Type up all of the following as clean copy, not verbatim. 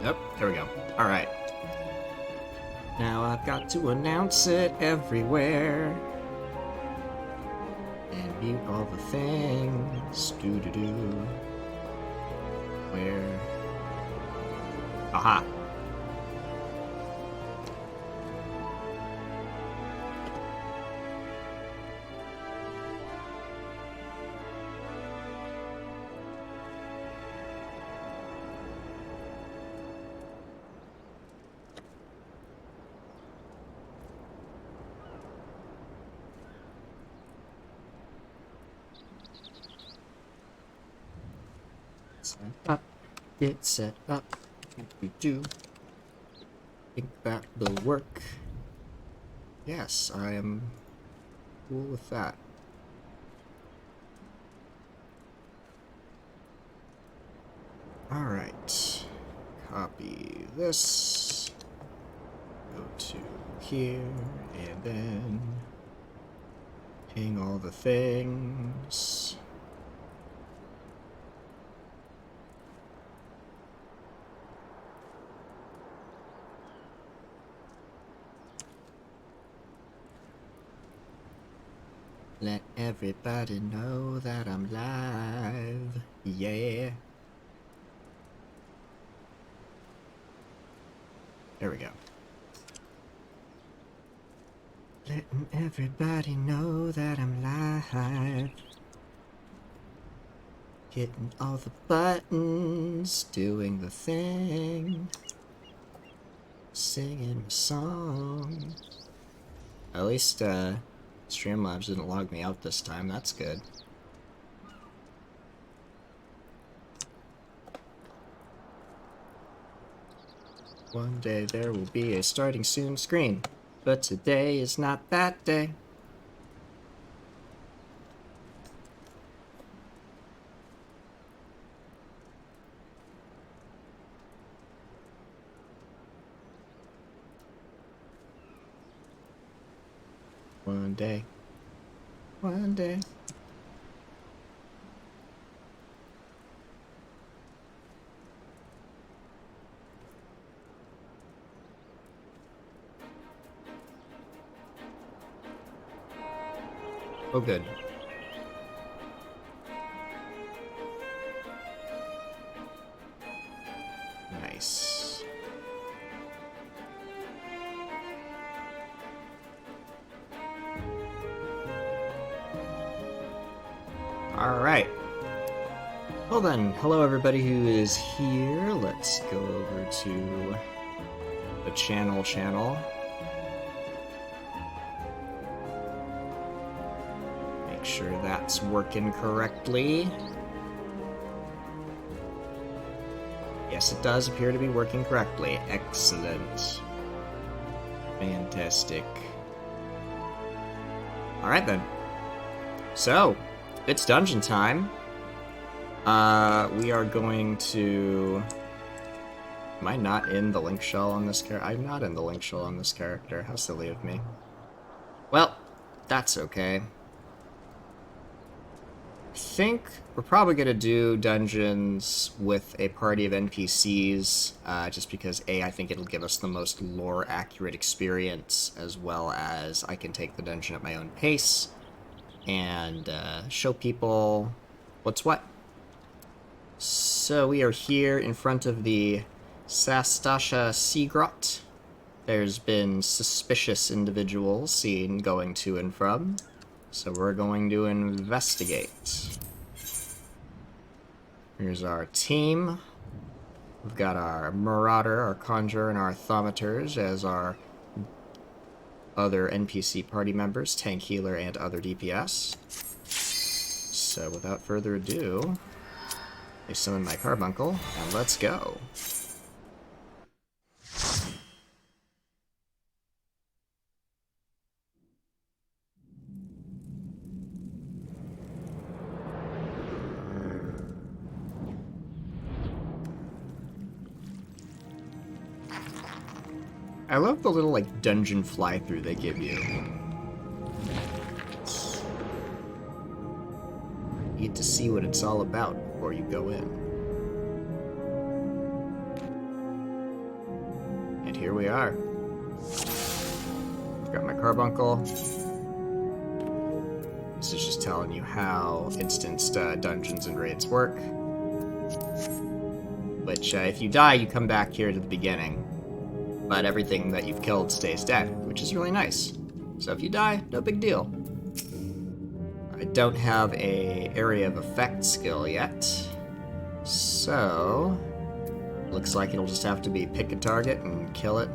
Yep, there we go. Alright. Now I've got to announce it everywhere. And mute all the things. Doo-doo-doo. Where? Aha. Set up. Get set up. We do. Think that will work. Yes, I am cool with that. Alright. Copy this. Go to here, and then ping all the things. Let everybody know that I'm live. Yeah. There we go. Letting everybody know that I'm live. Hitting all the buttons, doing the thing. Singing a song. At least, Streamlabs didn't log me out this time, that's good. One day there will be a starting soon screen, but today is not that day. One day. One day. Oh, good. Nice. Alright. Well then, hello everybody who is here. Let's go over to the channel. Make sure that's working correctly. Yes, it does appear to be working correctly. Excellent. Fantastic. Alright then. So, it's dungeon time. We are going to... Am I not in the link shell on this character? I'm not in the link shell on this character. How silly of me. Well, that's okay. I think we're probably going to do dungeons with a party of NPCs, just because A, I think it'll give us the most lore-accurate experience, as well as I can take the dungeon at my own pace, and show people what's what. So we are here in front of the Sastasha Sea Grot. There's been suspicious individuals seen going to and from, so we're going to investigate. Here's our team. We've got our Marauder, our Conjurer, and our Thaumaturs as our other NPC party members, Tank, Healer, and other DPS. So without further ado, I summon my carbuncle, and let's go. I love the little, like, dungeon fly-through they give you. You need to see what it's all about before you go in. And here we are. I've got my carbuncle. This is just telling you how instanced dungeons and raids work. Which, if you die, you come back here to the beginning. But everything that you've killed stays dead, which is really nice. So if you die, no big deal. I don't have a area of effect skill yet. So looks like it'll just have to be pick a target and kill it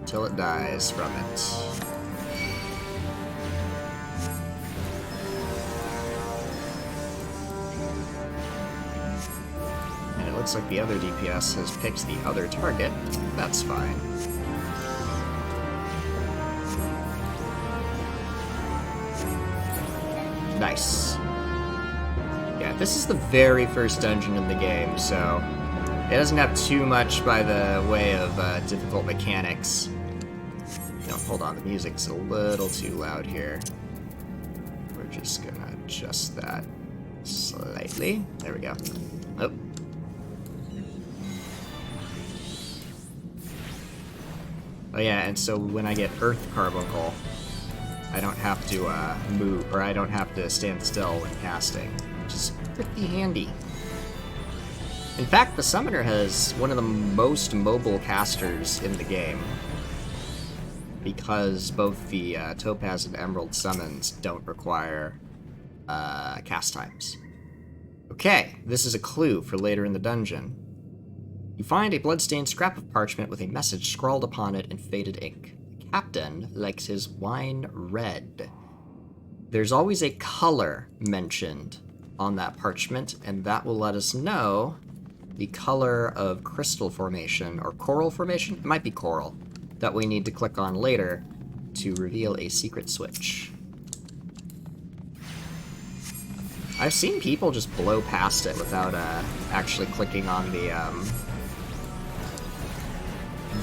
till it dies from it. And it looks like the other DPS has picked the other target. That's fine. Nice. Yeah, this is the very first dungeon in the game, so it doesn't have too much by the way of difficult mechanics. No, hold on, the music's a little too loud here. We're just gonna adjust that slightly. There we go. Oh. Oh yeah, and so when I get Earth Carbuncle, I don't have to move, or I don't have to stand still when casting, which is pretty handy. In fact, the Summoner has one of the most mobile casters in the game, because both the Topaz and Emerald summons don't require cast times. Okay, this is a clue for later in the dungeon. You find a bloodstained scrap of parchment with a message scrawled upon it in faded ink. Captain likes his wine red. There's always a color mentioned on that parchment, and that will let us know the color of crystal formation, or coral formation? It might be coral, that we need to click on later to reveal a secret switch. I've seen people just blow past it without actually clicking on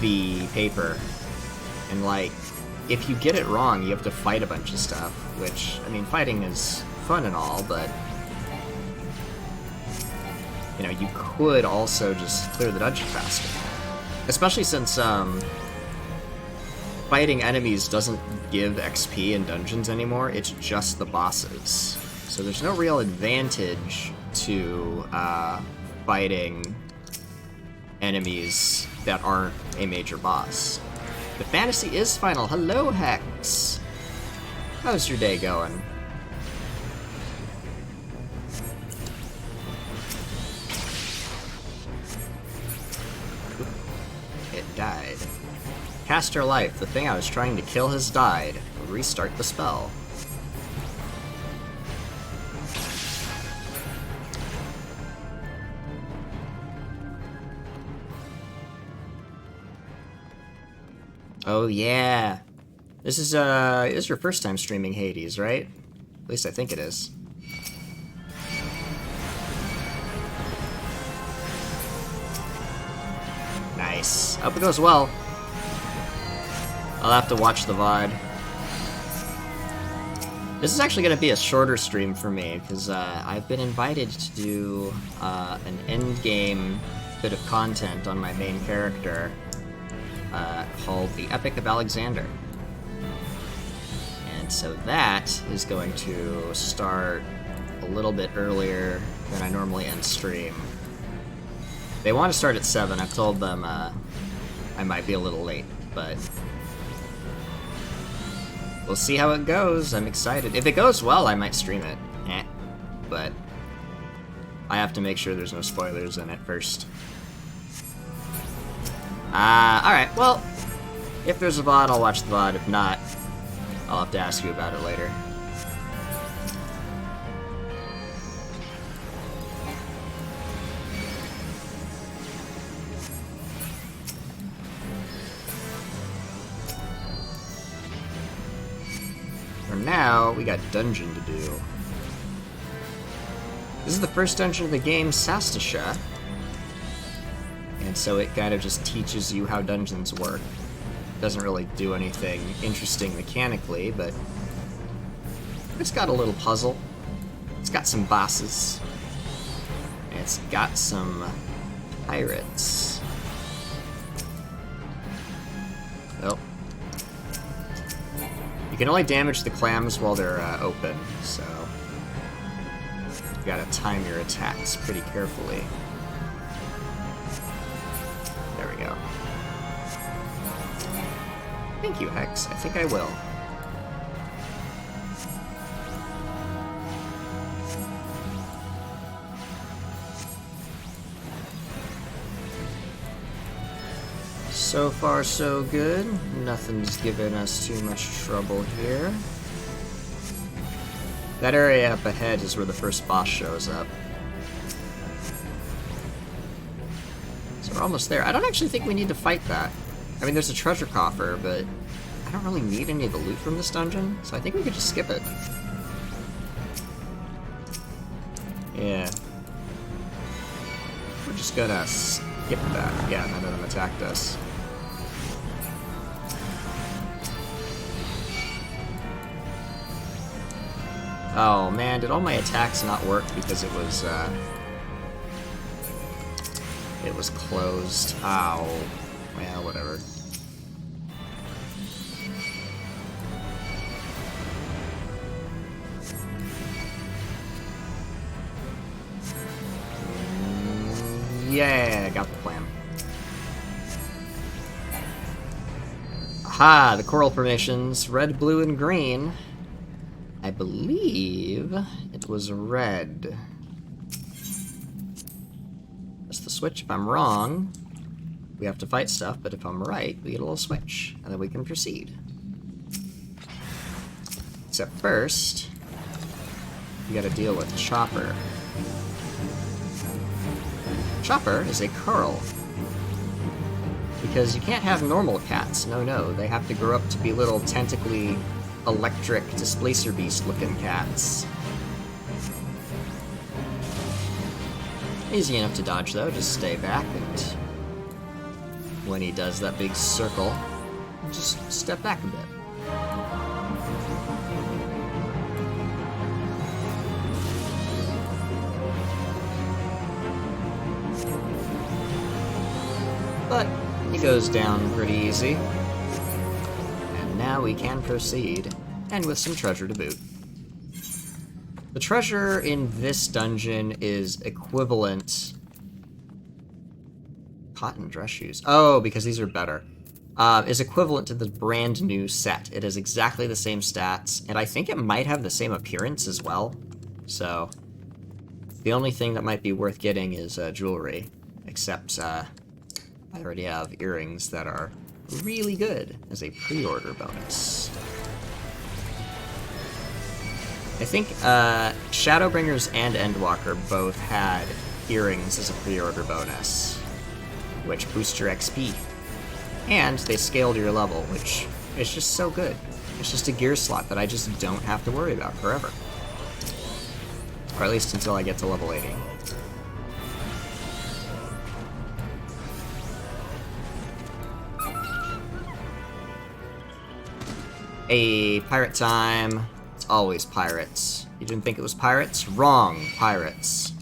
the paper. And, like, if you get it wrong, you have to fight a bunch of stuff, which, I mean, fighting is fun and all, but, you know, you could also just clear the dungeon faster. Especially since, fighting enemies doesn't give XP in dungeons anymore, it's just the bosses. So there's no real advantage to, fighting enemies that aren't a major boss. The fantasy is final. Hello, Hex. How's your day going? It died. Caster life. The thing I was trying to kill has died. Restart the spell. Oh yeah, this is your first time streaming Hades, right? At least I think it is. Nice. Hope it goes well. I'll have to watch the VOD. This is actually going to be a shorter stream for me because I've been invited to do an endgame bit of content on my main character. Called the Epic of Alexander. And so that is going to start a little bit earlier than I normally end stream. They want to start at 7. I've told them I might be a little late, but we'll see how it goes. I'm excited. If it goes well, I might stream it. But I have to make sure there's no spoilers in it first. Alright, well, if there's a VOD, I'll watch the VOD. If not, I'll have to ask you about it later. For now, we got dungeon to do. This is the first dungeon of the game, Sastasha. And so it kind of just teaches you how dungeons work. Doesn't really do anything interesting mechanically, but it's got a little puzzle. It's got some bosses. And it's got some pirates. Oh. You can only damage the clams while they're open, so you gotta time your attacks pretty carefully. There we go. Thank you, Hex. I think I will. So far, so good. Nothing's giving us too much trouble here. That area up ahead is where the first boss shows up. So we're almost there. I don't actually think we need to fight that. I mean, there's a treasure coffer, but I don't really need any of the loot from this dungeon, so I think we could just skip it. Yeah. We're just gonna skip that. Yeah, none of them attacked us. Oh man, did all my attacks not work because it was closed? Ow. Well, whatever. Yeah, got the plan. Aha, the coral formations, red, blue, and green. I believe it was red. That's the switch. If I'm wrong, we have to fight stuff, but if I'm right, we get a little switch, and then we can proceed. Except first, you gotta deal with Chopper. Chopper is a curl. Because you can't have normal cats. No, they have to grow up to be little tentacly electric displacer beast looking cats. Easy enough to dodge though, just stay back and when he does that big circle, just step back a bit. But he goes down pretty easy. Now we can proceed, and with some treasure to boot. The treasure in this dungeon is equivalent... Cotton dress shoes. Oh, because these are better. Is equivalent to the brand new set. It has exactly the same stats, and I think it might have the same appearance as well. So, the only thing that might be worth getting is jewelry. Except, I already have earrings that are really good as a pre-order bonus. I think Shadowbringers and Endwalker both had earrings as a pre-order bonus, which boost your XP. And they scaled your level, which is just so good. It's just a gear slot that I just don't have to worry about forever. Or at least until I get to level 80. Hey, pirate time. It's always pirates. You didn't think it was pirates? Wrong, pirates.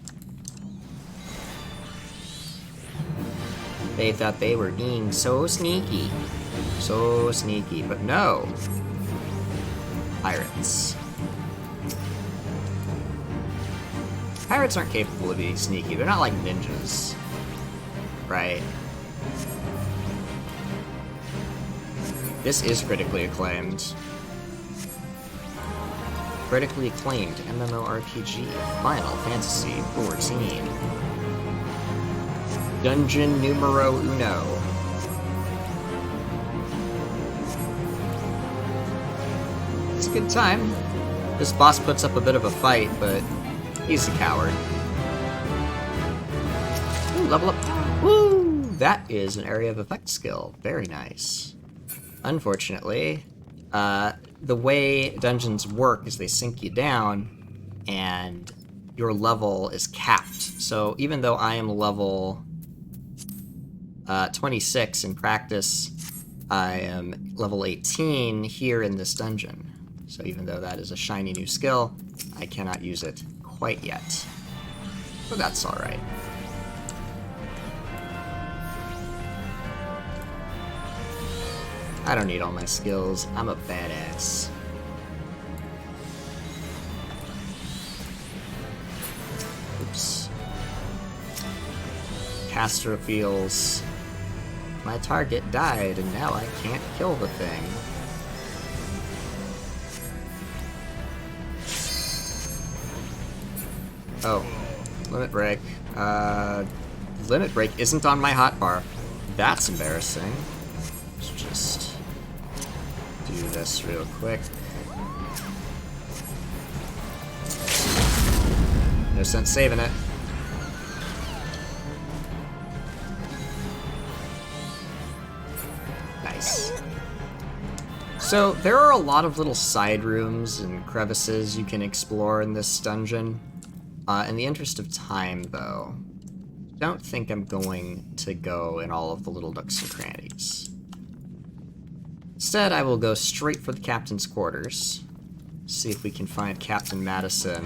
They thought they were being so sneaky. So sneaky, but no. Pirates. Pirates aren't capable of being sneaky. They're not like ninjas. Right? This is critically acclaimed. Critically acclaimed MMORPG. Final Fantasy XIV. Dungeon numero uno. It's a good time. This boss puts up a bit of a fight, but he's a coward. Ooh, level up. Woo! That is an area of effect skill. Very nice. Unfortunately, the way dungeons work is they sink you down, and your level is capped. So even though I am level 26 in practice, I am level 18 here in this dungeon. So even though that is a shiny new skill, I cannot use it quite yet. But that's alright. I don't need all my skills. I'm a badass. Oops. Castro feels... My target died, and now I can't kill the thing. Oh. Limit break. Limit break isn't on my hotbar. That's embarrassing. Let's just do this real quick. No sense saving it. Nice. So, there are a lot of little side rooms and crevices you can explore in this dungeon. In the interest of time, though, don't think I'm going to go in all of the little nooks and crannies. Instead, I will go straight for the captain's quarters, see if we can find Captain Madison,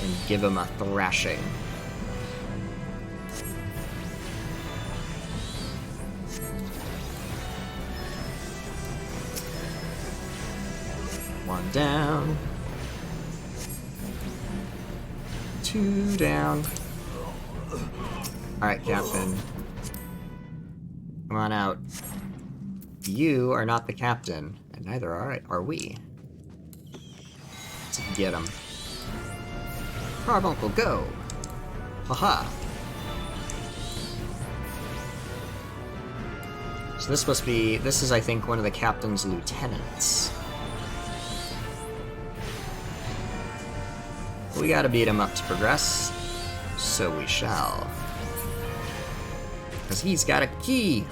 and give him a thrashing. One down. Two down. Alright, Captain. Come on out. You are not the captain, and neither are we. Let's get him. Carbuncle, go! Haha. So this must be... This is, I think, one of the captain's lieutenants. We gotta beat him up to progress, so we shall. Because he's got a key!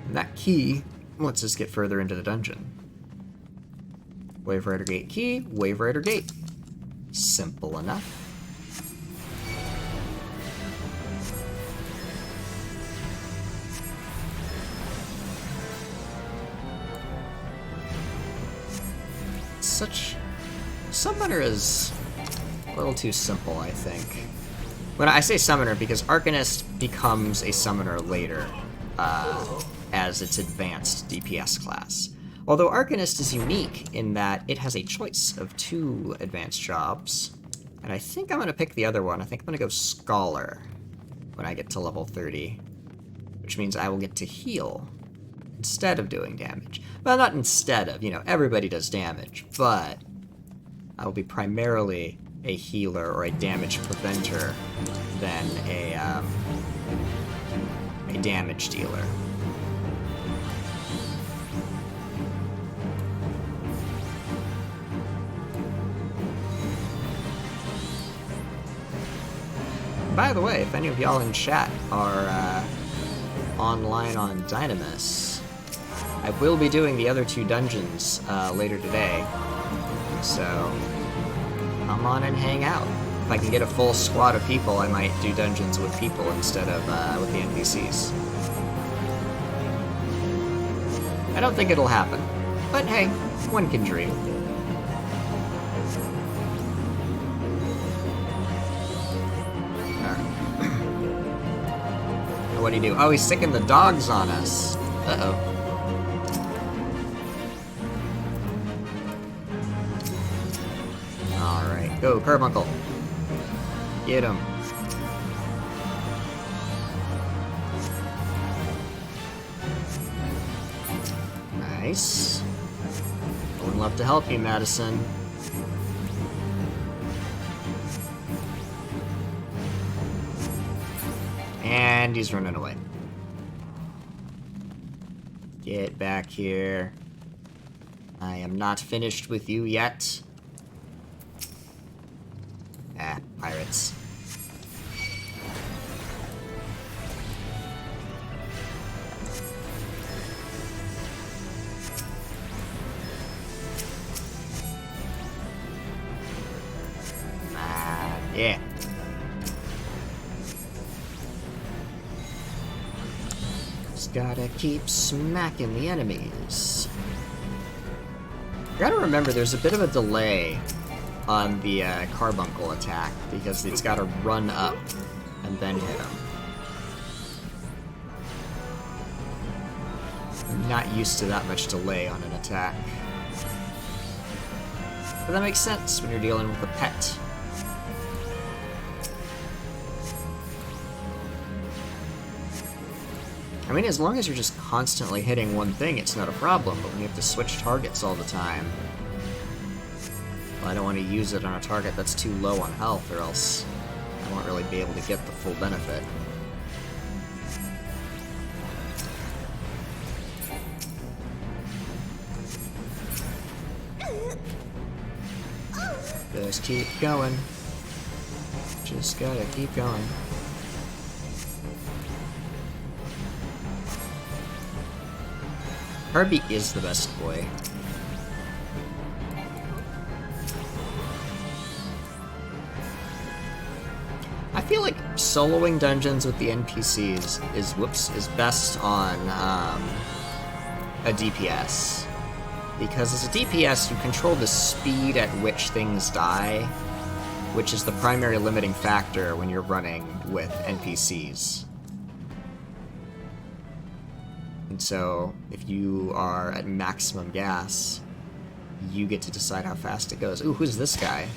And that key lets us get further into the dungeon. Wave Rider Gate key, Wave Rider Gate. Simple enough. Such... Summoner is a little too simple, I think. When I say summoner, because Arcanist becomes a summoner later, as its advanced DPS class. Although Arcanist is unique in that it has a choice of 2 advanced jobs, and I think I'm going to pick the other one. I think I'm going to go Scholar when I get to level 30, which means I will get to heal instead of doing damage. Well, not instead of, you know, everybody does damage, but I will be primarily a healer or a damage preventer than a damage dealer. By the way, if any of y'all in chat are online on Dynamis, I will be doing the other 2 dungeons later today, so come on and hang out. If I can get a full squad of people, I might do dungeons with people instead of with the NPCs. I don't think it'll happen, but hey, one can dream. What do you do? Oh, he's sicking the dogs on us. Uh-oh. Alright, go, Carbuncle. Get him. Nice. I would love to help you, Madison. And he's running away. Get back here. I am not finished with you yet. Ah, pirates. Ah, yeah. Gotta keep smacking the enemies. You gotta remember, there's a bit of a delay on the Carbuncle attack, because it's gotta run up and then hit him. I'm not used to that much delay on an attack. But that makes sense when you're dealing with a pet. I mean, as long as you're just constantly hitting one thing, it's not a problem, but when you have to switch targets all the time... Well, I don't want to use it on a target that's too low on health, or else I won't really be able to get the full benefit. Just keep going. Just gotta keep going. Herbie is the best boy. I feel like soloing dungeons with the NPCs is best on a DPS. Because as a DPS, you control the speed at which things die, which is the primary limiting factor when you're running with NPCs. And so, if you are at maximum gas, you get to decide how fast it goes. Ooh, who's this guy?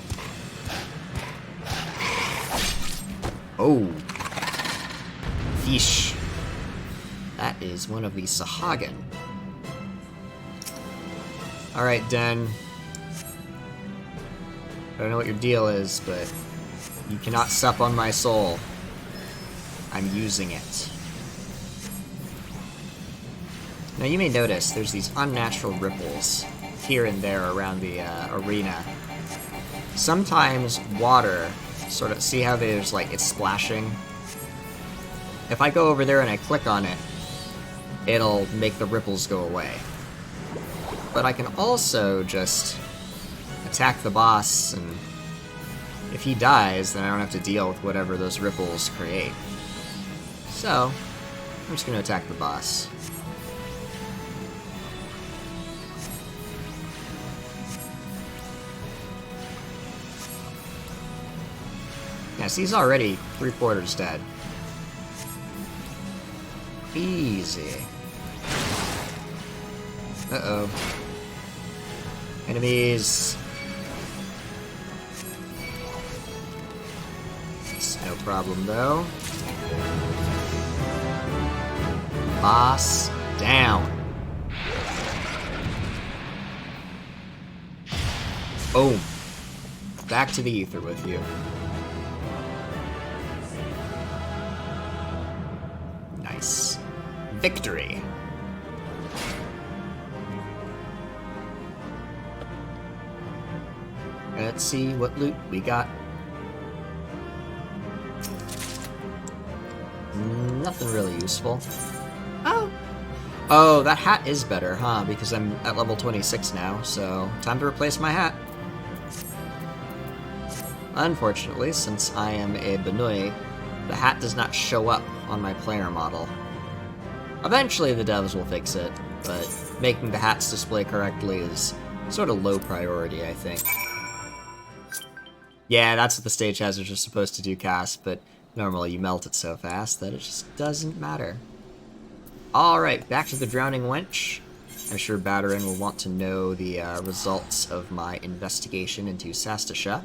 Oh. Fish. That is one of the Sahagin. Alright, Den. I don't know what your deal is, but you cannot sup on my soul. I'm using it. Now you may notice there's these unnatural ripples here and there around the arena. Sometimes water, sort of, see how there's like, it's splashing? If I go over there and I click on it, it'll make the ripples go away. But I can also just attack the boss, and if he dies, then I don't have to deal with whatever those ripples create. So, I'm just gonna attack the boss. Yes, he's already 3/4 dead. Easy. Uh-oh. Enemies. It's no problem, though. Boss down. Boom. Back to the ether with you. Nice. Victory. Let's see what loot we got. Nothing really useful. Oh! Oh, that hat is better, huh? Because I'm at level 26 now, so time to replace my hat. Unfortunately, since I am a Benui, the hat does not show up on my player model. Eventually the devs will fix it, but making the hats display correctly is sort of low priority, I think. Yeah, that's what the stage hazards are supposed to do, Cass, but normally you melt it so fast that it just doesn't matter. Alright, back to the Drowning Wench. I'm sure Batarin will want to know the results of my investigation into Sastasha.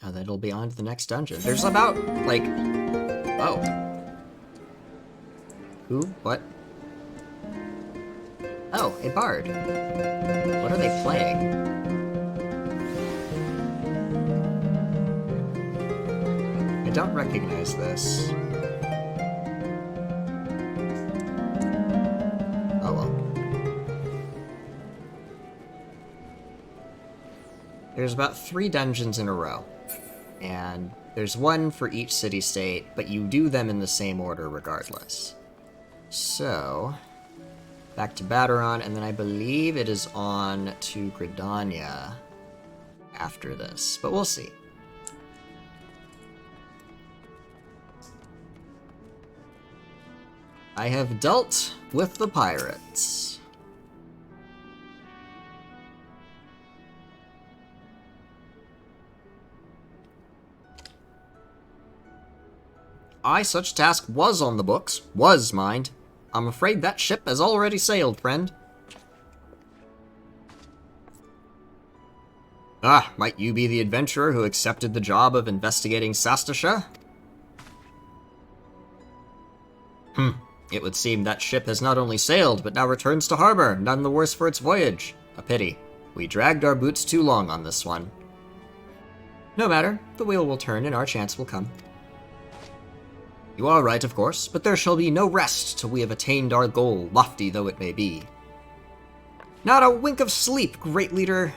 And then it'll be on to the next dungeon. There's about, like... Oh. Who? What? Oh, a bard. What are they playing? I don't recognize this. Oh well. There's about 3 dungeons in a row. And there's one for each city-state, but you do them in the same order regardless. So... back to Bataron, and then I believe it is on to Gridania after this, but we'll see. I have dealt with the pirates. Aye, such a task was on the books. Was, mind. I'm afraid that ship has already sailed, friend. Ah, might you be the adventurer who accepted the job of investigating Sastasha? It would seem that ship has not only sailed, but now returns to harbor, none the worse for its voyage. A pity. We dragged our boots too long on this one. No matter, the wheel will turn and our chance will come. You are right, of course, but there shall be no rest till we have attained our goal, lofty though it may be. Not a wink of sleep, great leader.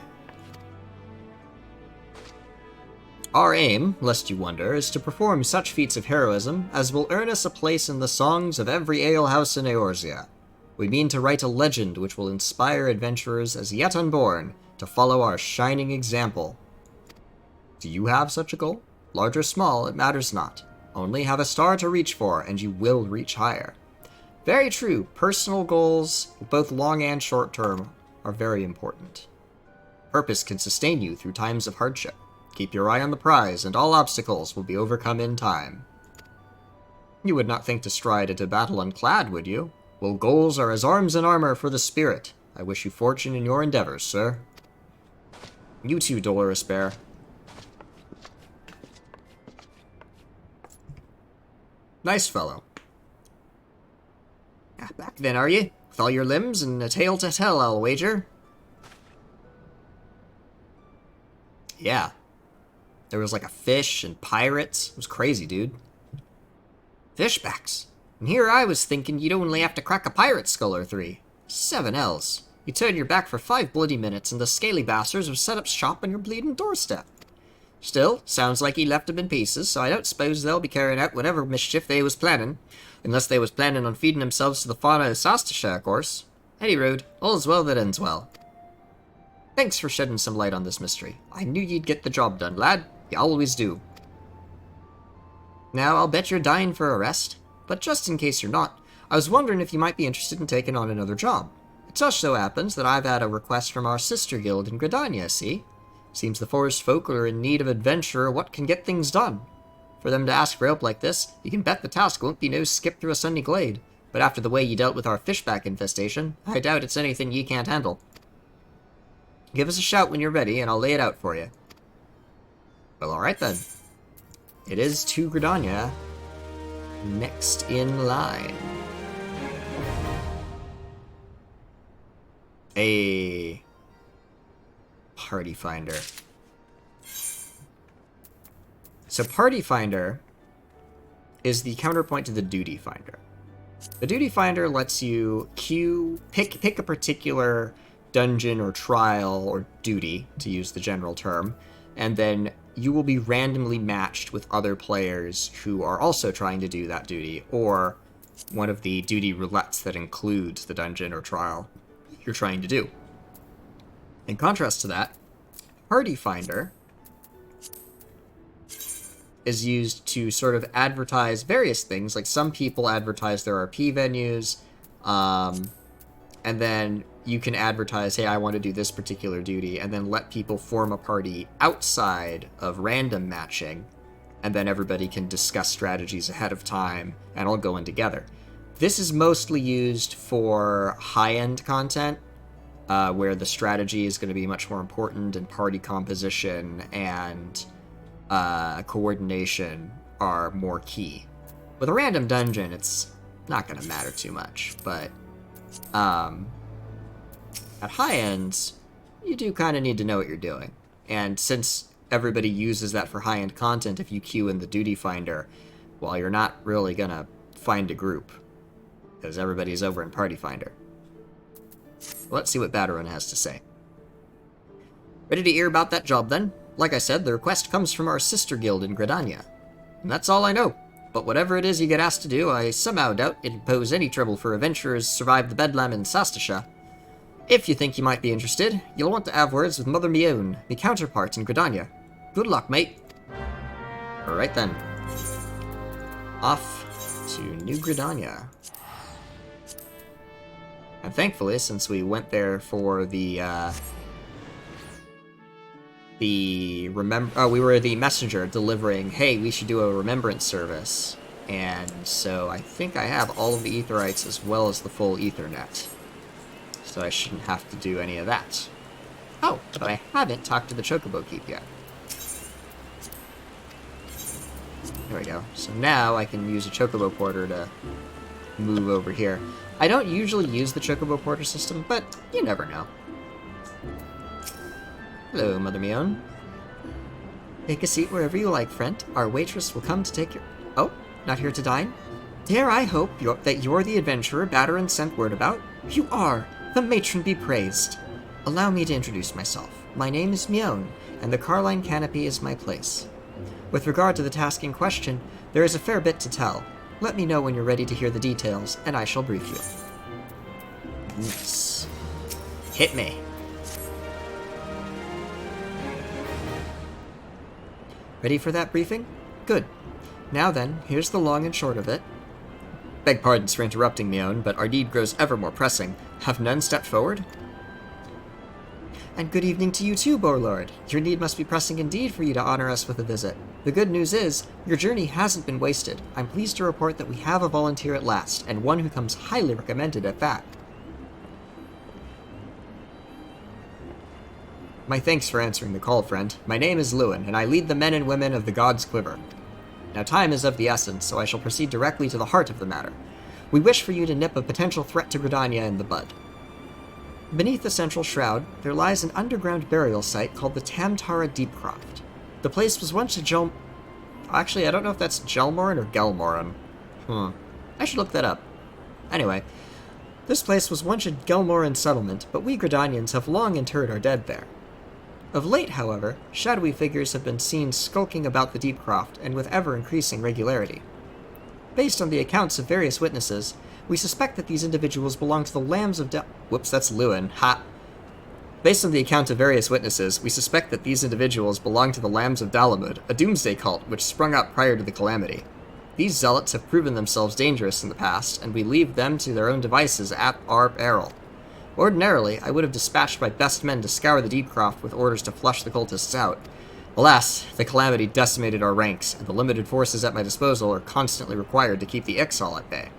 Our aim, lest you wonder, is to perform such feats of heroism as will earn us a place in the songs of every alehouse in Eorzea. We mean to write a legend which will inspire adventurers as yet unborn to follow our shining example. Do you have such a goal? Large or small, it matters not. Only have a star to reach for, and you will reach higher. Very true, personal goals, both long and short term, are very important. Purpose can sustain you through times of hardship. Keep your eye on the prize, and all obstacles will be overcome in time. You would not think to stride into battle unclad, would you? Well, goals are as arms and armor for the spirit. I wish you fortune in your endeavors, sir. You too, Dolorous Bear. Nice fellow. Back then, are ye? With all your limbs and a tale to tell, I'll wager. Yeah. There was like a fish and pirates. It was crazy, dude. Fishbacks. And here I was thinking you'd only have to crack a pirate skull or 3. 7 L's. You turn your back for 5 bloody minutes and the scaly bastards have set up shop on your bleeding doorstep. Still, sounds like he left 'em in pieces, so I don't suppose they'll be carrying out whatever mischief they was planning. Unless they was planning on feeding themselves to the fauna of Sastasha, of course. Any road, all's well that ends well. Thanks for shedding some light on this mystery. I knew you'd get the job done, lad. You always do. Now, I'll bet you're dying for a rest. But just in case you're not, I was wondering if you might be interested in taking on another job. It just so happens that I've had a request from our sister guild in Gridania, see? Seems the forest folk are in need of adventurer what can get things done. For them to ask for help like this, you can bet the task won't be no skip through a sunny glade. But after the way you dealt with our fishback infestation, I doubt it's anything you can't handle. Give us a shout when you're ready, and I'll lay it out for you. Well, alright then. It is to Gridania. Next in line. A Party Finder. So Party Finder is the counterpoint to the Duty Finder. The Duty Finder lets you pick a particular dungeon or trial or duty, to use the general term, and then you will be randomly matched with other players who are also trying to do that duty, or one of the duty roulettes that includes the dungeon or trial you're trying to do. In contrast to that, Party Finder is used to sort of advertise various things, like some people advertise their RP venues, and then you can advertise, hey, I want to do this particular duty, and then let people form a party outside of random matching, and then everybody can discuss strategies ahead of time, and all go in together. This is mostly used for high-end content, where the strategy is going to be much more important, and party composition and coordination are more key. With a random dungeon, it's not going to matter too much, but at high ends, you do kind of need to know what you're doing. And since everybody uses that for high-end content, if you queue in the Duty Finder, well, you're not really going to find a group, because everybody's over in Party Finder. Let's see what Batarun has to say. Ready to hear about that job, then? Like I said, the request comes from our sister guild in Gridania. And that's all I know. But whatever it is you get asked to do, I somehow doubt it'd pose any trouble for adventurers to survive the bedlam in Sastasha. If you think you might be interested, you'll want to have words with Mother Mione, the counterpart in Gridania. Good luck, mate. Alright then. Off to New Gridania. And thankfully, since we went there for we were the messenger delivering, hey, we should do a remembrance service. And so I think I have all of the Aetherites as well as the full Ethernet. So I shouldn't have to do any of that. Oh, but I haven't talked to the Chocobo Keep yet. There we go. So now I can use a Chocobo Porter to move over here. I don't usually use the Chocobo Porter system, but you never know. Hello, Mother Mion. Take a seat wherever you like, friend. Our waitress will come to take your... Oh, not here to dine? Dare I hope that you're the adventurer Batterin sent word about? You are! The matron be praised! Allow me to introduce myself. My name is Mion, and the Carline Canopy is my place. With regard to the task in question, there is a fair bit to tell. Let me know when you're ready to hear the details, and I shall brief you. Nice. Hit me. Ready for that briefing? Good. Now then, here's the long and short of it. Beg pardons for interrupting, Mion, but our need grows ever more pressing. Have none stepped forward? And good evening to you too, Borlord. Your need must be pressing indeed for you to honor us with a visit. The good news is, your journey hasn't been wasted. I'm pleased to report that we have a volunteer at last, and one who comes highly recommended at that. My thanks for answering the call, friend. My name is Lewin, and I lead the men and women of the God's Quiver. Now time is of the essence, so I shall proceed directly to the heart of the matter. We wish for you to nip a potential threat to Gridania in the bud. Beneath the central shroud, there lies an underground burial site called the Tamtara Deepcroft. The place was once a Actually, I don't know if that's Gelmoran or Gelmoran. I should look that up. Anyway, this place was once a Gelmoran settlement, but we Gridanians have long interred our dead there. Of late, however, shadowy figures have been seen skulking about the Deepcroft, and with ever-increasing regularity. Based on the accounts of various witnesses, we suspect that these individuals belong to the Lambs of Whoops, that's Lewin. Ha! Based on the account of various witnesses, we suspect that these individuals belong to the Lambs of Dalamud, a doomsday cult which sprung up prior to the Calamity. These zealots have proven themselves dangerous in the past, and we leave them to their own devices at our peril. Ordinarily, I would have dispatched my best men to scour the Deepcroft with orders to flush the cultists out. Alas, the Calamity decimated our ranks, and the limited forces at my disposal are constantly required to keep the Ixal at bay.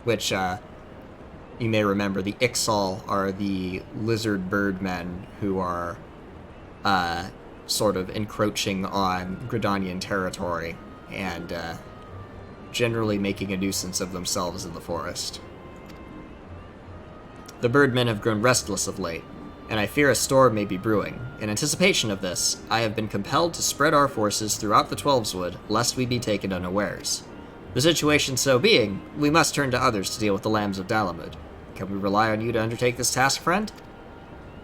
Which, you may remember, the Ixal are the lizard bird men who are, sort of encroaching on Gridanian territory, and, generally making a nuisance of themselves in the forest. The birdmen have grown restless of late, and I fear a storm may be brewing. In anticipation of this, I have been compelled to spread our forces throughout the Twelveswood, lest we be taken unawares. The situation so being, we must turn to others to deal with the Lambs of Dalamud. Can we rely on you to undertake this task, friend?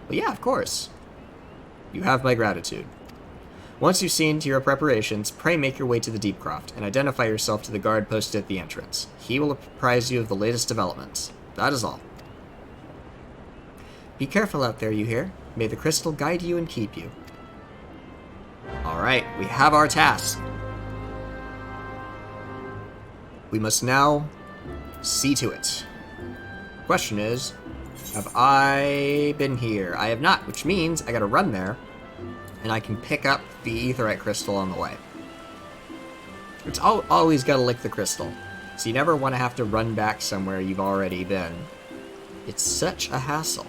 Well, yeah, of course. You have my gratitude. Once you've seen to your preparations, pray make your way to the Deepcroft, and identify yourself to the guard posted at the entrance. He will apprise you of the latest developments. That is all. Be careful out there, you hear? May the crystal guide you and keep you. Alright, we have our task. We must now see to it. Question is, have I been here? I have not, which means I gotta run there, and I can pick up the aetherite crystal on the way. It's always gotta lick the crystal, so you never want to have to run back somewhere you've already been. It's such a hassle.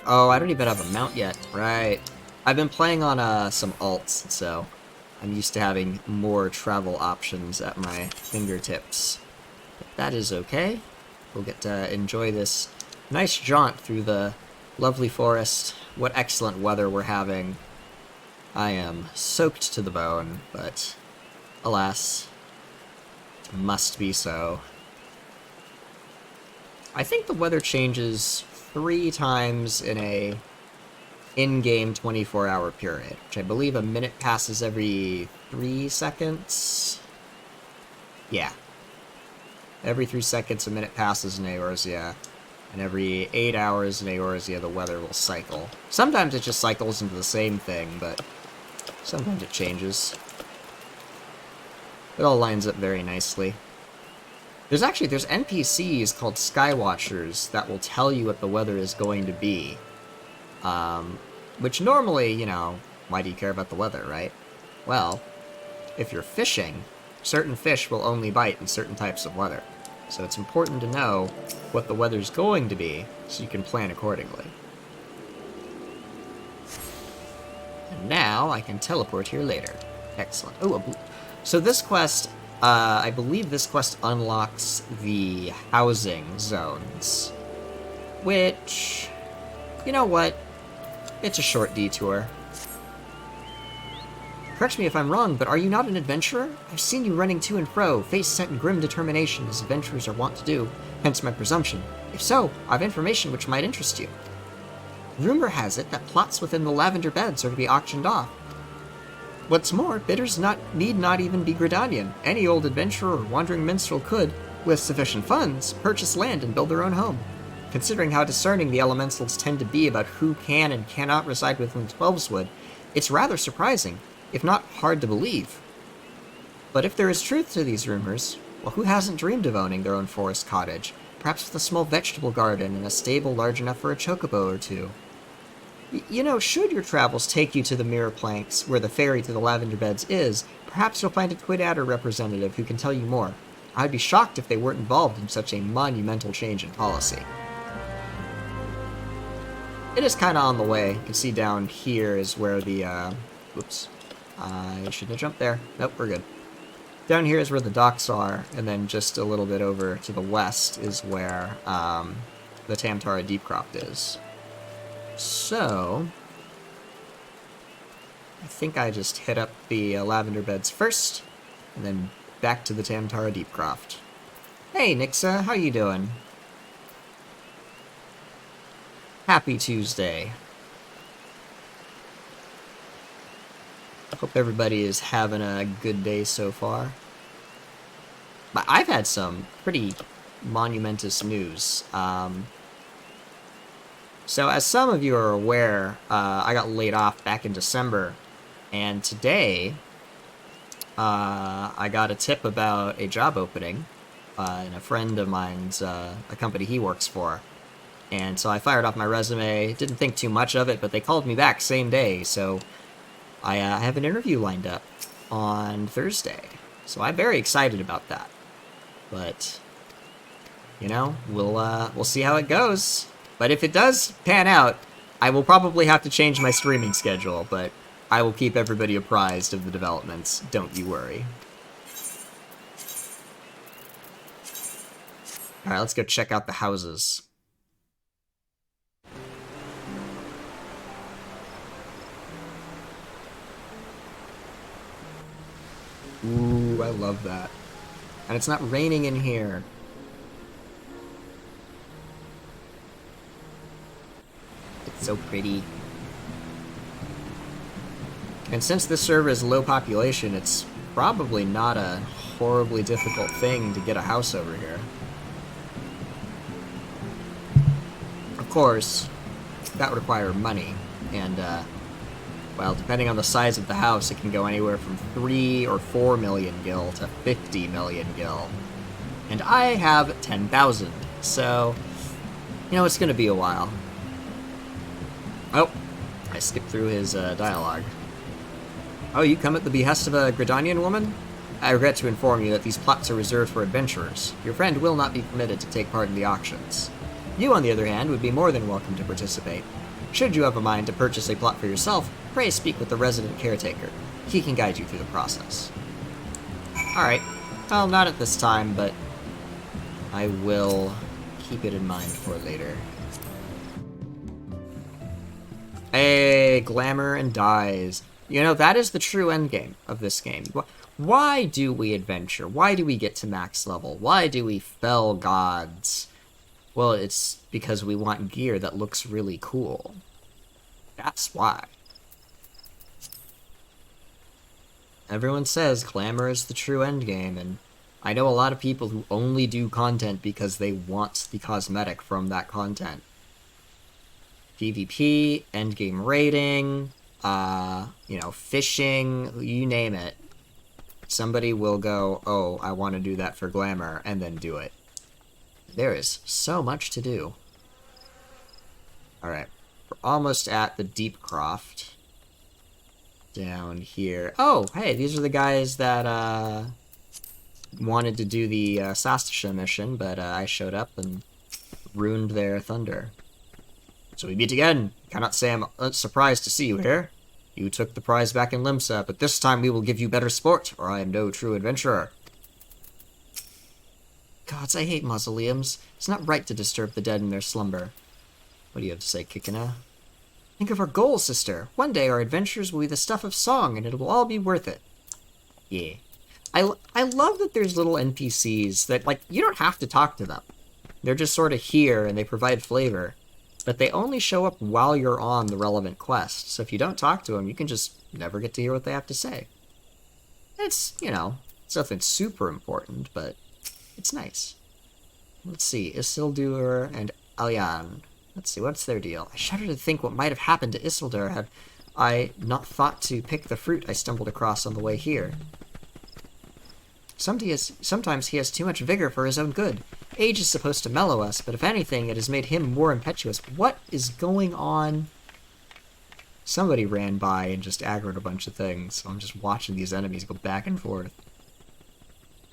Oh, I don't even have a mount yet. Right. I've been playing on some alts, so I'm used to having more travel options at my fingertips. But that is okay. We'll get to enjoy this nice jaunt through the lovely forest. What excellent weather we're having. I am soaked to the bone, but alas, it must be so. I think the weather changes 3 times in a in-game 24-hour period, which I believe a minute passes every 3 seconds. Yeah. Every 3 seconds a minute passes in Eorzea, and every 8 hours in Eorzea the weather will cycle. Sometimes it just cycles into the same thing, but sometimes it changes. It all lines up very nicely. There's NPCs called Skywatchers that will tell you what the weather is going to be. Which normally, you know, Why do you care about the weather, right? Well, if you're fishing, certain fish will only bite in certain types of weather. So it's important to know what the weather's going to be so you can plan accordingly. And now I can teleport here later. Excellent. Oh, so this quest, I believe this quest unlocks the housing zones. Which, you know what? It's a short detour. Correct me if I'm wrong, but are you not an adventurer? I've seen you running to and fro, face set in grim determination as adventurers are wont to do, hence my presumption. If so, I've information which might interest you. Rumor has it that plots within the lavender beds are to be auctioned off. What's more, bidders need not even be Gridanian. Any old adventurer or wandering minstrel could, with sufficient funds, purchase land and build their own home. Considering how discerning the elementals tend to be about who can and cannot reside within Twelveswood, it's rather surprising, if not hard to believe. But if there is truth to these rumors, well, who hasn't dreamed of owning their own forest cottage, perhaps with a small vegetable garden and a stable large enough for a chocobo or two? You know, should your travels take you to the Mirror Planks, where the ferry to the Lavender Beds is, perhaps you'll find a Quid-Adder representative who can tell you more. I'd be shocked if they weren't involved in such a monumental change in policy. It is kind of on the way. You can see down here is where the, oops. I shouldn't have jumped there. Nope, we're good. Down here is where the docks are, and then just a little bit over to the west is where, the Tamtara Deepcroft is. So, I think I just hit up the Lavender Beds first, and then back to the Tamtara Deepcroft. Hey, Nixa, how you doing? Happy Tuesday. Hope everybody is having a good day so far. But I've had some pretty monumentous news. So as some of you are aware, I got laid off back in December, and today I got a tip about a job opening in a friend of mine's, a company he works for. And so I fired off my resume, didn't think too much of it, but they called me back same day, so I have an interview lined up on Thursday. So I'm very excited about that. But, you know, we'll see how it goes. But if it does pan out, I will probably have to change my streaming schedule, but I will keep everybody apprised of the developments, don't you worry. Alright, let's go check out the houses. Ooh, I love that. And it's not raining in here. It's so pretty. And since this server is low population, it's probably not a horribly difficult thing to get a house over here. Of course, that would require money, and, well, depending on the size of the house, it can go anywhere from 3 or 4 million gil to 50 million gil. And I have 10,000, so, you know, it's gonna be a while. Oh, I skipped through his dialogue. Oh, you come at the behest of a Gridanian woman? I regret to inform you that these plots are reserved for adventurers. Your friend will not be permitted to take part in the auctions. You, on the other hand, would be more than welcome to participate. Should you have a mind to purchase a plot for yourself, pray speak with the resident caretaker. He can guide you through the process. Alright. Well, not at this time, but I will keep it in mind for later. Hey, glamour and dyes. You know, that is the true endgame of this game. Why do we adventure? Why do we get to max level? Why do we fell gods? Well, it's because we want gear that looks really cool. That's why. Everyone says glamour is the true endgame, and I know a lot of people who only do content because they want the cosmetic from that content. PvP, endgame rating, you know, fishing, you name it. Somebody will go, oh, I want to do that for glamour, and then do it. There is so much to do. Alright, we're almost at the Deepcroft. down here. Oh, hey, these are the guys that wanted to do the Sastasha mission, but I showed up and ruined their thunder. So we meet again. Cannot say I'm surprised to see you here. You took the prize back in Limsa, but this time we will give you better sport, or I am no true adventurer. Gods, I hate mausoleums. It's not right to disturb the dead in their slumber. What do you have to say, Kikina? Think of our goal, sister. One day our adventures will be the stuff of song, and it will all be worth it. Yeah. I love that there's little NPCs that, like, you don't have to talk to them. They're just sort of here, and they provide flavor. But they only show up while you're on the relevant quest. So if you don't talk to them, you can just never get to hear what they have to say. It's, you know, it's nothing super important, but it's nice. Let's see, Isildur and Alyan. Let's see, what's their deal? I shudder to think what might have happened to Isildur had I not thought to pick the fruit I stumbled across on the way here. Sometimes he has too much vigor for his own good. Age is supposed to mellow us, but if anything, it has made him more impetuous. What is going on? Somebody ran by and just aggroed a bunch of things, so I'm just watching these enemies go back and forth.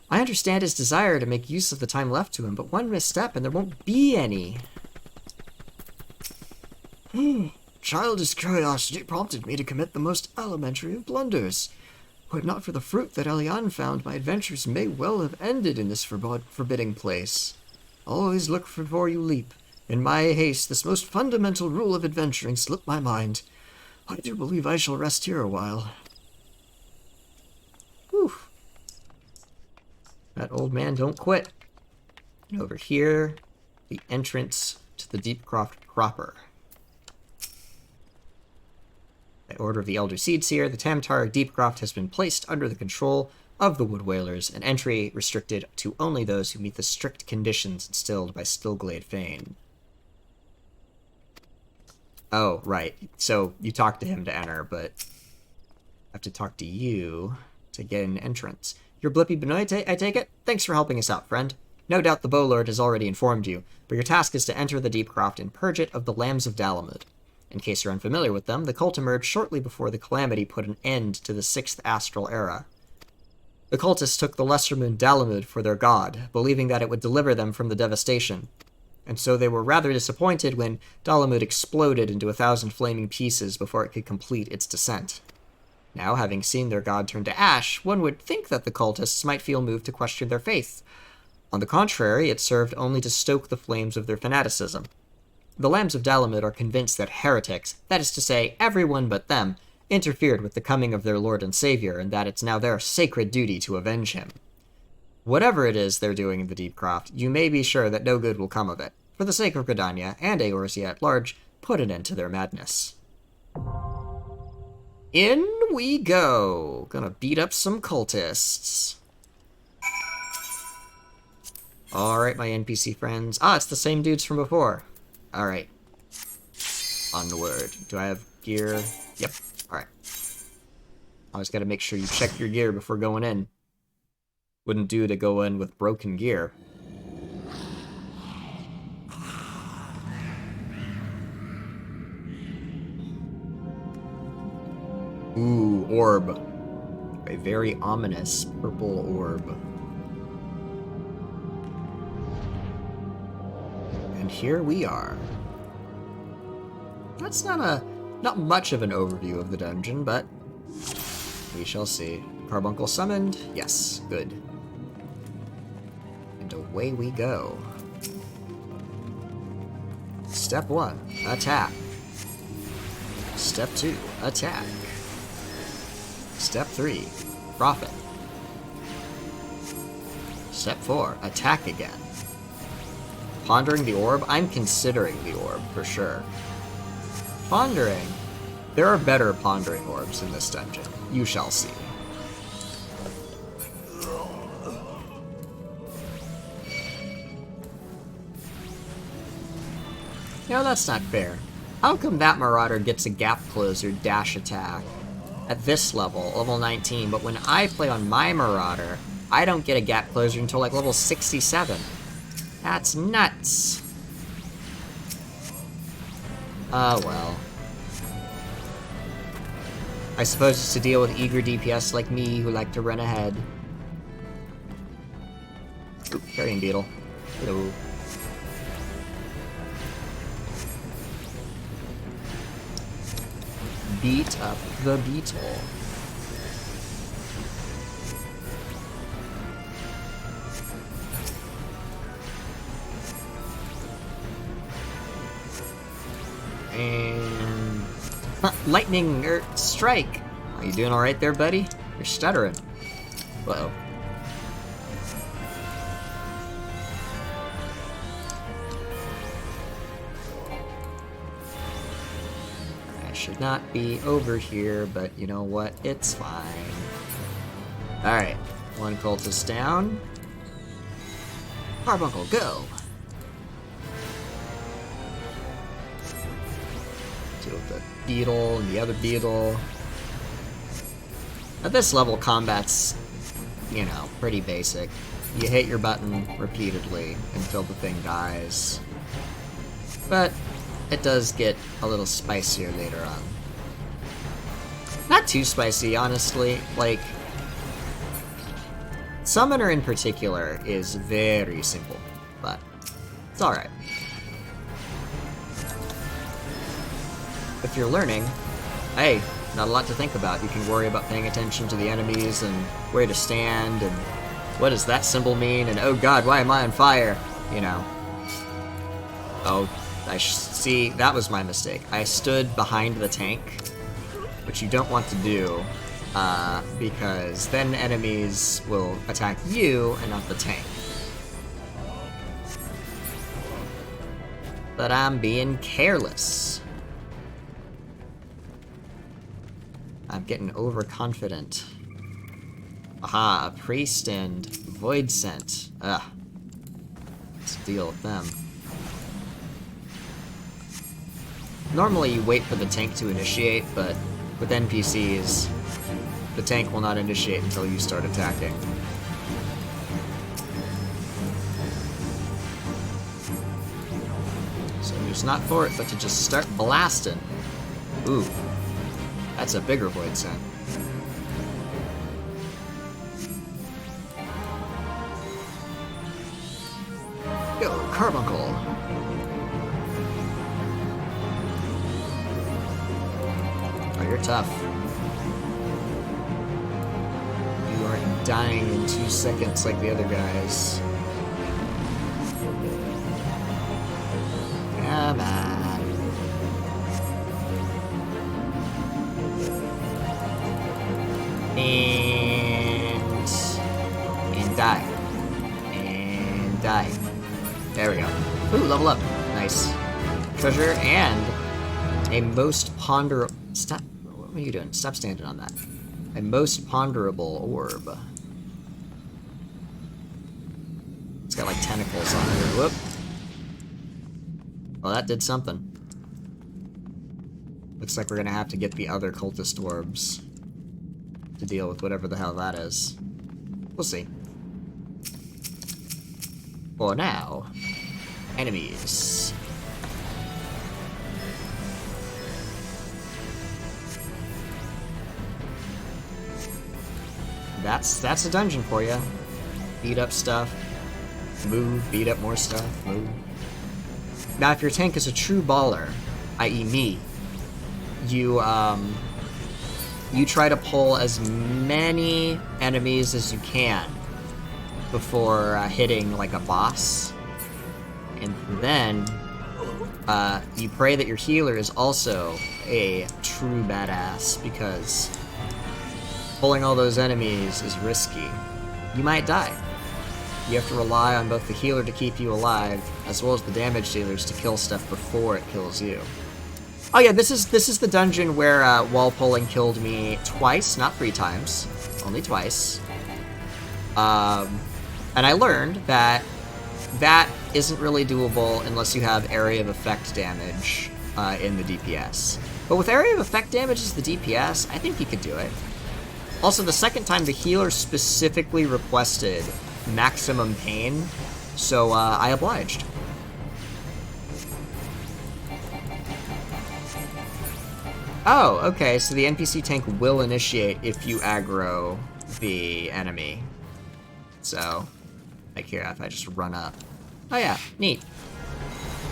I understand his desire to make use of the time left to him, but one misstep and there won't be any. Childish curiosity prompted me to commit the most elementary of blunders. Were it not for the fruit that Elian found, my adventures may well have ended in this forbidding place. Always look before you leap. In my haste, this most fundamental rule of adventuring slipped my mind. I do believe I shall rest here a while. Whew. That old man don't quit. And over here, the entrance to the Deepcroft proper. By order of the Elder Seedseer, the Tamtar Deepcroft has been placed under the control of the Wood Whalers, and entry restricted to only those who meet the strict conditions instilled by Stillglade Fane. Oh, right. So you talk to him to enter, but I have to talk to you to get an entrance. You're Blippy Benoit, I take it? Thanks for helping us out, friend. No doubt the Bowlord has already informed you, but your task is to enter the Deepcroft and purge it of the Lambs of Dalamud. In case you're unfamiliar with them, the cult emerged shortly before the Calamity put an end to the 6th Astral Era. The cultists took the lesser moon Dalamud for their god, believing that it would deliver them from the devastation. And so they were rather disappointed when Dalamud exploded into 1,000 flaming pieces before it could complete its descent. Now, having seen their god turn to ash, one would think that the cultists might feel moved to question their faith. On the contrary, it served only to stoke the flames of their fanaticism. The Lambs of Dalamud are convinced that heretics, that is to say, everyone but them, interfered with the coming of their Lord and Savior, and that it's now their sacred duty to avenge him. Whatever it is they're doing in the Deepcroft, you may be sure that no good will come of it. For the sake of Gridania and Eorzea at large, put an end to their madness. In we go! Gonna beat up some cultists. Alright, my NPC friends. Ah, it's the same dudes from before. Alright. Onward. Do I have gear? Yep. Alright. Always gotta make sure you check your gear before going in. Wouldn't do to go in with broken gear. Ooh, orb. A very ominous purple orb. And here we are. That's not much of an overview of the dungeon, but we shall see. Carbuncle summoned? Yes, good. And away we go. Step 1, attack. Step 2, attack. Step 3, profit. Step 4, attack again. Pondering the orb? I'm considering the orb, for sure. Pondering. There are better pondering orbs in this dungeon. You shall see. No, that's not fair. How come that Marauder gets a gap closer dash attack at this level, level 19, but when I play on my Marauder, I don't get a gap closer until like level 67? That's nuts. Oh well. I suppose it's to deal with eager DPS like me who like to run ahead. Ooh, carrion beetle. Hello. Beat up the beetle. And lightning strike. Are you doing all right there, buddy? You're stuttering. Uh-oh. I should not be over here, but you know what? It's fine. All right, one cultist down. Carbuncle, go. Deal with the beetle and the other beetle. At this level, combat's, you know, pretty basic. You hit your button repeatedly until the thing dies. But it does get a little spicier later on. Not too spicy, honestly. Like, Summoner in particular is very simple, but it's alright. If you're learning, hey, not a lot to think about. You can worry about paying attention to the enemies and where to stand and what does that symbol mean and oh god, why am I on fire? You know. Oh, see, that was my mistake. I stood behind the tank, which you don't want to do, because then enemies will attack you and not the tank. But I'm being careless. I'm getting overconfident. Aha, a priest and void scent. Ugh. Let's deal with them. Normally you wait for the tank to initiate, but with NPCs, the tank will not initiate until you start attacking. So there's not for it, but to just start blasting. Ooh. That's a bigger void scent. Go, Carbuncle! Oh, you're tough. You aren't dying in 2 seconds like the other guys. Come on. And die. And die. There we go. Ooh, level up. Nice. Treasure and a most ponderable... Stop. What are you doing? Stop standing on that. A most ponderable orb. It's got like tentacles on it. Whoop. Well, that did something. Looks like we're gonna have to get the other cultist orbs to deal with whatever the hell that is. We'll see. For now, enemies. That's a dungeon for you. Beat up stuff, move, beat up more stuff, move. Now, if your tank is a true baller, i.e. me, you try to pull as many enemies as you can before hitting, like, a boss. And then, you pray that your healer is also a true badass, because pulling all those enemies is risky. You might die. You have to rely on both the healer to keep you alive, as well as the damage dealers to kill stuff before it kills you. Oh yeah, this is the dungeon where wall pulling killed me twice, not 3 times, only twice. And I learned that that isn't really doable unless you have area of effect damage in the DPS. But with area of effect damage as the DPS, I think you could do it. Also, the second time, the healer specifically requested maximum pain, so I obliged. Oh, okay, so the NPC tank will initiate if you aggro the enemy. So, like here, if I just run up. Oh yeah, neat.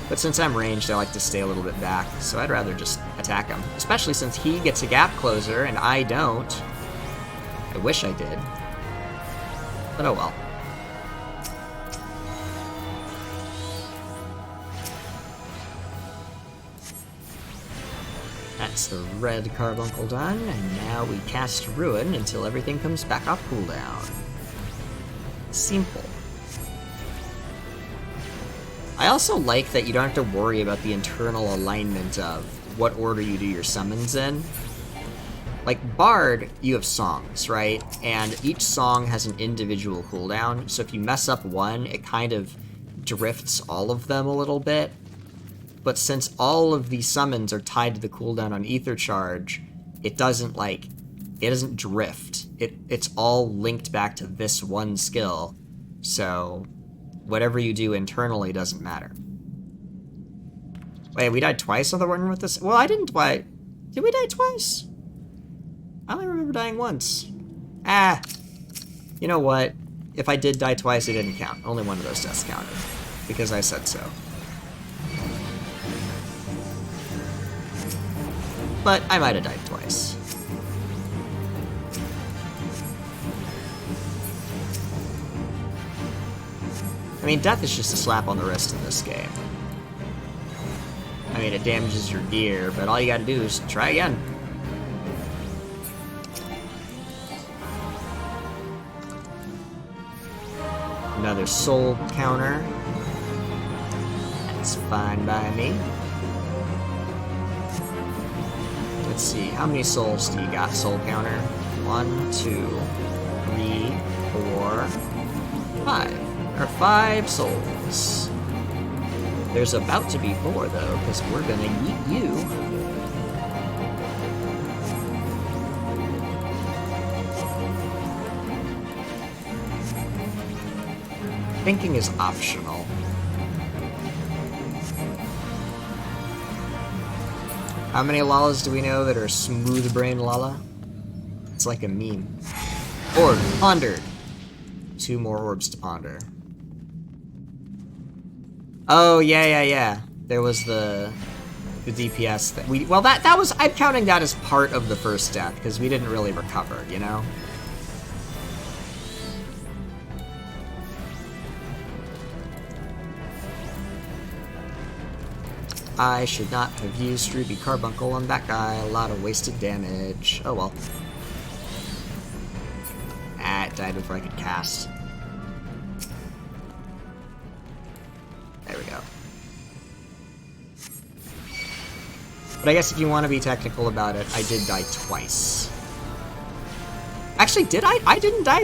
But since I'm ranged, I like to stay a little bit back, so I'd rather just attack him. Especially since he gets a gap closer and I don't. I wish I did. But oh well. That's the red carbuncle done, and now we cast Ruin until everything comes back off cooldown. Simple. I also like that you don't have to worry about the internal alignment of what order you do your summons in. Like, Bard, you have songs, right? And each song has an individual cooldown, so if you mess up one, it kind of drifts all of them a little bit. But since all of these summons are tied to the cooldown on Ether Charge, it doesn't drift. It's all linked back to this one skill, so whatever you do internally doesn't matter. Wait, we died twice on the run with this? Well, I didn't die. Did we die twice? I only remember dying once. Ah, you know what? If I did die twice, it didn't count. Only one of those deaths counted, because I said so. But I might have died twice. I mean, death is just a slap on the wrist in this game. I mean, it damages your gear, but all you gotta do is try again. Another soul counter. That's fine by me. Let's see, how many souls do you got, soul counter? 1, 2, 3, 4, 5. There are 5 souls. There's about to be 4, though, because we're gonna yeet you. Thinking is optional. How many Lalas do we know that are smooth brain Lala? It's like a meme. Orb, pondered. 2 more orbs to ponder. Oh, yeah. There was the DPS that we... Well, that was... I'm counting that as part of the first death, because we didn't really recover, you know? I should not have used Ruby Carbuncle on that guy. A lot of wasted damage. Oh well. Ah, it died before I could cast. There we go. But I guess if you want to be technical about it, I did die twice. Actually, did I? I didn't die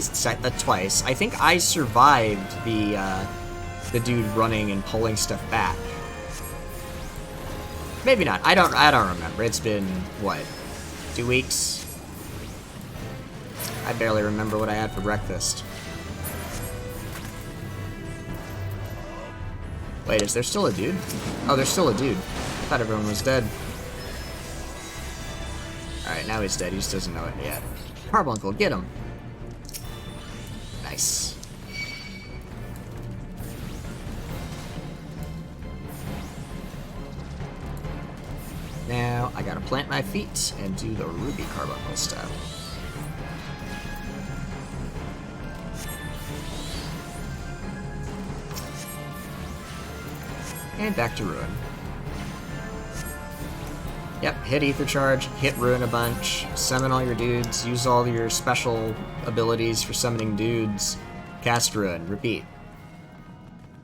twice. I think I survived the dude running and pulling stuff back. Maybe not. I don't remember. It's been, what, 2 weeks? I barely remember what I had for breakfast. Wait, is there still a dude? Oh, there's still a dude. I thought everyone was dead. Alright, now he's dead. He just doesn't know it yet. Carbuncle, get him. Nice. Now, I gotta plant my feet and do the Ruby Carbuncle stuff. And back to Ruin. Yep, hit Ether Charge, hit Ruin a bunch, summon all your dudes, use all your special abilities for summoning dudes, cast Ruin, repeat.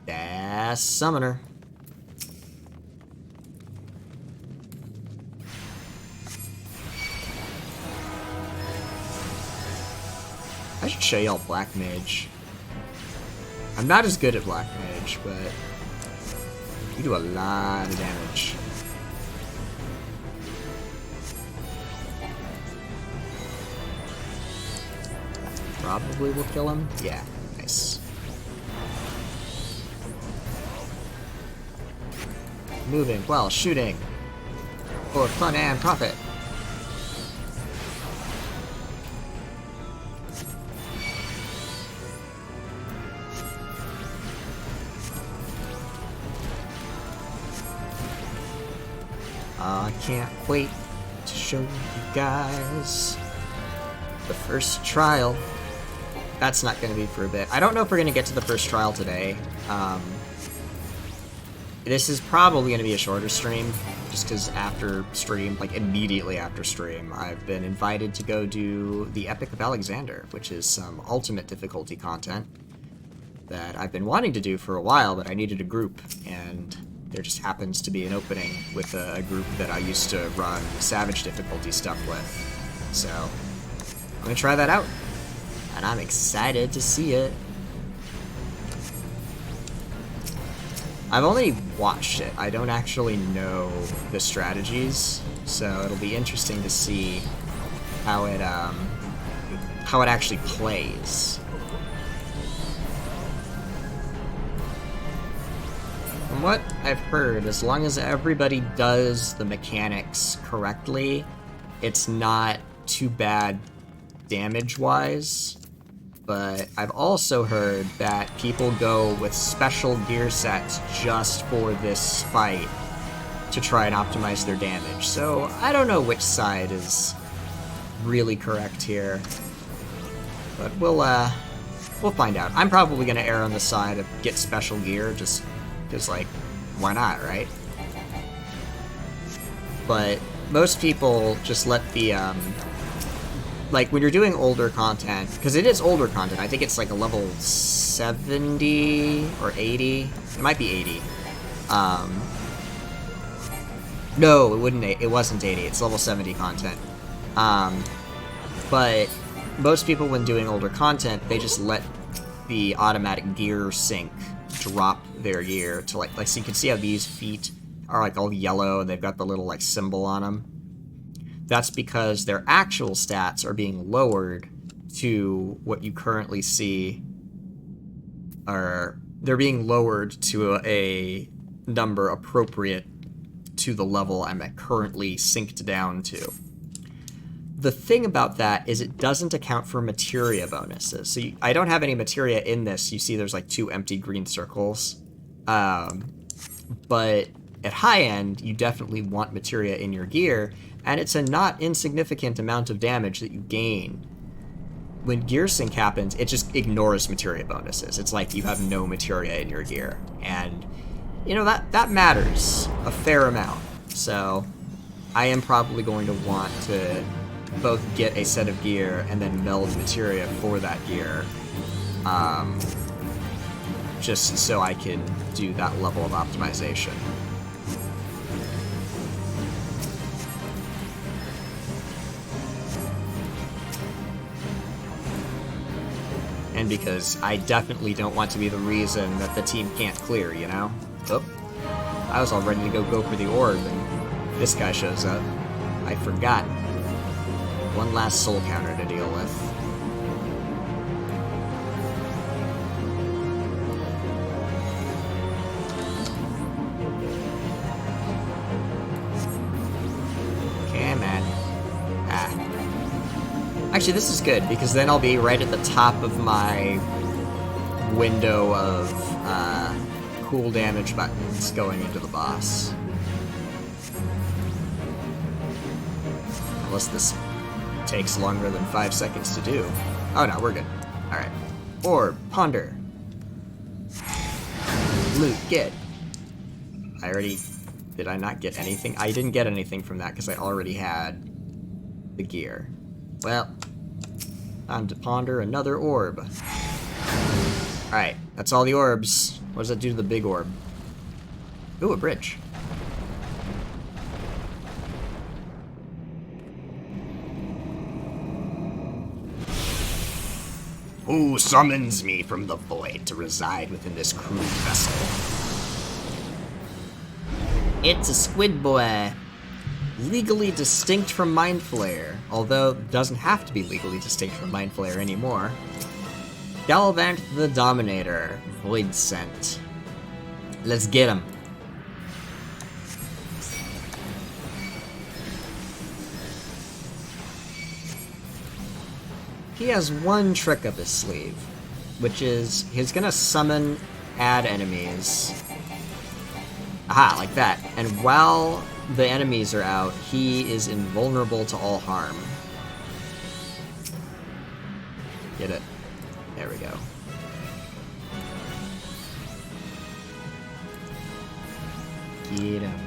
That's Summoner. I should show y'all Black Mage. I'm not as good at Black Mage, but you do a lot of damage. Probably will kill him. Yeah, nice. Moving while shooting for fun and profit. can't wait to show you guys the first trial. That's not going to be for a bit. I don't know if we're going to get to the first trial today. This is probably going to be a shorter stream, just because after stream, like immediately after stream, I've been invited to go do the Epic of Alexander, which is some ultimate difficulty content that I've been wanting to do for a while, but I needed a group, and there just happens to be an opening with a group that I used to run Savage difficulty stuff with. So, I'm going to try that out, and I'm excited to see it. I've only watched it. I don't actually know the strategies, so it'll be interesting to see how it actually plays. From what I've heard, as long as everybody does the mechanics correctly, it's not too bad damage-wise. But I've also heard that people go with special gear sets just for this fight to try and optimize their damage. So I don't know which side is really correct here, but we'll find out. I'm probably gonna err on the side of get special gear, just because, like, why not, right? But most people just let the like, when you're doing older content, because it is older content, I think it's like a level 70 or 80. It might be 80. No, it wasn't 80. It's level 70 content. But most people, when doing older content, they just let the automatic gear sync drop their gear to like so you can see how these feet are like all yellow and they've got the little like symbol on them. That's because their actual stats are being lowered to what you currently see, or they're being lowered to a number appropriate to the level I'm currently synced down to. The thing about that is it doesn't account for materia bonuses. So I don't have any materia in this. You see there's like 2 empty green circles. But at high end, you definitely want materia in your gear, and it's a not insignificant amount of damage that you gain. When gear sync happens, it just ignores materia bonuses. It's like you have no materia in your gear. And, you know, that matters a fair amount. So I am probably going to want to both get a set of gear and then meld materia for that gear. Just so I can do that level of optimization. And because I definitely don't want to be the reason that the team can't clear, you know? Oh, I was all ready to go for the orb, and this guy shows up. I forgot. One last soul counter to deal with. Actually, this is good, because then I'll be right at the top of my window of cool damage buttons going into the boss. Unless this takes longer than 5 seconds to do. Oh no, we're good. Alright. Orb, ponder. Loot, get. Did I not get anything? I didn't get anything from that because I already had the gear. Well, time to ponder another orb. Alright, that's all the orbs. What does that do to the big orb? Ooh, a bridge. Who summons me from the void to reside within this crude vessel? It's a squid boy. Legally distinct from Mind Flayer, although it doesn't have to be legally distinct from Mind Flayer anymore. Gallivant the Dominator, Void Scent. Let's get him. He has one trick up his sleeve, which is he's gonna summon add enemies. Aha, like that. And while the enemies are out, he is invulnerable to all harm. Get it? There we go. Get him.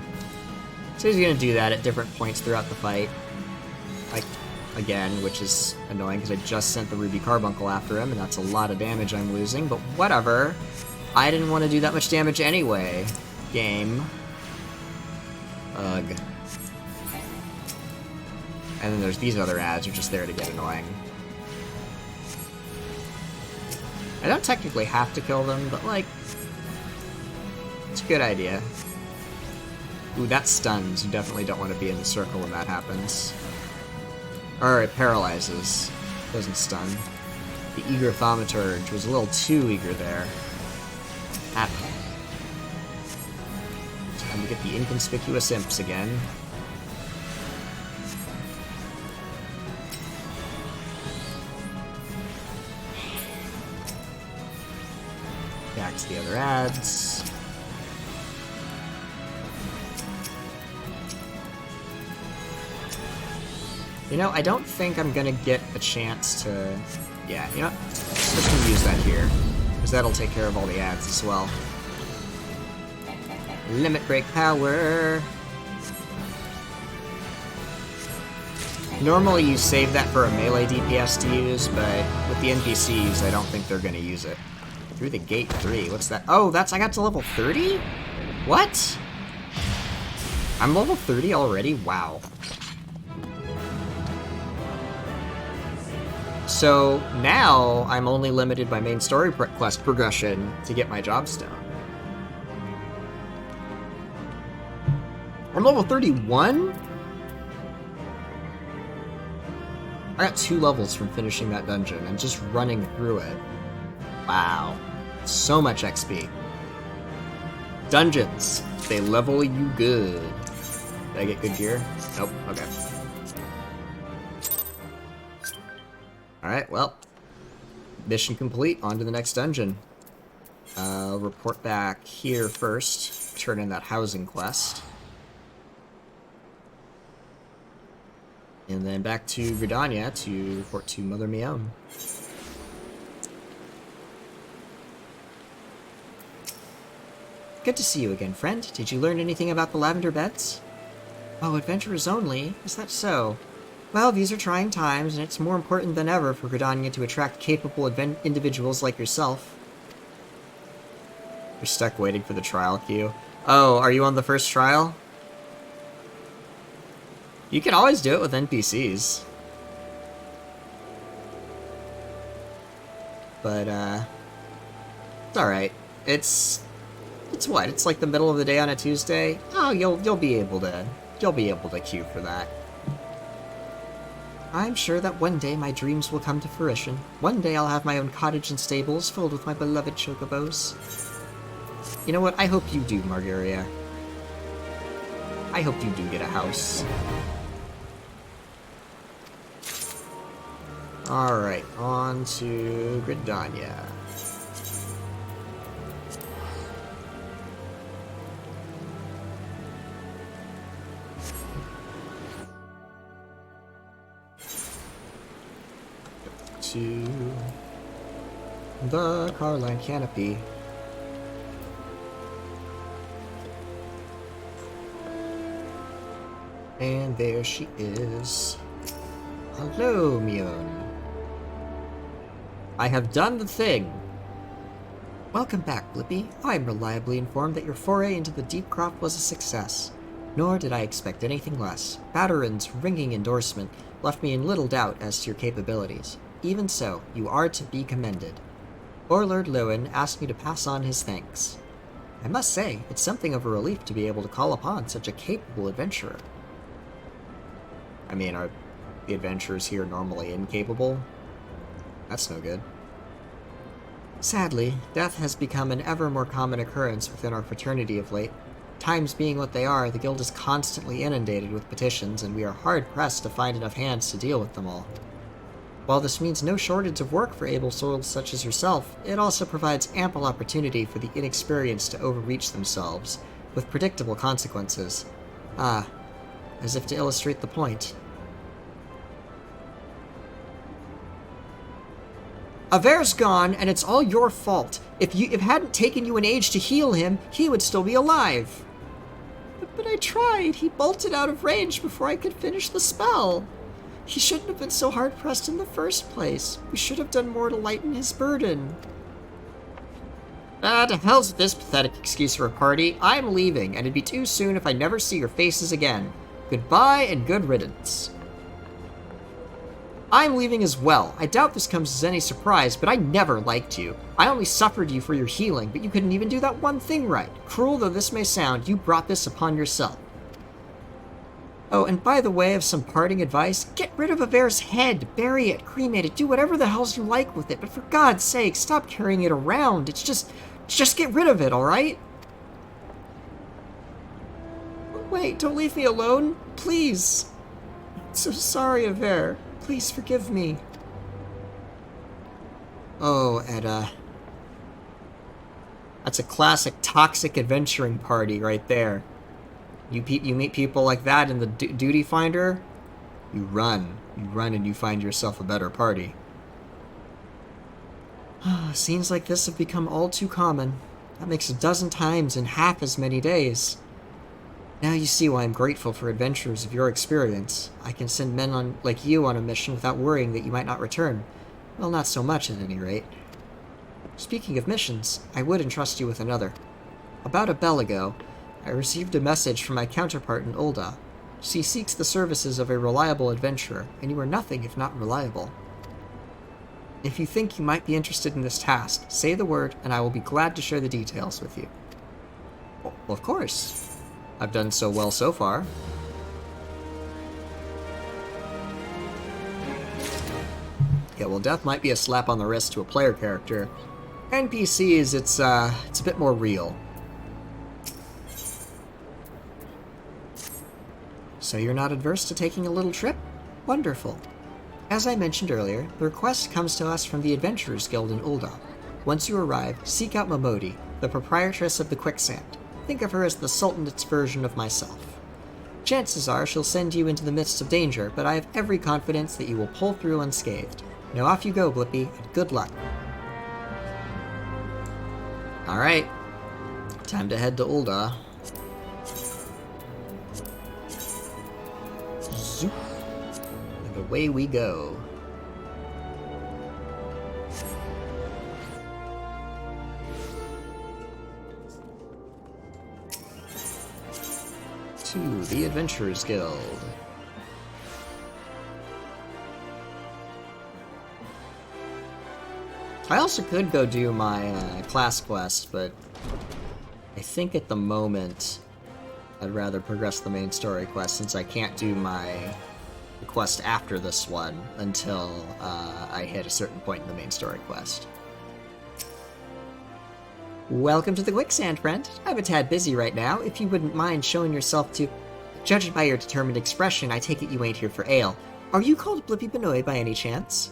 So he's gonna do that at different points throughout the fight. Like, again, which is annoying because I just sent the Ruby Carbuncle after him, and that's a lot of damage I'm losing, but whatever. I didn't want to do that much damage anyway. Game. Ugh. And then there's these other ads who are just there to get annoying. I don't technically have to kill them, but, like, it's a good idea. Ooh, that stuns. You definitely don't want to be in the circle when that happens. Or it paralyzes. Doesn't stun. The Eager Thaumaturge was a little too eager there. Happen. Time to get the inconspicuous imps again. Back to the other ads. You know, I don't think I'm gonna get a chance to... Yeah, you know what? I'm just gonna use that here, because that'll take care of all the ads as well. Limit break power! Normally you save that for a melee DPS to use, but with the NPCs, I don't think they're gonna use it. Through the gate 3, what's that? Oh, that's... I got to level 30? What? I'm level 30 already? Wow. So now I'm only limited by main story quest progression to get my jobs done. I'm level 31? I got 2 levels from finishing that dungeon and just running through it. Wow. So much XP. Dungeons. They level you good. Did I get good gear? Nope. Okay. Alright, well. Mission complete. On to the next dungeon. I'll report back here first. Turn in that housing quest. And then back to Gridania to report to Mother Mion. Good to see you again, friend. Did you learn anything about the lavender beds? Oh, adventurers only? Is that so? Well, these are trying times, and it's more important than ever for Gridania to attract capable individuals like yourself. You're stuck waiting for the trial queue. Oh, are you on the first trial? You can always do it with NPCs. But, it's alright. It's what? It's like the middle of the day on a Tuesday? Oh, you'll be able to queue for that. I'm sure that one day my dreams will come to fruition. One day I'll have my own cottage and stables filled with my beloved chocobos. You know what? I hope you do, Margaria. I hope you do get a house. Alright, on to Gridania. To the Carline Canopy. And there she is. Hello, Mion. I have done the thing. Welcome back, Blippi. I'm reliably informed that your foray into the Deep Crop was a success. Nor did I expect anything less. Batarin's ringing endorsement left me in little doubt as to your capabilities. Even so, you are to be commended. Orlord Lewin asked me to pass on his thanks. I must say, it's something of a relief to be able to call upon such a capable adventurer. I mean, are the adventurers here normally incapable? That's no good. Sadly, death has become an ever more common occurrence within our fraternity of late. Times being what they are, the guild is constantly inundated with petitions, and we are hard-pressed to find enough hands to deal with them all. While this means no shortage of work for able souls such as yourself, it also provides ample opportunity for the inexperienced to overreach themselves, with predictable consequences. Ah, as if to illustrate the point. Aver's gone, and it's all your fault. If it hadn't taken you an age to heal him, he would still be alive. But I tried. He bolted out of range before I could finish the spell. He shouldn't have been so hard-pressed in the first place. We should have done more to lighten his burden. To hell's with this pathetic excuse for a party. I'm leaving, and it'd be too soon if I never see your faces again. Goodbye and good riddance. I'm leaving as well. I doubt this comes as any surprise, but I never liked you. I only suffered you for your healing, but you couldn't even do that one thing right. Cruel though this may sound, you brought this upon yourself. Oh, and by the way, of some parting advice, get rid of Aver's head, bury it, cremate it, do whatever the hell you like with it, but for God's sake, stop carrying it around. It's just get rid of it, alright? Wait, don't leave me alone, please. I'm so sorry, Aver. Please forgive me. Oh, Edda. That's a classic toxic adventuring party right there. You meet people like that in the duty finder, you run and you find yourself a better party. Scenes like this have become all too common. That makes a dozen times in half as many days. Now you see why I'm grateful for adventurers of your experience. I can send men like you on a mission without worrying that you might not return. Well, not so much at any rate. Speaking of missions, I would entrust you with another. About a bell ago, I received a message from my counterpart in Ul'dah. She seeks the services of a reliable adventurer, and you are nothing if not reliable. If you think you might be interested in this task, say the word, and I will be glad to share the details with you. Well, of course. I've done so well so far. Yeah, well, death might be a slap on the wrist to a player character. NPCs, it's a bit more real. So you're not adverse to taking a little trip? Wonderful. As I mentioned earlier, the request comes to us from the Adventurers Guild in Ul'dah. Once you arrive, seek out Momodi, the proprietress of the Quicksand. Think of her as the Sultan's version of myself. Chances are she'll send you into the midst of danger, but I have every confidence that you will pull through unscathed. Now off you go, Blippi, and good luck. Alright. Time to head to Ul'dah. Zoop. And away we go. To the Adventurers Guild. I also could go do my class quest, but I think at the moment I'd rather progress the main story quest since I can't do my quest after this one until I hit a certain point in the main story quest. Welcome to the Quicksand, friend. I'm a tad busy right now. If you wouldn't mind showing yourself to... Judging by your determined expression, I take it you ain't here for ale. Are you called Blippi Benoy by any chance?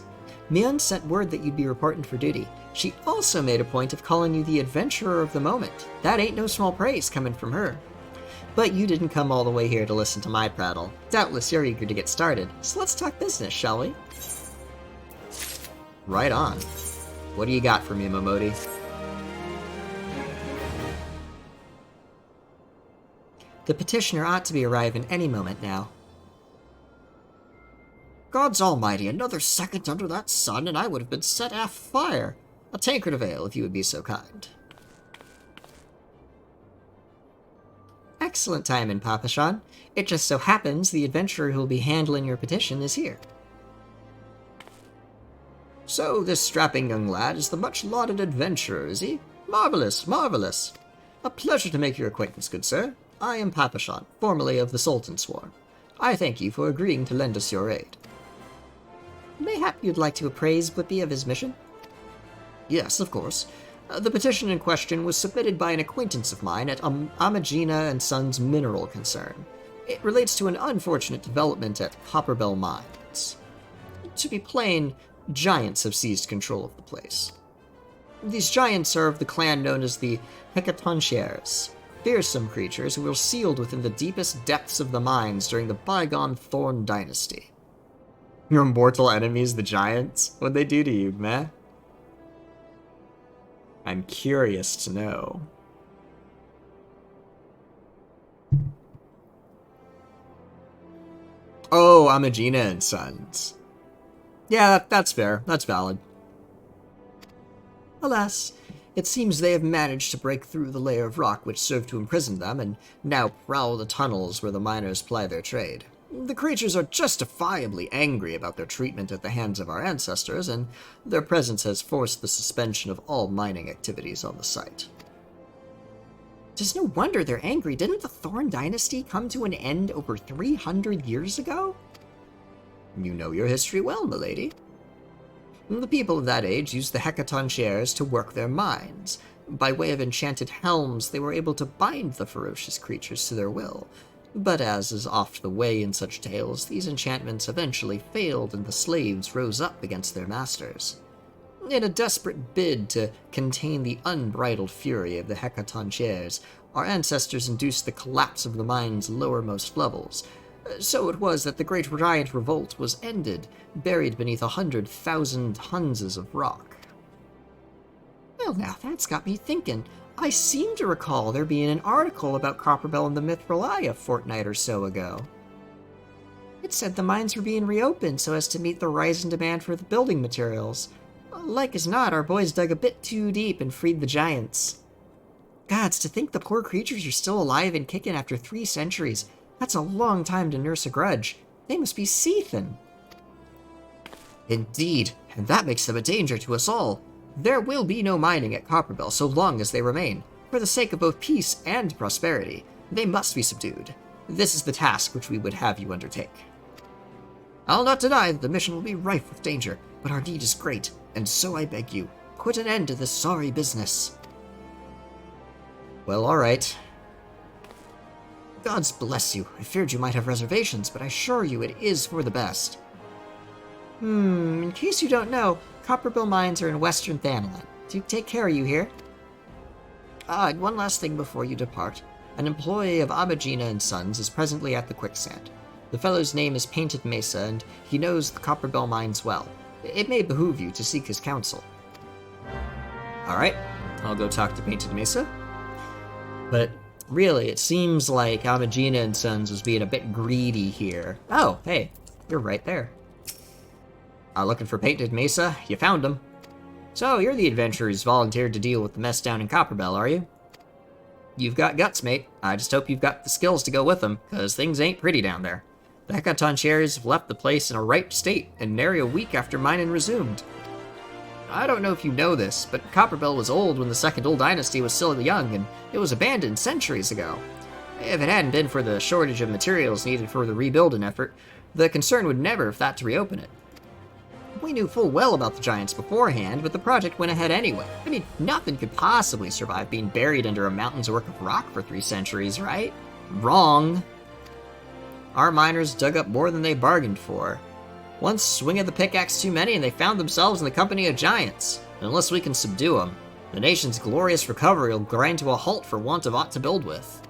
Mion sent word that you'd be reporting for duty. She also made a point of calling you the adventurer of the moment. That ain't no small praise coming from her. But you didn't come all the way here to listen to my prattle. Doubtless you're eager to get started, so let's talk business, shall we? Right on. What do you got for me, Momodi? The petitioner ought to be arriving any moment now. God's almighty, another second under that sun, and I would have been set afire. A tankard of ale, if you would be so kind. Excellent timing, Papashan. It just so happens the adventurer who will be handling your petition is here. So this strapping young lad is the much-lauded adventurer, is he? Marvelous, marvelous. A pleasure to make your acquaintance, good sir. I am Papashan, formerly of the Sultan Swarm. I thank you for agreeing to lend us your aid. Mayhap you'd like to appraise Blippi of his mission? Yes, of course. The petition in question was submitted by an acquaintance of mine at Amagina and Sons Mineral Concern. It relates to an unfortunate development at Copperbell Mines. To be plain, giants have seized control of the place. These giants are of the clan known as the Hecatoncheires. fearsome creatures who were sealed within the deepest depths of the mines during the bygone Thorn Dynasty. Your mortal enemies, the giants? What'd they do to you, meh? I'm curious to know. Oh, Amagina and Sons. Yeah, that's fair. That's valid. Alas, it seems they have managed to break through the layer of rock which served to imprison them, and now prowl the tunnels where the miners ply their trade. The creatures are justifiably angry about their treatment at the hands of our ancestors, and their presence has forced the suspension of all mining activities on the site. It's no wonder they're angry. Didn't the Thorn Dynasty come to an end over 300 years ago? You know your history well, milady. The people of that age used the Hecaton chairs to work their mines. By way of enchanted helms, they were able to bind the ferocious creatures to their will. But as is oft the way in such tales, these enchantments eventually failed and the slaves rose up against their masters. In a desperate bid to contain the unbridled fury of the Hecaton chairs, our ancestors induced the collapse of the mine's lowermost levels. So it was that the Great Giant Revolt was ended, buried beneath 100,000 hunses of rock. Well, now that's got me thinking. I seem to recall there being an article about Copperbell and the Mithril Eye a fortnight or so ago. It said the mines were being reopened so as to meet the rising demand for the building materials. Like as not, our boys dug a bit too deep and freed the giants. Gods, to think the poor creatures are still alive and kicking after 3 centuries. That's a long time to nurse a grudge. They must be seething. Indeed, and that makes them a danger to us all. There will be no mining at Copperbell so long as they remain. For the sake of both peace and prosperity, they must be subdued. This is the task which we would have you undertake. I'll not deny that the mission will be rife with danger, but our need is great, and so I beg you, put an end to this sorry business. Well, alright. Gods bless you. I feared you might have reservations, but I assure you it is for the best. In case you don't know, Copperbell mines are in western Thanalan. Do take care of you here. And one last thing before you depart. An employee of Amagina and Sons is presently at the quicksand. The fellow's name is Painted Mesa, and he knows the Copperbell mines well. It may behoove you to seek his counsel. Alright, I'll go talk to Painted Mesa. But really, it seems like Amagina and Sons was being a bit greedy here. Oh, hey, you're right there. Looking for Painted Mesa? You found him. So, you're the adventurer who's volunteered to deal with the mess down in Copperbell, are you? You've got guts, mate. I just hope you've got the skills to go with them, because things ain't pretty down there. The Hecaton chairs have left the place in a ripe state, and nary a week after mining resumed. I don't know if you know this, but Copperbell was old when the Second Old Dynasty was still young, and it was abandoned centuries ago. If it hadn't been for the shortage of materials needed for the rebuilding effort, the concern would never have thought to reopen it. We knew full well about the giants beforehand, but the project went ahead anyway. I mean, nothing could possibly survive being buried under a mountain's worth of rock for 3 centuries, right? Wrong. Our miners dug up more than they bargained for. One swing of the pickaxe too many, and they found themselves in the company of giants. Unless we can subdue them, the nation's glorious recovery will grind to a halt for want of aught to build with.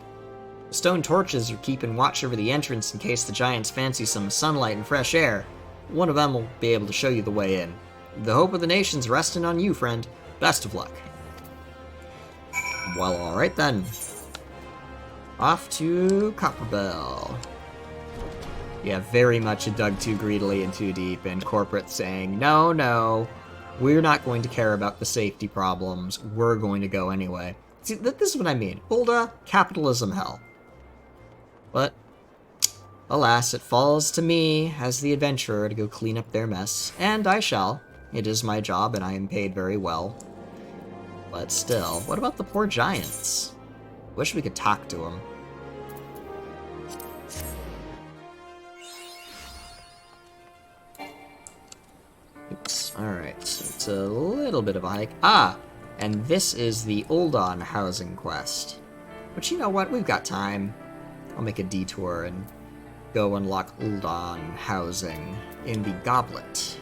The stone torches are keeping watch over the entrance in case the giants fancy some sunlight and fresh air. One of them will be able to show you the way in. The hope of the nation's resting on you, friend. Best of luck. Well, alright then. Off to Copperbell. Yeah, very much dug too greedily and too deep, and corporate saying, no, we're not going to care about the safety problems, we're going to go anyway. See, this is what I mean. Old, capitalism hell. But, alas, it falls to me, as the adventurer, to go clean up their mess, and I shall. It is my job, and I am paid very well. But still, what about the poor giants? Wish we could talk to them. Oops, alright, so it's a little bit of a hike. And this is the Uldon housing quest. But you know what, we've got time. I'll make a detour and go unlock Uldon housing in the Goblet.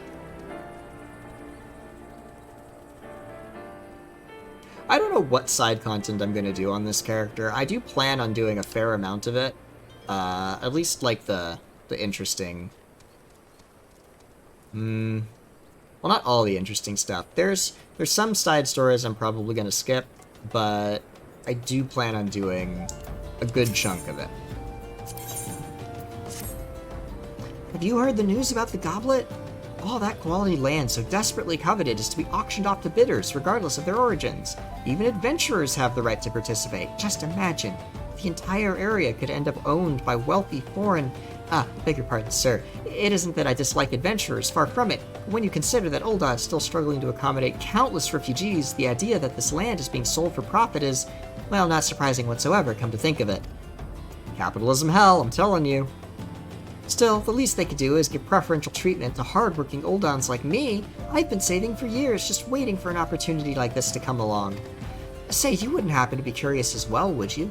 I don't know what side content I'm going to do on this character. I do plan on doing a fair amount of it. At least, like, the interesting... well, not all the interesting stuff. There's some side stories I'm probably going to skip, but I do plan on doing a good chunk of it. Have you heard the news about the goblet? All that quality land so desperately coveted is to be auctioned off to bidders, regardless of their origins. Even adventurers have the right to participate. Just imagine. The entire area could end up owned by wealthy foreign... beg your pardon, sir. It isn't that I dislike adventurers, far from it. When you consider that Ul'dah is still struggling to accommodate countless refugees, the idea that this land is being sold for profit is, well, not surprising whatsoever, come to think of it. Capitalism hell, I'm telling you. Still, the least they could do is give preferential treatment to hard-working Uldans like me. I've been saving for years, just waiting for an opportunity like this to come along. Say, you wouldn't happen to be curious as well, would you?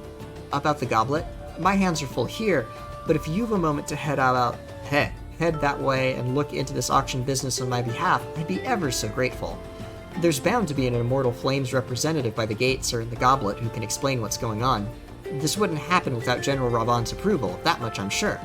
About the goblet? My hands are full here, but if you've a moment to head that way and look into this auction business on my behalf, I'd be ever so grateful. There's bound to be an Immortal Flames representative by the gates or in the goblet who can explain what's going on. This wouldn't happen without General Raban's approval, that much I'm sure.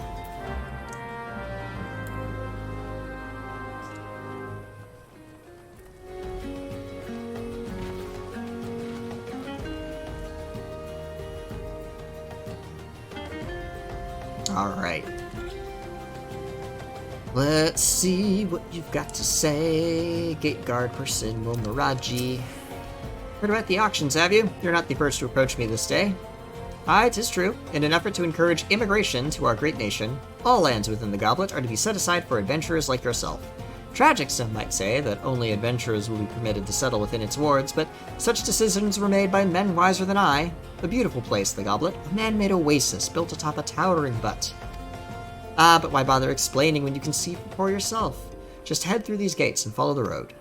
Alright. Let's see what you've got to say. Gate guard person, Miraji. Heard about the auctions, have you? You're not the first to approach me this day. Aye, 'tis true. In an effort to encourage immigration to our great nation, all lands within the goblet are to be set aside for adventurers like yourself. Tragic, some might say, that only adventurers will be permitted to settle within its wards, but such decisions were made by men wiser than I. A beautiful place, the goblet, a man-made oasis built atop a towering butte. But why bother explaining when you can see for yourself? Just head through these gates and follow the road.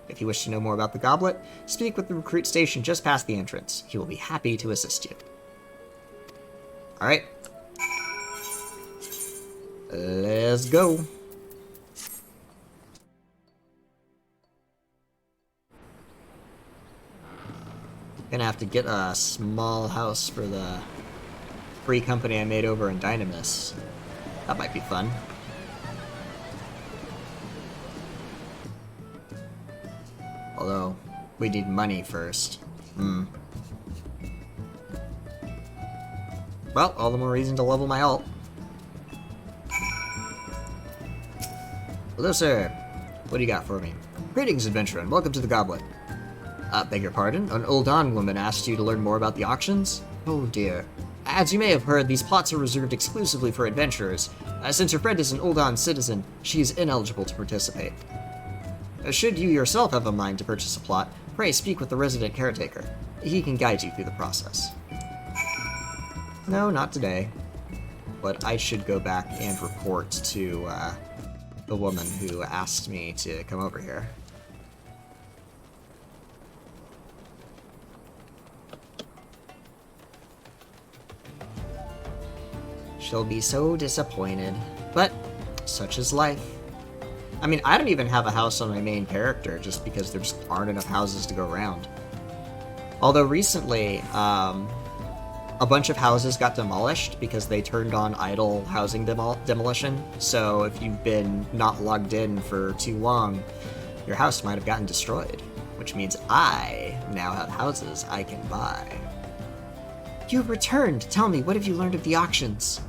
If you wish to know more about the goblet, speak with the recruit station just past the entrance. He will be happy to assist you. Alright. Let's go. Gonna have to get a small house for the free company I made over in Dynamis. That might be fun. Although, we need money first. Well, all the more reason to level my alt. Hello, sir. What do you got for me? Greetings, adventurer, and welcome to the Goblet. Beg your pardon? An Ul'dan woman asked you to learn more about the auctions? Oh dear. As you may have heard, these plots are reserved exclusively for adventurers. Since your friend is an Ul'dan citizen, she is ineligible to participate. Should you yourself have a mind to purchase a plot, pray speak with the resident caretaker. He can guide you through the process. No, not today. But I should go back and report to the woman who asked me to come over here. She'll be so disappointed. But such is life. I mean, I don't even have a house on my main character just because there just aren't enough houses to go around. Although recently, a bunch of houses got demolished because they turned on idle housing demolition. So if you've been not logged in for too long, your house might have gotten destroyed. Which means I now have houses I can buy. You've returned. Tell me, what have you learned of the auctions?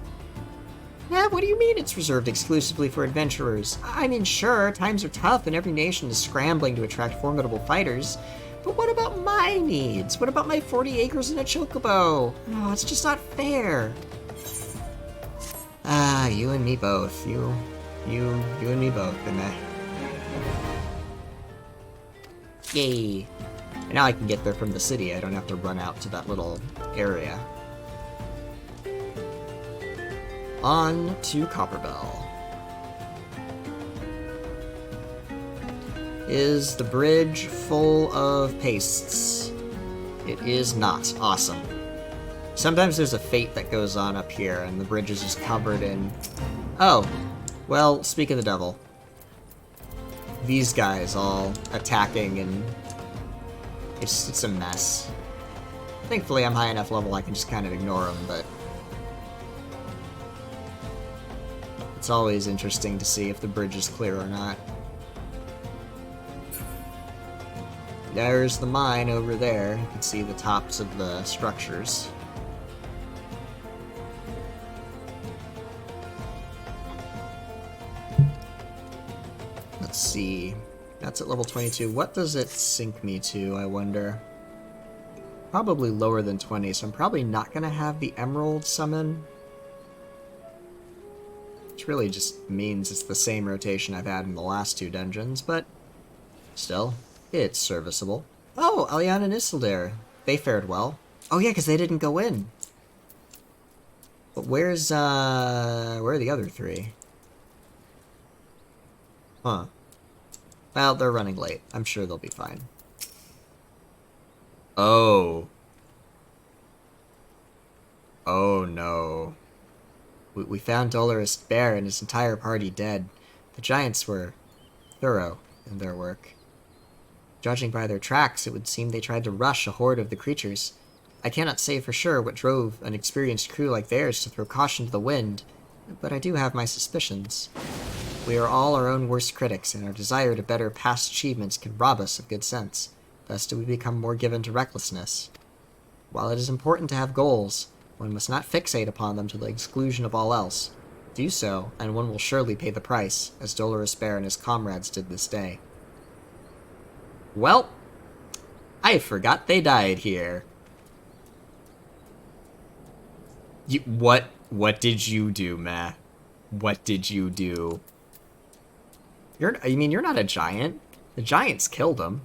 What do you mean it's reserved exclusively for adventurers? I mean, sure, times are tough and every nation is scrambling to attract formidable fighters. But what about my needs? What about my 40 acres and a chocobo? Oh, it's just not fair. You and me both. You and me both, and I. Yay. And now I can get there from the city. I don't have to run out to that little area. On to Copperbell. Is the bridge full of pastes? It is not. Awesome. Sometimes there's a fate that goes on up here, and the bridge is just covered in... Oh. Well, speak of the devil. These guys all attacking It's a mess. Thankfully, I'm high enough level I can just kind of ignore them, but it's always interesting to see if the bridge is clear or not. There's the mine over there. You can see the tops of the structures. Let's see. That's at level 22. What does it sink me to, I wonder? Probably lower than 20, so I'm probably not going to have the Emerald summon. Which really just means it's the same rotation I've had in the last two dungeons, but still, it's serviceable. Oh, Aliana and Isildur. They fared well. Oh yeah, because they didn't go in. But where are the other three? Huh. Well, they're running late. I'm sure they'll be fine. Oh. Oh no. We found Dolorous Bear and his entire party dead. The giants were thorough in their work. Judging by their tracks, it would seem they tried to rush a horde of the creatures. I cannot say for sure what drove an experienced crew like theirs to throw caution to the wind, but I do have my suspicions. We are all our own worst critics, and our desire to better past achievements can rob us of good sense. Thus do we become more given to recklessness. While it is important to have goals, one must not fixate upon them to the exclusion of all else. Do so, and one will surely pay the price, as Dolorous Bear and his comrades did this day. Well, I forgot they died here. What did you do, Matt? What did you do? You're not a giant. The giants killed him.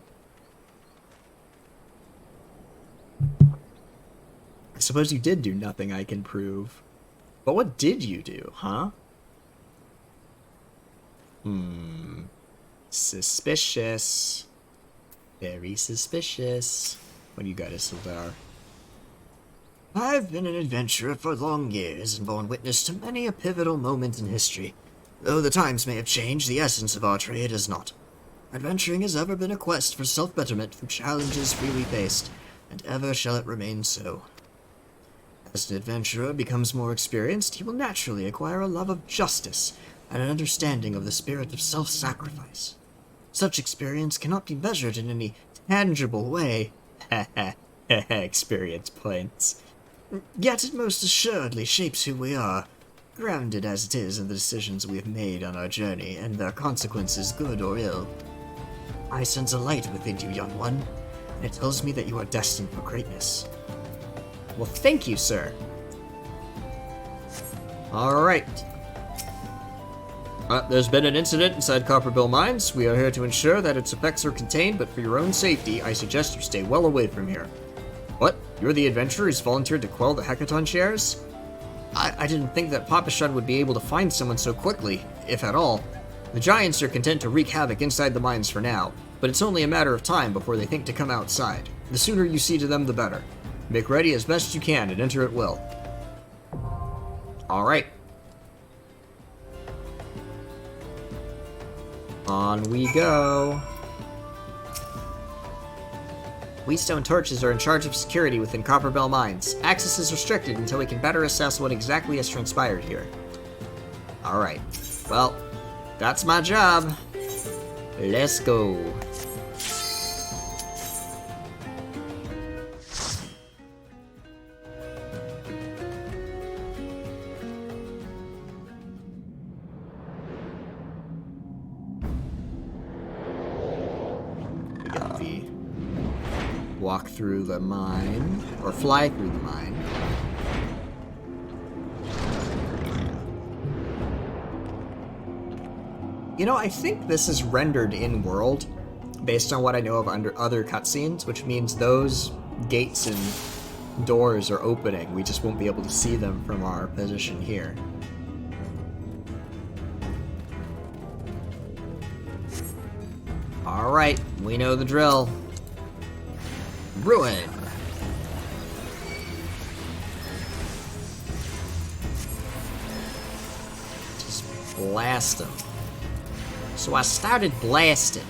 I suppose you did do nothing I can prove. But what did you do, huh? Suspicious. Very suspicious. What do you got, Isildur? I've been an adventurer for long years and borne witness to many a pivotal moment in history. Though the times may have changed, the essence of our trade has not. Adventuring has ever been a quest for self-betterment through challenges freely faced, and ever shall it remain so. As an adventurer becomes more experienced, he will naturally acquire a love of justice and an understanding of the spirit of self-sacrifice. Such experience cannot be measured in any tangible way. Experience points. Yet it most assuredly shapes who we are, grounded as it is in the decisions we have made on our journey and their consequences, good or ill. I sense a light within you, young one, and it tells me that you are destined for greatness. Well, thank you, sir. Alright. There's been an incident inside Copperbill Mines. We are here to ensure that its effects are contained, but for your own safety, I suggest you stay well away from here. What? You're the adventurer who's volunteered to quell the Hecaton shares? I didn't think that Papashun would be able to find someone so quickly, if at all. The giants are content to wreak havoc inside the mines for now, but it's only a matter of time before they think to come outside. The sooner you see to them, the better. Make ready as best you can and enter at will. Alright. On we go. Wheatstone torches are in charge of security within Copperbell Mines. Access is restricted until we can better assess what exactly has transpired here. Alright. Well, that's my job. Let's go. We got the walk through the mine, or fly through the mine. You know, I think this is rendered in-world, based on what I know of under other cutscenes, which means those gates and doors are opening. We just won't be able to see them from our position here. Alright, we know the drill. Ruin! Just blast them. So I started blasting,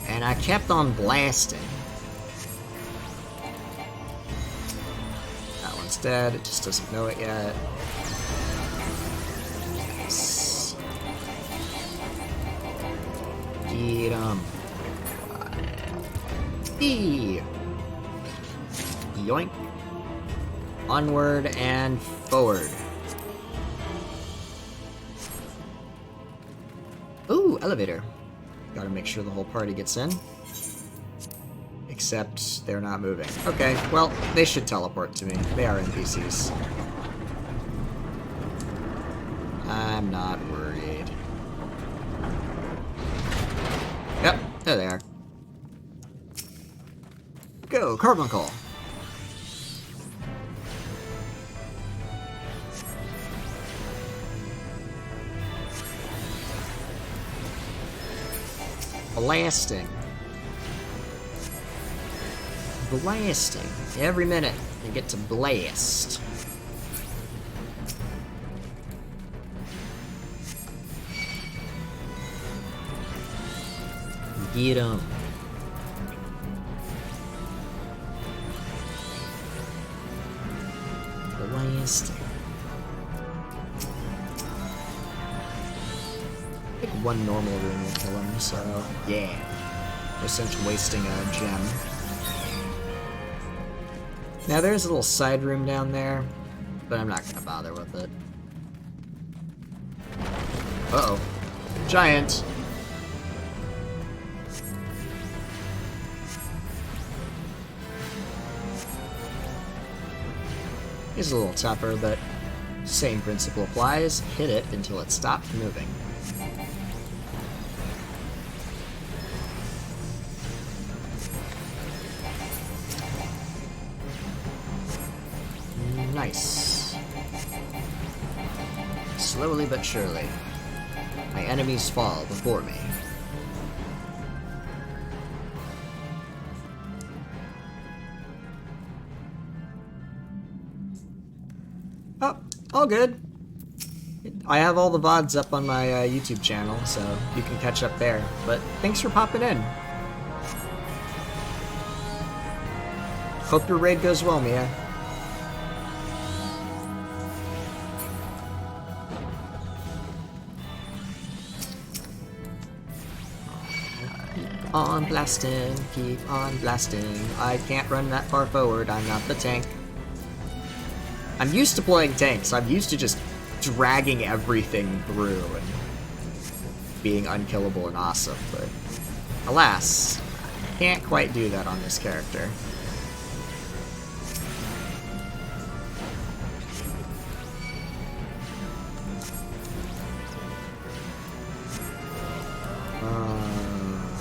and I kept on blasting, one's dead. It just doesn't know it yet. Yes. Get 'em. Eee. Yoink. Onward and forward. Ooh, elevator. Gotta make sure the whole party gets in. Except they're not moving. Okay, well, they should teleport to me. They are NPCs. I'm not worried. Yep, there they are. Go, Carbuncle! Blasting. Blasting. Every minute, I get to blast. Get 'em. Blasting. I think one normal room will kill him, so yeah. No sense wasting a gem. Now there's a little side room down there, but I'm not gonna bother with it. Uh-oh. Giant! He's a little tougher, but same principle applies. Hit it until it stops moving. Nice. Slowly but surely, my enemies fall before me. Oh, all good. I have all the VODs up on my YouTube channel, so you can catch up there. But thanks for popping in. Hope your raid goes well, Mia. On blasting, keep on blasting. I can't run that far forward, I'm not the tank. I'm used to playing tanks, I'm used to just dragging everything through and being unkillable and awesome, but alas, can't quite do that on this character.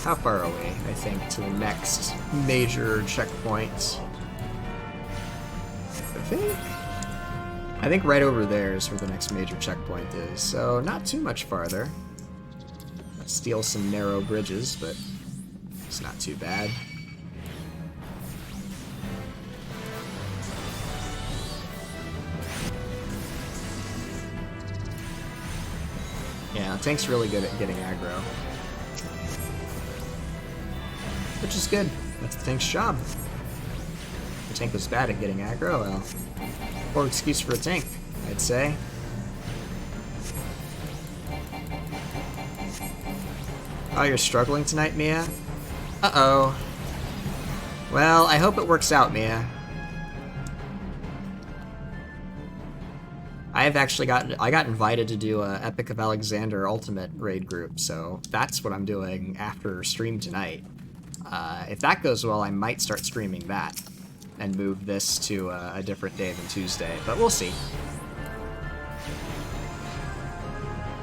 How far are we, I think, to the next major checkpoint? I think right over there is where the next major checkpoint is, so not too much farther. Let's steal some narrow bridges, but it's not too bad. Yeah, tank's really good at getting aggro. Which is good. That's the tank's job. The tank was bad at getting aggro, well, poor excuse for a tank, I'd say. Oh, you're struggling tonight, Mia? Uh-oh. Well, I hope it works out, Mia. I got invited to do a Epic of Alexander Ultimate raid group, so that's what I'm doing after stream tonight. If that goes well, I might start streaming that and move this to a different day than Tuesday, but we'll see.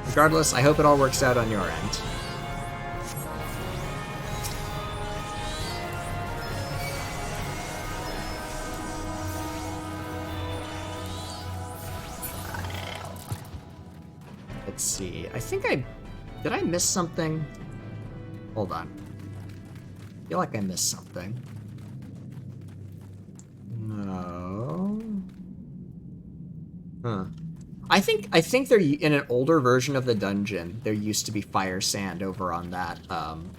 Regardless, I hope it all works out on your end. Let's see. I think did I miss something? Hold on. I feel like I missed something. No. Huh. I think they're in an older version of the dungeon. There used to be fire sand over on that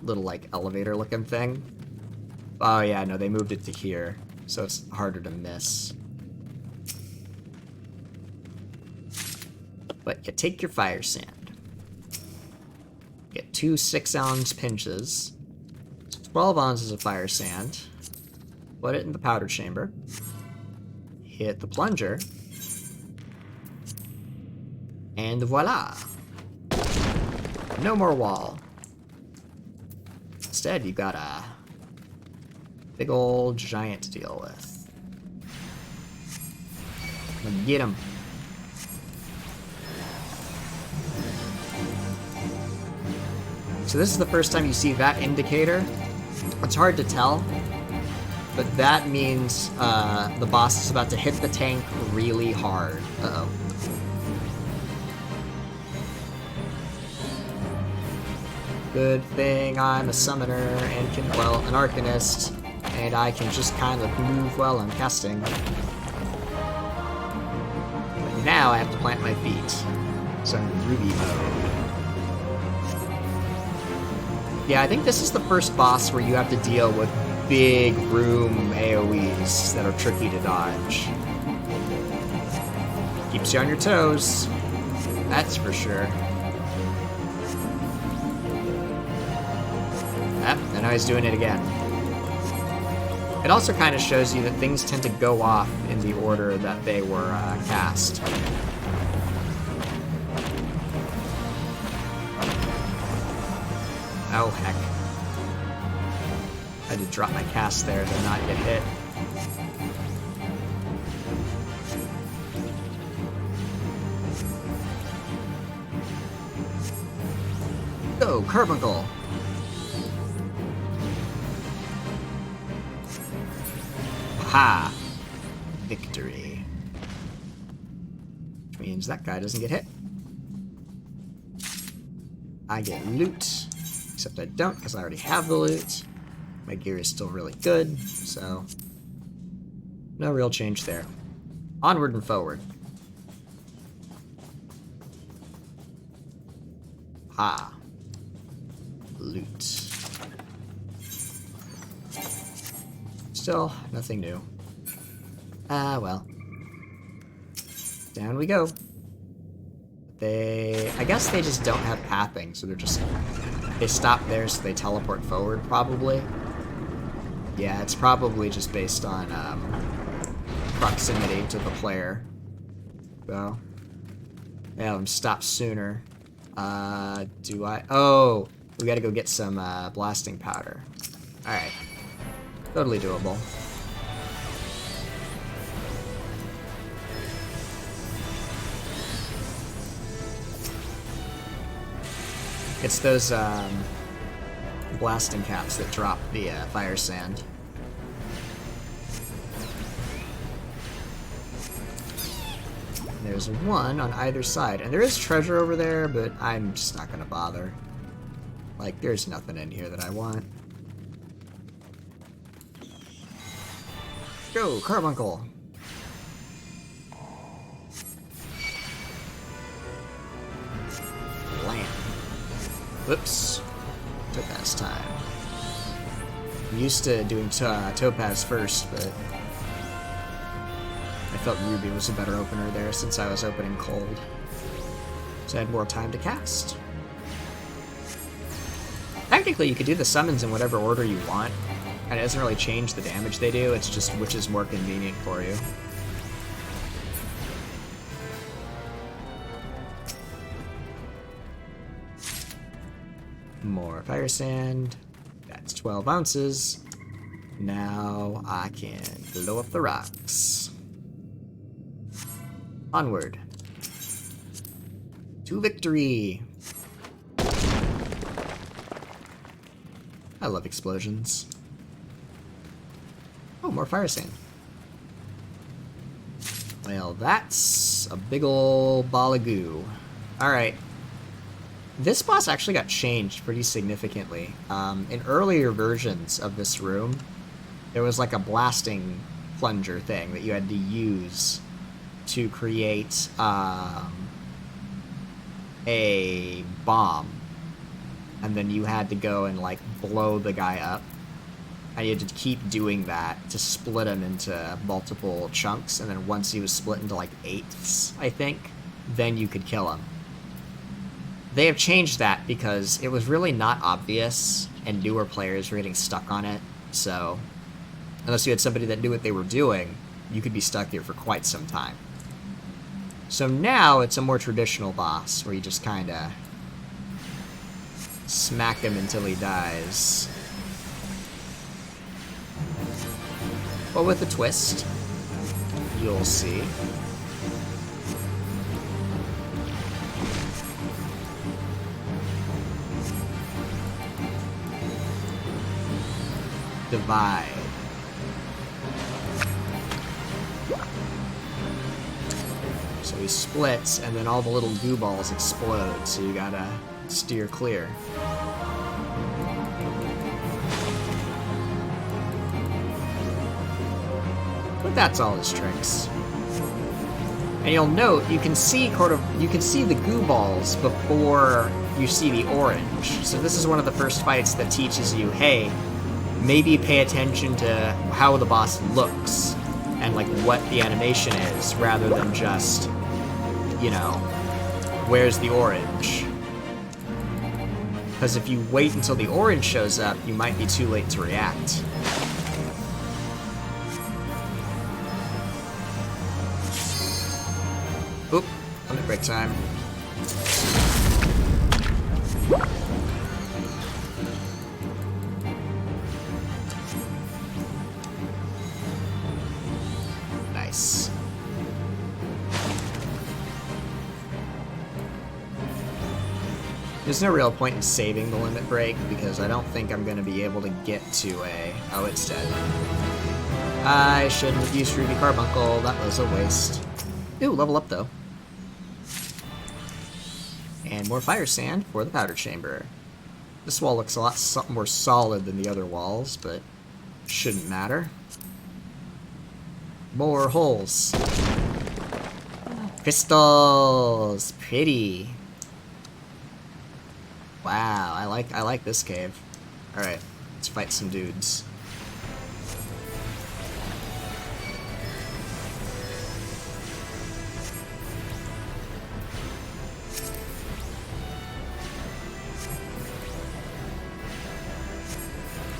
little like elevator looking thing. Oh yeah, no, they moved it to here, so it's harder to miss. But you take your fire sand. Get 2 6-ounce pinches. 12 ounces of fire sand. Put it in the powder chamber. Hit the plunger. And voila! No more wall. Instead, you got a big old giant to deal with. Get him. So this is the first time you see that indicator. It's hard to tell, but that means the boss is about to hit the tank really hard. Uh-oh. Good thing I'm a summoner and can, well, an arcanist, and I can just kind of move while I'm casting. But now I have to plant my feet. So I'm in Ruby mode. Yeah, I think this is the first boss where you have to deal with big room AoEs that are tricky to dodge. Keeps you on your toes. That's for sure. Yep, and now he's doing it again. It also kind of shows you that things tend to go off in the order that they were cast. Oh, heck. I had to drop my cast there to not get hit. Go, Carbuncle! Ha! Victory. Which means that guy doesn't get hit. I get loot. Except I don't, because I already have the loot. My gear is still really good, so no real change there. Onward and forward. Ha. Loot. Still, nothing new. Ah, well. Down we go. I guess they just don't have pathing, so they stop there so they teleport forward, probably. Yeah, it's probably just based on proximity to the player. So, yeah, them stop sooner. Oh, we gotta go get some blasting powder. Alright. Totally doable. It's those blasting caps that drop the fire sand. There's one on either side, and there is treasure over there, but I'm just not gonna bother. Like, there's nothing in here that I want. Go, Carbuncle! Land. Whoops. Topaz time. I'm used to doing Topaz first, but I felt Ruby was a better opener there since I was opening cold. So I had more time to cast. Technically, you could do the summons in whatever order you want, and it doesn't really change the damage they do, it's just which is more convenient for you. More fire sand. That's 12 ounces. Now I can blow up the rocks. Onward. To victory! I love explosions. Oh, more fire sand. Well, that's a big ol' ball of goo. Alright. This boss actually got changed pretty significantly. In earlier versions of this room, there was like a blasting plunger thing that you had to use to create a bomb. And then you had to go and like blow the guy up. And you had to keep doing that to split him into multiple chunks. And then once he was split into like eighths, I think, then you could kill him. They have changed that because it was really not obvious, and newer players were getting stuck on it, so unless you had somebody that knew what they were doing, you could be stuck there for quite some time. So now it's a more traditional boss, where you just kinda smack him until he dies. But with a twist, you'll see. Divide. So he splits, and then all the little goo balls explode, so you gotta steer clear. But that's all his tricks. And you'll note you can see the goo balls before you see the orange. So this is one of the first fights that teaches you, hey, maybe pay attention to how the boss looks and like what the animation is, rather than just, you know, where's the orange? Because if you wait until the orange shows up, you might be too late to react. Oop, limit break time. Nice. There's no real point in saving the limit break, because I don't think I'm going to be able to get to a... Oh, it's dead. I shouldn't have used Ruby Carbuncle. That was a waste. Ooh, level up, though. And more fire sand for the powder chamber. This wall looks a lot more solid than the other walls, but shouldn't matter. More holes. Crystals! Pretty. Wow, I like this cave. Alright, let's fight some dudes.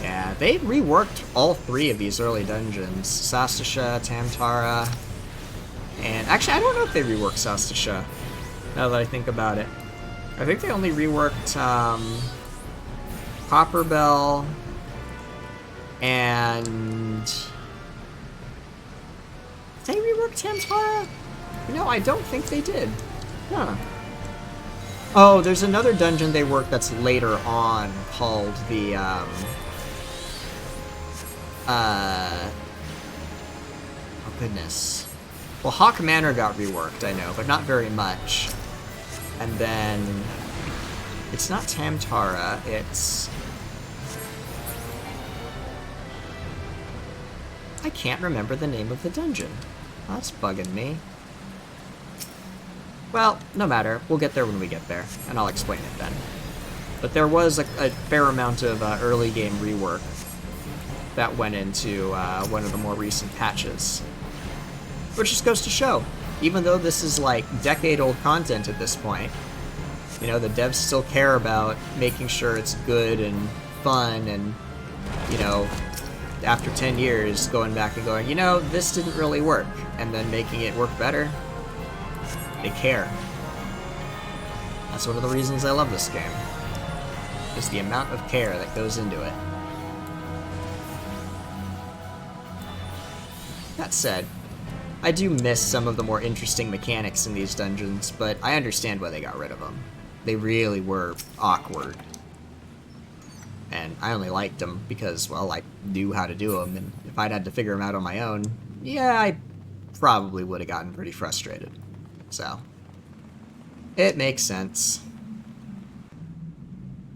Yeah, they reworked all three of these early dungeons. Sastasha, Tamtara, and actually I don't know if they reworked Sastasha, now that I think about it. I think they only reworked Copper Bell and... Did they rework Tamtara? No, I don't think they did. Huh. Oh, there's another dungeon they worked that's later on called the, oh goodness. Well, Hawk Manor got reworked, I know, but not very much. And then... It's not Tamtara, it's... I can't remember the name of the dungeon. That's bugging me. Well, no matter. We'll get there when we get there, and I'll explain it then. But there was a fair amount of early game rework that went into one of the more recent patches. Which just goes to show, even though this is like decade-old content at this point, you know, the devs still care about making sure it's good and fun, and, you know, after 10 years, going back and going, you know, this didn't really work, and then making it work better. They care. That's one of the reasons I love this game, is the amount of care that goes into it. That said, I do miss some of the more interesting mechanics in these dungeons, but I understand why they got rid of them. They really were awkward. And I only liked them because, well, I knew how to do them, and if I'd had to figure them out on my own, yeah, I probably would have gotten pretty frustrated. So, it makes sense.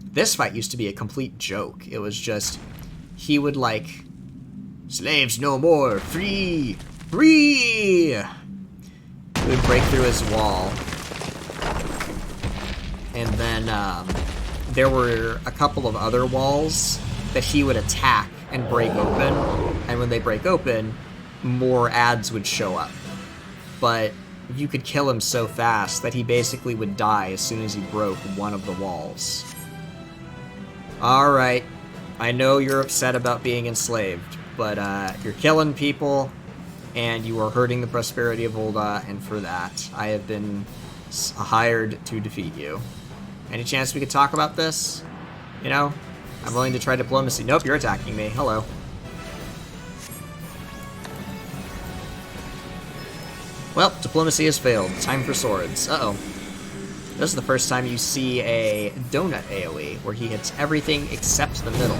This fight used to be a complete joke. It was just, he would like, slaves no more, free, free! He would break through his wall. And then, there were a couple of other walls that he would attack and break open. And when they break open, more ads would show up. But you could kill him so fast that he basically would die as soon as he broke one of the walls. Alright, I know you're upset about being enslaved, but you're killing people, and you are hurting the prosperity of Ul'dah, and for that, I have been hired to defeat you. Any chance we could talk about this? You know, I'm willing to try diplomacy. Nope, you're attacking me. Hello. Well, diplomacy has failed. Time for swords. Uh-oh. This is the first time you see a donut AoE, where he hits everything except the middle.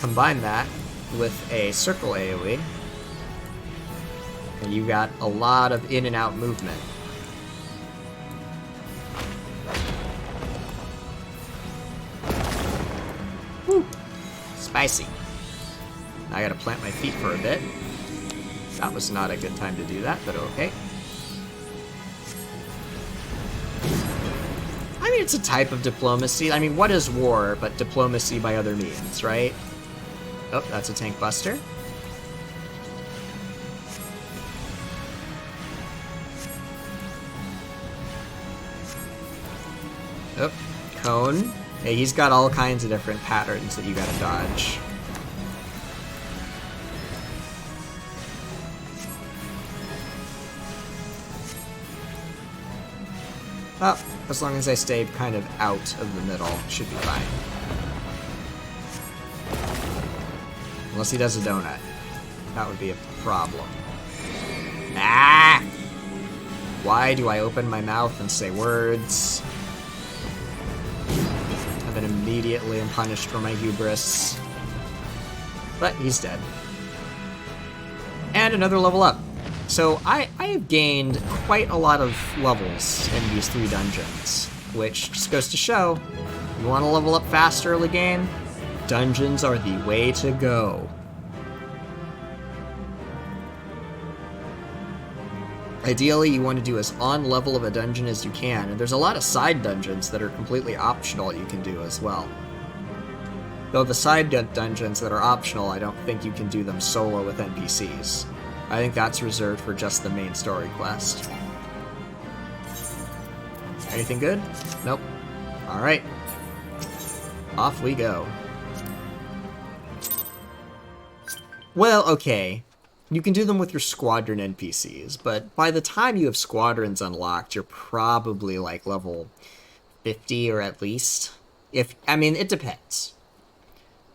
Combine that with a circle AoE, and you got a lot of in and out movement. Whew. Spicy. I gotta plant my feet for a bit. That was not a good time to do that, but okay. I mean, it's a type of diplomacy. I mean, what is war but diplomacy by other means, right? Oh, that's a tank buster. Oh, cone. Hey, he's got all kinds of different patterns that you gotta dodge. Well, as long as I stay kind of out of the middle, should be fine. Unless he does a donut. That would be a problem. Ah! Why do I open my mouth and say words? I've been immediately punished for my hubris. But he's dead. And another level up. So I have gained quite a lot of levels in these 3 dungeons, which just goes to show, you want to level up faster early game, dungeons are the way to go. Ideally, you want to do as on level of a dungeon as you can, and there's a lot of side dungeons that are completely optional you can do as well. Though the side dungeons that are optional, I don't think you can do them solo with NPCs. I think that's reserved for just the main story quest. Anything good? Nope. Alright. Off we go. Well, okay. You can do them with your squadron NPCs, but by the time you have squadrons unlocked, you're probably like level 50 or at least. I mean, it depends.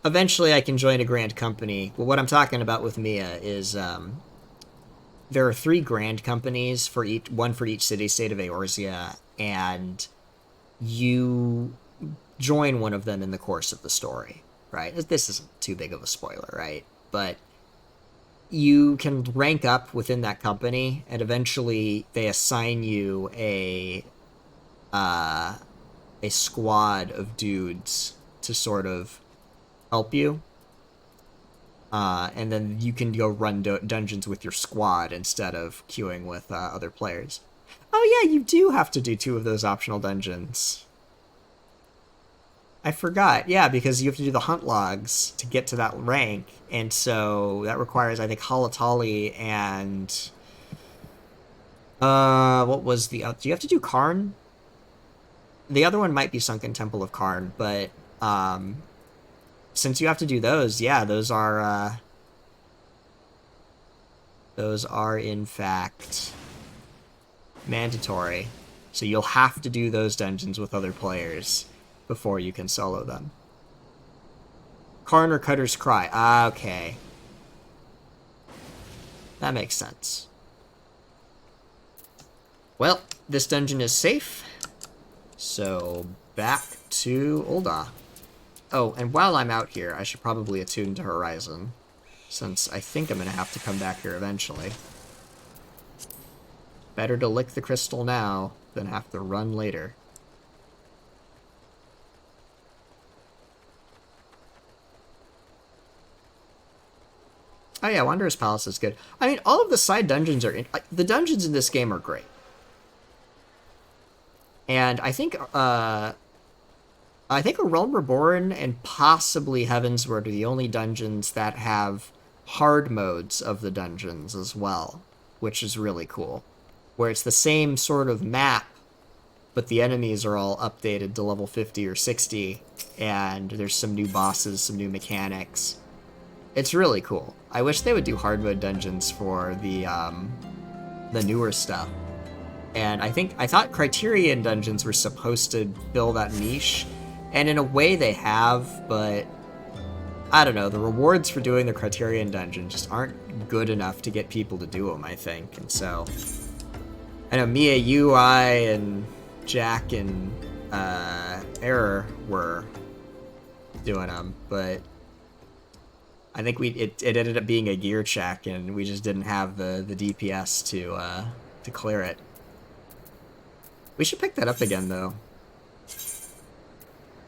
Eventually I can join a grand company. Well, what I'm talking about with Mia is, there are 3 grand companies, one for each city-state of Eorzea, and you join one of them in the course of the story, right? This isn't too big of a spoiler, right? But you can rank up within that company, and eventually they assign you a squad of dudes to sort of help you. And then you can go run dungeons with your squad instead of queuing with other players. Oh yeah, you do have to do 2 of those optional dungeons. I forgot. Yeah, because you have to do the hunt logs to get to that rank, and so that requires, I think, Halatali and... what was the... do you have to do Karn? The other one might be Sunken Temple of Karn, but... since you have to do those, yeah, those are in fact mandatory. So you'll have to do those dungeons with other players before you can solo them. Karn or Cutter's Cry. Ah, okay. That makes sense. Well, this dungeon is safe. So, back to Ul'dah. Oh, and while I'm out here, I should probably attune to Horizon, since I think I'm going to have to come back here eventually. Better to lick the crystal now than have to run later. Oh yeah, Wanderer's Palace is good. I mean, all of the side dungeons are... the dungeons in this game are great. And I think A Realm Reborn and possibly Heavensward are the only dungeons that have hard modes of the dungeons as well, which is really cool. Where it's the same sort of map, but the enemies are all updated to level 50 or 60, and there's some new bosses, some new mechanics. It's really cool. I wish they would do hard mode dungeons for the newer stuff. And I thought Criterion dungeons were supposed to fill that niche, and in a way they have, but I don't know, the rewards for doing the Criterion dungeon just aren't good enough to get people to do them, I think. And so I know Mia, you, I, and Jack and Error were doing them, but I think it ended up being a gear check, and we just didn't have the DPS to clear it. We should pick that up again, though.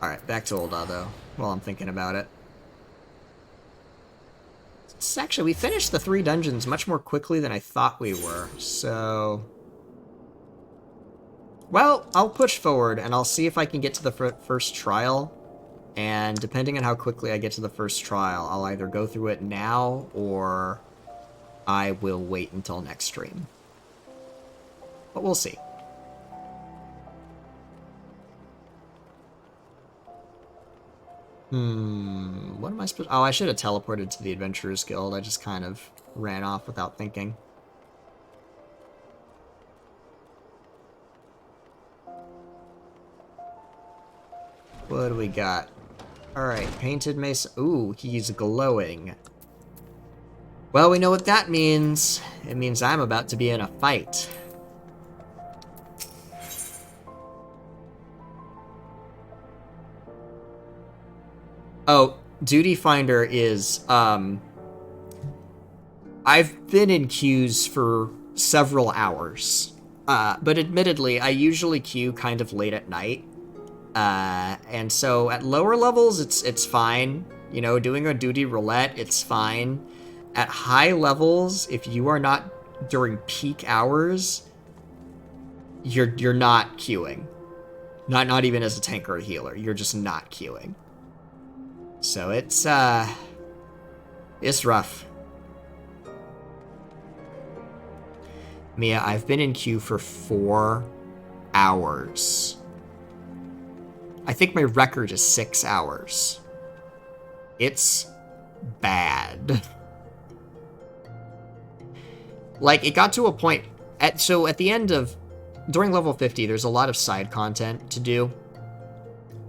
Alright, back to Ul'dah, though, while I'm thinking about it. Actually, we finished the 3 dungeons much more quickly than I thought we were, so... Well, I'll push forward, and I'll see if I can get to the first trial, and depending on how quickly I get to the first trial, I'll either go through it now, or I will wait until next stream. But we'll see. What am I supposed... Oh, I should have teleported to the Adventurers Guild. I just kind of ran off without thinking. What do we got? Alright, Painted Mace. Ooh, he's glowing. Well, we know what that means. It means I'm about to be in a fight. Oh, Duty Finder is, I've been in queues for several hours. But admittedly, I usually queue kind of late at night. And so at lower levels, it's fine. You know, doing a duty roulette, it's fine. At high levels, if you are not during peak hours, you're not queuing. Not even as a tank or a healer. You're just not queuing. So it's rough. Mia, I've been in queue for 4 hours. I think my record is 6 hours. It's bad. Like, it got to a point... So at the end of... During level 50, there's a lot of side content to do.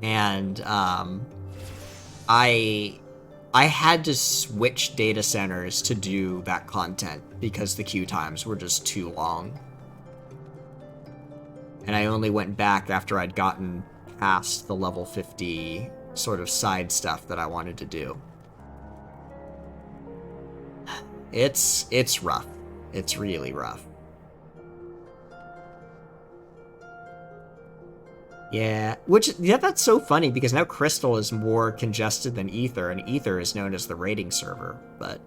And, I had to switch data centers to do that content because the queue times were just too long. And I only went back after I'd gotten past the level 50 sort of side stuff that I wanted to do. It's rough. It's really rough. Yeah, that's so funny because now Crystal is more congested than Ether, and Ether is known as the raiding server, but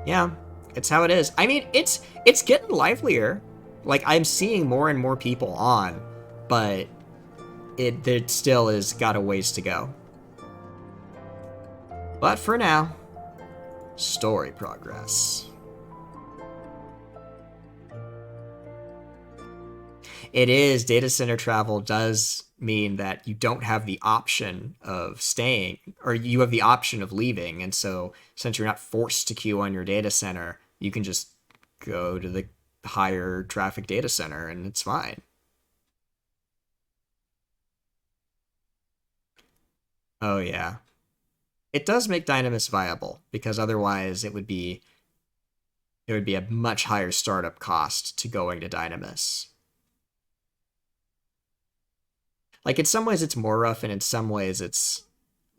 yeah, it's how it is. I mean, it's getting livelier. Like, I'm seeing more and more people on, but it still is got a ways to go. But for now, story progress. It is. Data center travel does mean that you don't have the option of staying, or you have the option of leaving. And so since you're not forced to queue on your data center, you can just go to the higher traffic data center and it's fine. Oh yeah. It does make Dynamis viable because otherwise it would be a much higher startup cost to going to Dynamis. Like, in some ways it's more rough, and in some ways it's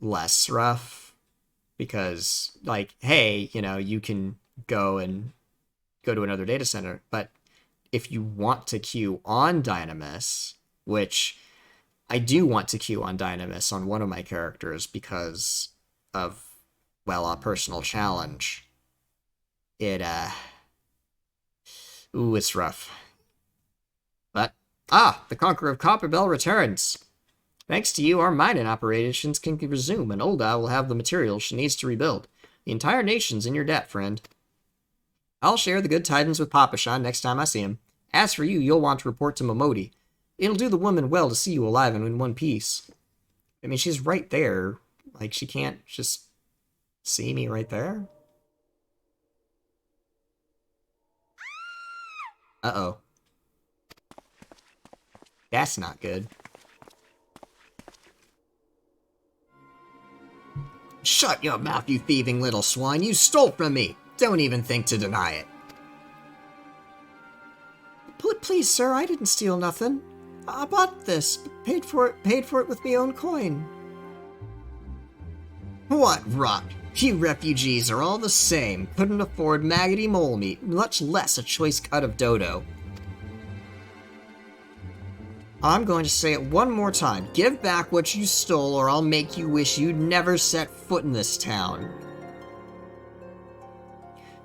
less rough. Because, like, hey, you know, you can go to another data center, but if you want to queue on Dynamis, which I do want to queue on Dynamis on one of my characters because of, well, a personal challenge, ooh, it's rough. But, the Conqueror of Copperbell returns. Thanks to you, our mining operations can resume, and Olda will have the materials she needs to rebuild. The entire nation's in your debt, friend. I'll share the good tidings with Papashan next time I see him. As for you, you'll want to report to Momodi. It'll do the woman well to see you alive and in one piece. I mean, she's right there. Like, she can't just see me right there? Uh-oh. That's not good. Shut your mouth, you thieving little swine! You stole from me! Don't even think to deny it. Please, sir, I didn't steal nothing. I bought this. Paid for it with my own coin. What rot! You refugees are all the same. Couldn't afford maggoty mole meat, much less a choice cut of dodo. I'm going to say it one more time. Give back what you stole, or I'll make you wish you'd never set foot in this town.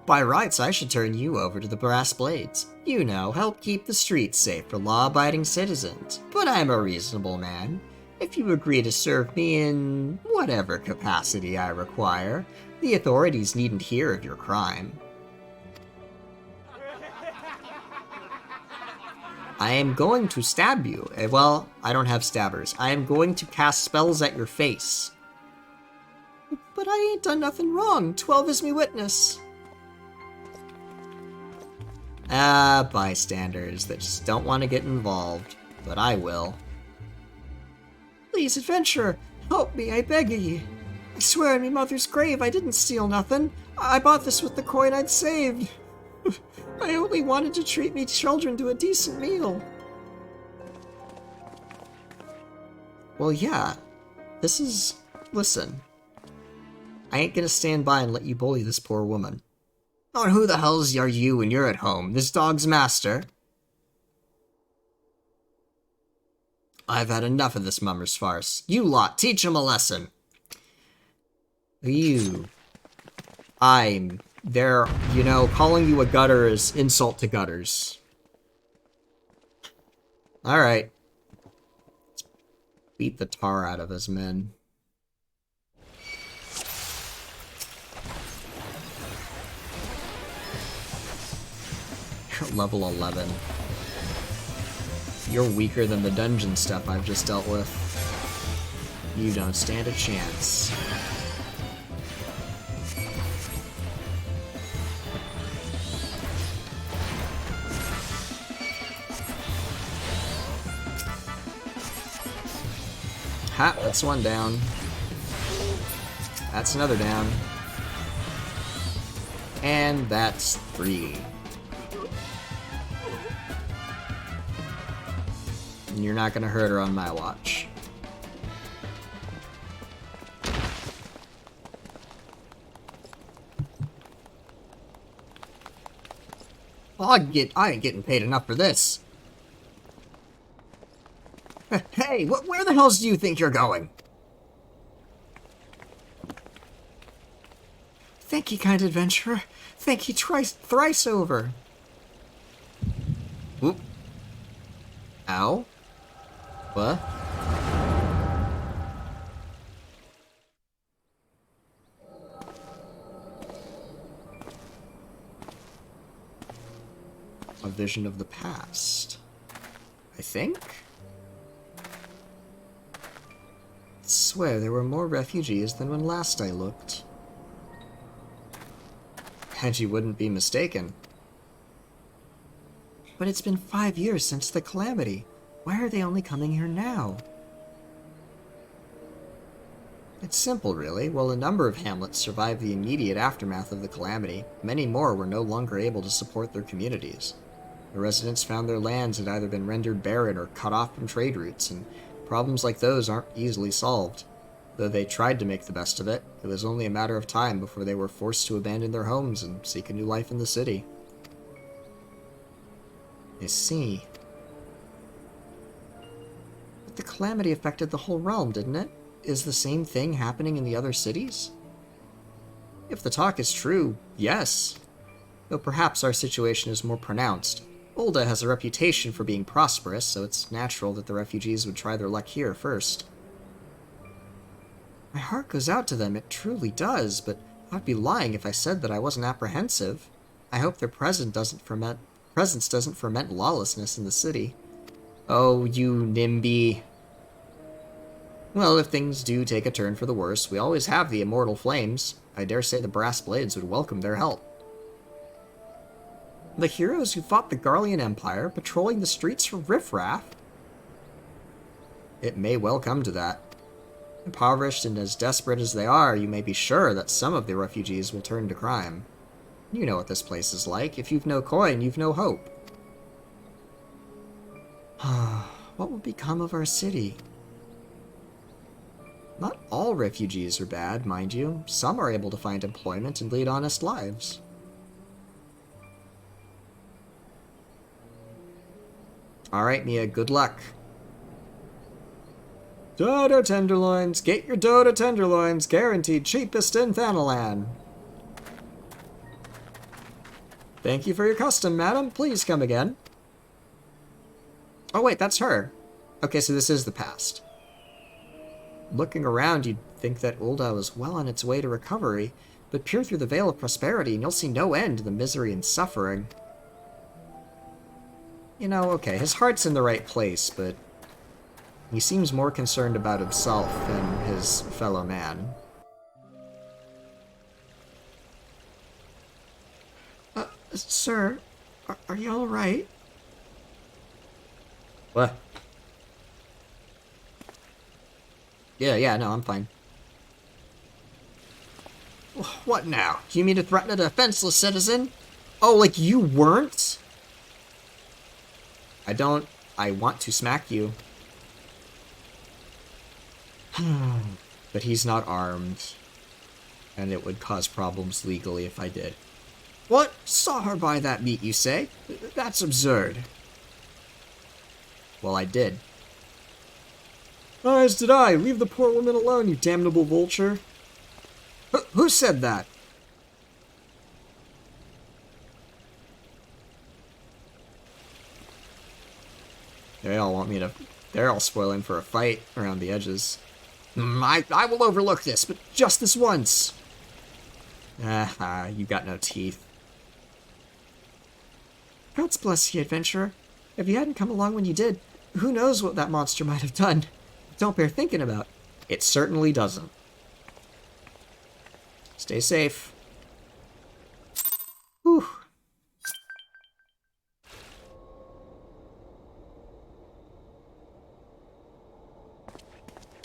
By rights, I should turn you over to the Brass Blades. You know, help keep the streets safe for law-abiding citizens. But I'm a reasonable man. If you agree to serve me in whatever capacity I require, the authorities needn't hear of your crime. I am going to stab you. Well, I don't have stabbers. I am going to cast spells at your face. But I ain't done nothing wrong. 12 is me witness. Bystanders that just don't want to get involved. But I will. Please, adventurer, help me, I beg of ye. I swear on me mother's grave I didn't steal nothing. I bought this with the coin I'd saved. I only wanted to treat me children to a decent meal. Well, yeah. This is... Listen. I ain't gonna stand by and let you bully this poor woman. Oh, who the hells are you when you're at home? This dog's master? I've had enough of this mummer's farce. You lot, teach him a lesson. You. I'm... There, you know, calling you a gutter is insult to gutters. Alright. Let's beat the tar out of his men. Level 11. You're weaker than the dungeon stuff I've just dealt with. You don't stand a chance. Ha, that's one down. That's another down. And that's 3. And you're not gonna hurt her on my watch. Well, I ain't getting paid enough for this. Hey, where the hells do you think you're going? Thank ye, kind adventurer. Thank ye thrice over. Whoop. Ow. What? A vision of the past. I think? I swear there were more refugees than when last I looked. And you wouldn't be mistaken. But it's been 5 years since the calamity. Why are they only coming here now? It's simple, really. While a number of hamlets survived the immediate aftermath of the calamity, many more were no longer able to support their communities. The residents found their lands had either been rendered barren or cut off from trade routes, and problems like those aren't easily solved. Though they tried to make the best of it, it was only a matter of time before they were forced to abandon their homes and seek a new life in the city. I see. But the calamity affected the whole realm, didn't it? Is the same thing happening in the other cities? If the talk is true, yes. Though perhaps our situation is more pronounced. Ulda has a reputation for being prosperous, so it's natural that the refugees would try their luck here first. My heart goes out to them, it truly does, but I'd be lying if I said that I wasn't apprehensive. I hope their presence doesn't ferment lawlessness in the city. Oh, you NIMBY. Well, if things do take a turn for the worse, we always have the immortal flames. I dare say the brass blades would welcome their help. The heroes who fought the Garlean Empire, patrolling the streets for riffraff? It may well come to that. Impoverished and as desperate as they are, you may be sure that some of the refugees will turn to crime. You know what this place is like. If you've no coin, you've no hope. What will become of our city? Not all refugees are bad, mind you. Some are able to find employment and lead honest lives. Alright, Mia, good luck. Dodo tenderloins! Get your Dodo tenderloins! Guaranteed cheapest in Thanalan! Thank you for your custom, madam. Please come again. Oh wait, that's her. Okay, so this is the past. Looking around, you'd think that Ul'dah was well on its way to recovery, but peer through the veil of prosperity and you'll see no end to the misery and suffering. You know, okay, his heart's in the right place, but he seems more concerned about himself than his fellow man. Sir, are you alright? What? Yeah, no, I'm fine. What now? Do you mean to threaten a defenseless citizen? Oh, like you weren't? I want to smack you. But he's not armed. And it would cause problems legally if I did. What? Saw her buy that meat, you say? That's absurd. Well, I did. As did I. Leave the poor woman alone, you damnable vulture. Who said that? They all want me to... They're all spoiling for a fight around the edges. I will overlook this, but just this once. You got no teeth. God's bless you, adventurer. If you hadn't come along when you did, who knows what that monster might have done. Don't bear thinking about. It certainly doesn't. Stay safe. Whew.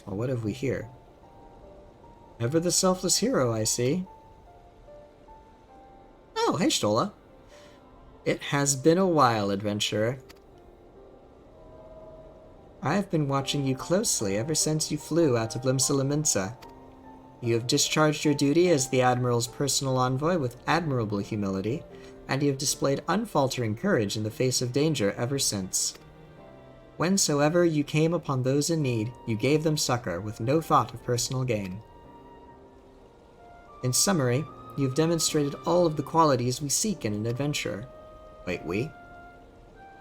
Well, what have we here? Ever the selfless hero, I see. Oh, hey, Stola. It has been a while, adventurer. I have been watching you closely ever since you flew out of Limsa. You have discharged your duty as the Admiral's personal envoy with admirable humility, and you have displayed unfaltering courage in the face of danger ever since. Whensoever you came upon those in need, you gave them succor with no thought of personal gain. In summary, you have demonstrated all of the qualities we seek in an adventurer. Wait, we?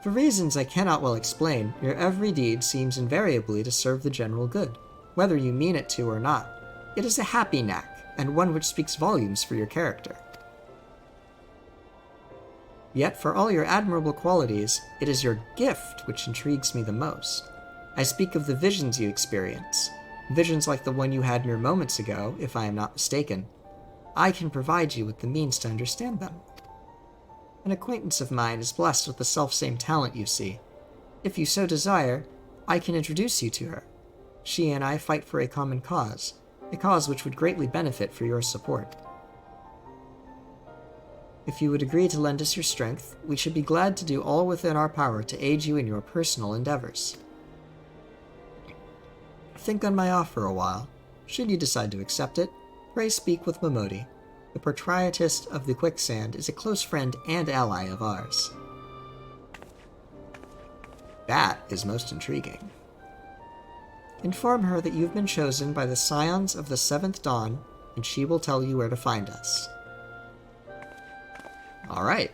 For reasons I cannot well explain, your every deed seems invariably to serve the general good, whether you mean it to or not. It is a happy knack, and one which speaks volumes for your character. Yet, for all your admirable qualities, it is your gift which intrigues me the most. I speak of the visions you experience. Visions like the one you had mere moments ago, if I am not mistaken. I can provide you with the means to understand them. An acquaintance of mine is blessed with the selfsame talent you see. If you so desire, I can introduce you to her. She and I fight for a common cause, a cause which would greatly benefit for your support. If you would agree to lend us your strength, we should be glad to do all within our power to aid you in your personal endeavors. Think on my offer a while. Should you decide to accept it, pray speak with Momodi. The proprietist of the Quicksand is a close friend and ally of ours. That is most intriguing. Inform her that you've been chosen by the Scions of the Seventh Dawn, and she will tell you where to find us. Alright.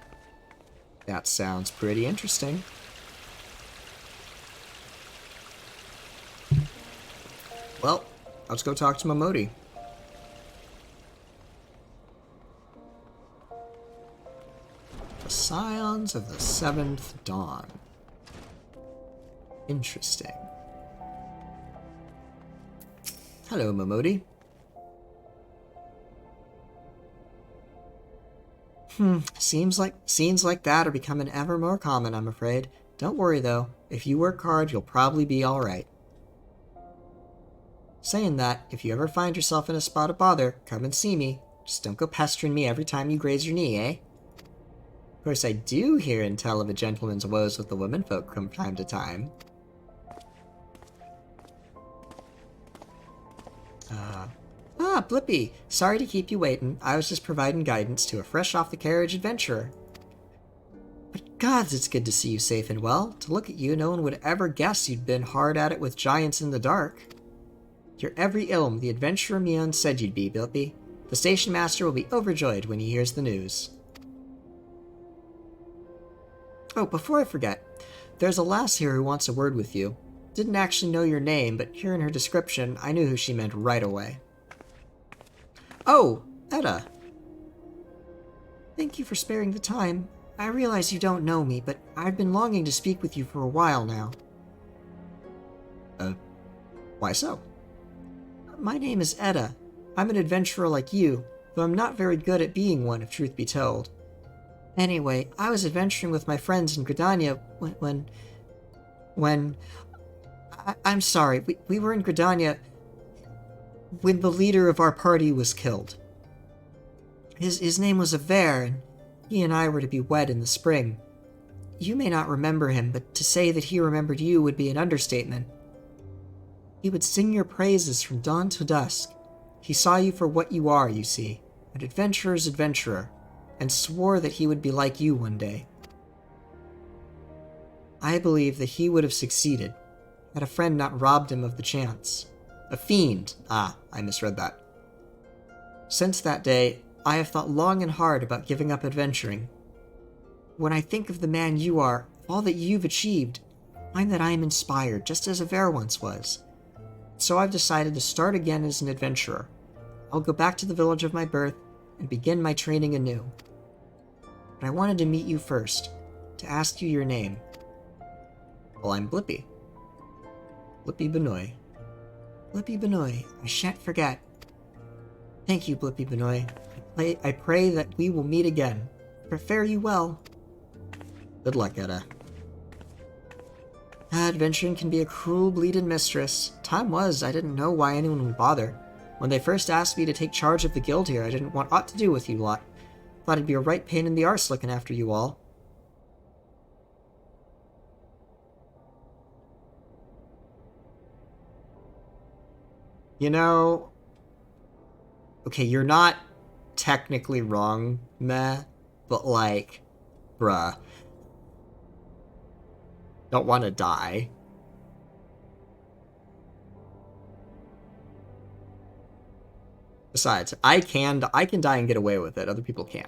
That sounds pretty interesting. Well, let's go talk to Momodi. The Scions of the Seventh Dawn. Interesting. Hello, Momodi. Seems like scenes like that are becoming ever more common, I'm afraid. Don't worry, though. If you work hard, you'll probably be alright. Saying that, if you ever find yourself in a spot of bother, come and see me. Just don't go pestering me every time you graze your knee, eh? Of course, I do hear and tell of a gentleman's woes with the womenfolk from time to time. Blippi. Sorry to keep you waiting. I was just providing guidance to a fresh-off-the-carriage adventurer. But gods, it's good to see you safe and well. To look at you, no one would ever guess you'd been hard at it with giants in the dark. You're every ilm the adventurer Mion said you'd be, Blippi. The station master will be overjoyed when he hears the news. Oh, before I forget, there's a lass here who wants a word with you. Didn't actually know your name, but hearing her description, I knew who she meant right away. Oh, Etta. Thank you for sparing the time. I realize you don't know me, but I've been longing to speak with you for a while now. Why so? My name is Etta. I'm an adventurer like you, though I'm not very good at being one, if truth be told. Anyway, I was adventuring with my friends in Gridania when... I'm sorry, we were in Gridania when the leader of our party was killed. His name was Aver, and he and I were to be wed in the spring. You may not remember him, but to say that he remembered you would be an understatement. He would sing your praises from dawn to dusk. He saw you for what you are, you see, an adventurer's adventurer, and swore that he would be like you one day. I believe that he would have succeeded, had a friend not robbed him of the chance. A fiend. I misread that. Since that day, I have thought long and hard about giving up adventuring. When I think of the man you are, all that you've achieved, I find that I am inspired, just as Aver once was. So I've decided to start again as an adventurer. I'll go back to the village of my birth and begin my training anew. But I wanted to meet you first, to ask you your name. Well, I'm Blippi. Blippi Benoy. Blippi Benoy, I shan't forget. Thank you, Blippi Benoy. I pray that we will meet again. Fare you well. Good luck, Etta. Adventuring can be a cruel, bleeding mistress. Time was, I didn't know why anyone would bother. When they first asked me to take charge of the guild here, I didn't want aught to do with you lot. Thought it'd be a right pain in the arse looking after you all. You know... Okay, you're not technically wrong, meh, but like, bruh. Don't want to die. Besides, I can die and get away with it. Other people can't.